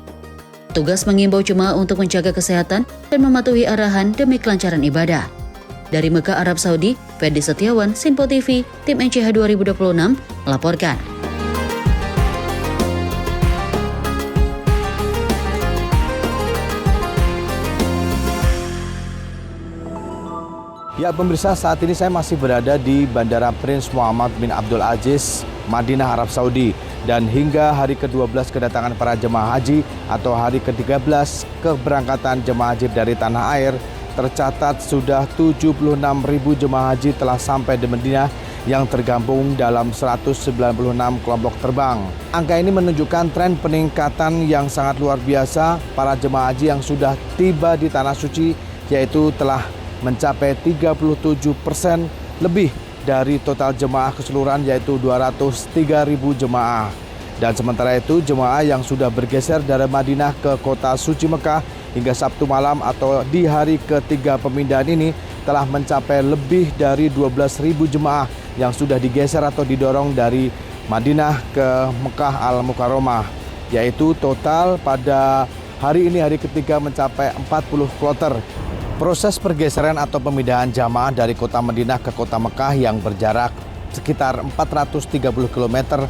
Petugas mengimbau jemaah untuk menjaga kesehatan dan mematuhi arahan demi kelancaran ibadah. Dari Mekah, Arab Saudi, Ferdi Setiawan, Simpo TV, tim ECH 2026 melaporkan. Ya pemirsa, saat ini saya masih berada di Bandara Prince Muhammad bin Abdul Aziz, Madinah, Arab Saudi. Dan hingga hari ke-12 kedatangan para jemaah haji atau hari ke-13 keberangkatan jemaah haji dari tanah air, tercatat sudah 76.000 jemaah haji telah sampai di Madinah yang tergabung dalam 196 kelompok terbang. Angka ini menunjukkan tren peningkatan yang sangat luar biasa para jemaah haji yang sudah tiba di Tanah Suci, yaitu telah mencapai 37% lebih dari total jemaah keseluruhan, yaitu 203.000 jemaah. Dan sementara itu jemaah yang sudah bergeser dari Madinah ke kota suci Mekah hingga Sabtu malam atau di hari ketiga pemindahan ini telah mencapai lebih dari 12.000 jemaah yang sudah digeser atau didorong dari Madinah ke Mekah Al-Mukarramah, yaitu total pada hari ini hari ketiga mencapai 40 kloter. Proses pergeseran atau pemindahan jamaah dari kota Madinah ke kota Mekah yang berjarak sekitar 430 km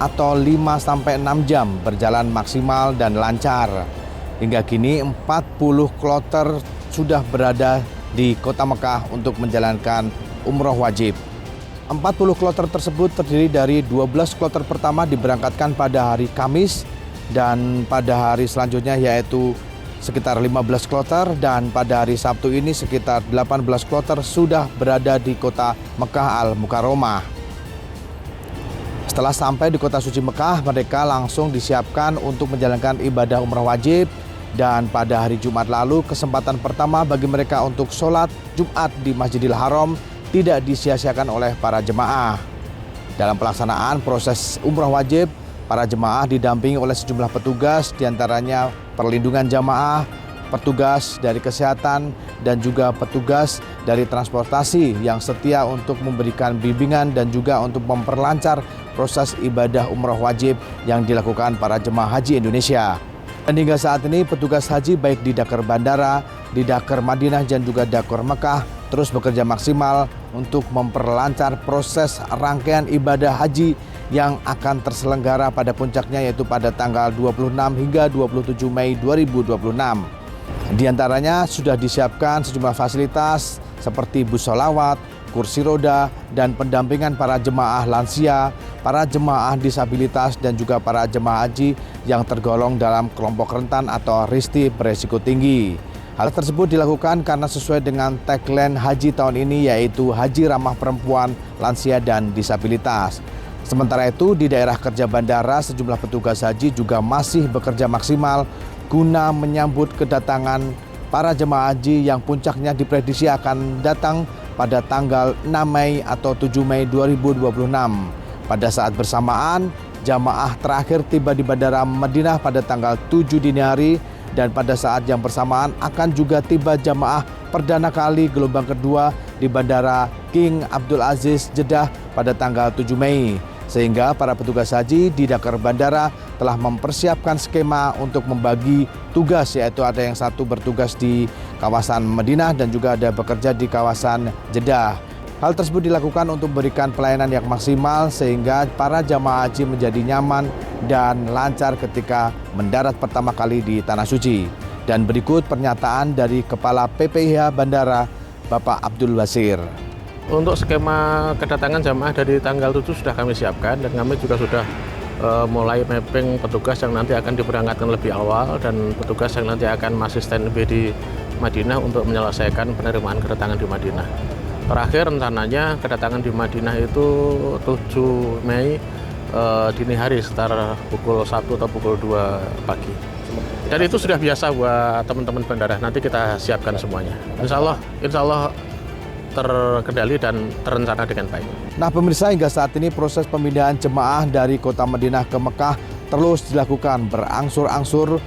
atau 5-6 jam berjalan maksimal dan lancar. Hingga kini 40 kloter sudah berada di kota Mekah untuk menjalankan umroh wajib. 40 kloter tersebut terdiri dari 12 kloter pertama diberangkatkan pada hari Kamis dan pada hari selanjutnya yaitu sekitar 15 kloter, dan pada hari Sabtu ini sekitar 18 kloter sudah berada di kota Mekah Al-Mukarramah. Setelah sampai di kota suci Mekah, mereka langsung disiapkan untuk menjalankan ibadah umrah wajib, dan pada hari Jumat lalu kesempatan pertama bagi mereka untuk sholat Jumat di Masjidil Haram tidak disia-siakan oleh para jemaah. Dalam pelaksanaan proses umrah wajib, para jemaah didampingi oleh sejumlah petugas, diantaranya perlindungan jamaah, petugas dari kesehatan, dan juga petugas dari transportasi yang setia untuk memberikan bimbingan dan juga untuk memperlancar proses ibadah umrah wajib yang dilakukan para jemaah haji Indonesia. Dan hingga saat ini petugas haji baik di Dakar Bandara di Dakar Madinah dan juga Dakar Mekah terus bekerja maksimal untuk memperlancar proses rangkaian ibadah haji yang akan terselenggara pada puncaknya yaitu pada tanggal 26 hingga 27 Mei 2026. Di antaranya sudah disiapkan sejumlah fasilitas seperti bus sholawat, kursi roda, dan pendampingan para jemaah lansia, para jemaah disabilitas, dan juga para jemaah haji yang tergolong dalam kelompok rentan atau risti beresiko tinggi. Hal tersebut dilakukan karena sesuai dengan tagline haji tahun ini yaitu Haji Ramah Perempuan, Lansia, dan Disabilitas. Sementara itu di daerah kerja bandara sejumlah petugas haji juga masih bekerja maksimal guna menyambut kedatangan para jemaah haji yang puncaknya diprediksi akan datang pada tanggal 6 Mei atau 7 Mei 2026. Pada saat bersamaan, jamaah terakhir tiba di Bandara Madinah pada tanggal 7 dini hari dan pada saat yang bersamaan akan juga tiba jamaah perdana kali gelombang kedua di Bandara King Abdul Aziz Jeddah pada tanggal 7 Mei. Sehingga para petugas haji di Dakar Bandara telah mempersiapkan skema untuk membagi tugas, yaitu ada yang satu bertugas di kawasan Madinah dan juga ada bekerja di kawasan Jeddah. Hal tersebut dilakukan untuk memberikan pelayanan yang maksimal sehingga para jamaah haji menjadi nyaman dan lancar ketika mendarat pertama kali di Tanah Suci. Dan berikut pernyataan dari Kepala PPIH Bandara, Bapak Abdul Basir. Untuk skema kedatangan jamaah dari tanggal 7 sudah kami siapkan dan kami juga sudah mulai mapping petugas yang nanti akan diberangkatkan lebih awal dan petugas yang nanti akan masih standby di Madinah untuk menyelesaikan penerimaan kedatangan di Madinah. Terakhir rencananya kedatangan di Madinah itu 7 Mei dini hari sekitar pukul 1 atau pukul 2 pagi. Dan itu sudah biasa buat teman-teman bandara, nanti kita siapkan semuanya. Insya Allah terkendali dan terencana dengan baik. Nah pemirsa, hingga saat ini proses pemindahan jemaah dari kota Madinah ke Mekah terus dilakukan berangsur-angsur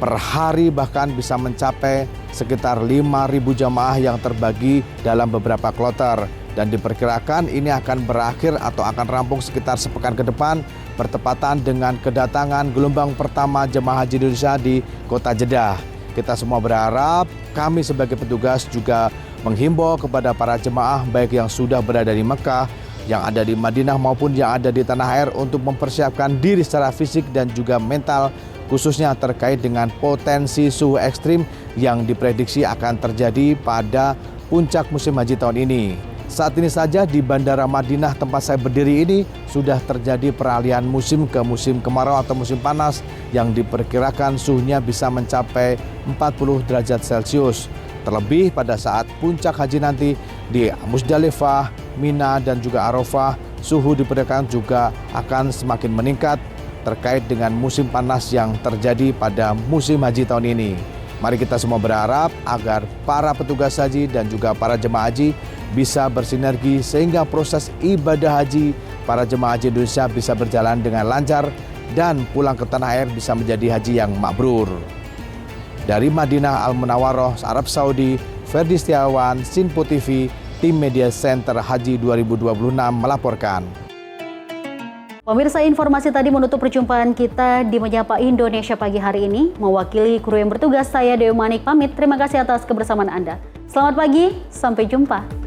per hari, bahkan bisa mencapai sekitar 5.000 jemaah yang terbagi dalam beberapa kloter. Dan diperkirakan ini akan berakhir atau akan rampung sekitar sepekan ke depan bertepatan dengan kedatangan gelombang pertama jemaah haji Indonesia di kota Jeddah. Kita semua berharap, kami sebagai petugas juga menghimbau kepada para jemaah baik yang sudah berada di Mekah, yang ada di Madinah maupun yang ada di tanah air untuk mempersiapkan diri secara fisik dan juga mental khususnya terkait dengan potensi suhu ekstrim yang diprediksi akan terjadi pada puncak musim haji tahun ini. Saat ini saja di Bandara Madinah tempat saya berdiri ini sudah terjadi peralihan musim ke musim kemarau atau musim panas yang diperkirakan suhunya bisa mencapai 40 derajat Celcius. Terlebih pada saat puncak haji nanti di Musdalifah, Mina, dan juga Arafah, suhu diperkirakan juga akan semakin meningkat terkait dengan musim panas yang terjadi pada musim haji tahun ini. Mari kita semua berharap agar para petugas haji dan juga para jemaah haji bisa bersinergi sehingga proses ibadah haji para jemaah haji Indonesia bisa berjalan dengan lancar dan pulang ke tanah air bisa menjadi haji yang mabrur. Dari Madinah Al-Munawwaroh, Arab Saudi, Ferdi Setiawan, Sinpo TV, Tim Media Center Haji 2026 melaporkan. Pemirsa, informasi tadi menutup perjumpaan kita di Menyapa Indonesia pagi hari ini. Mewakili kru yang bertugas, saya Dewi Manik pamit. Terima kasih atas kebersamaan Anda. Selamat pagi, sampai jumpa.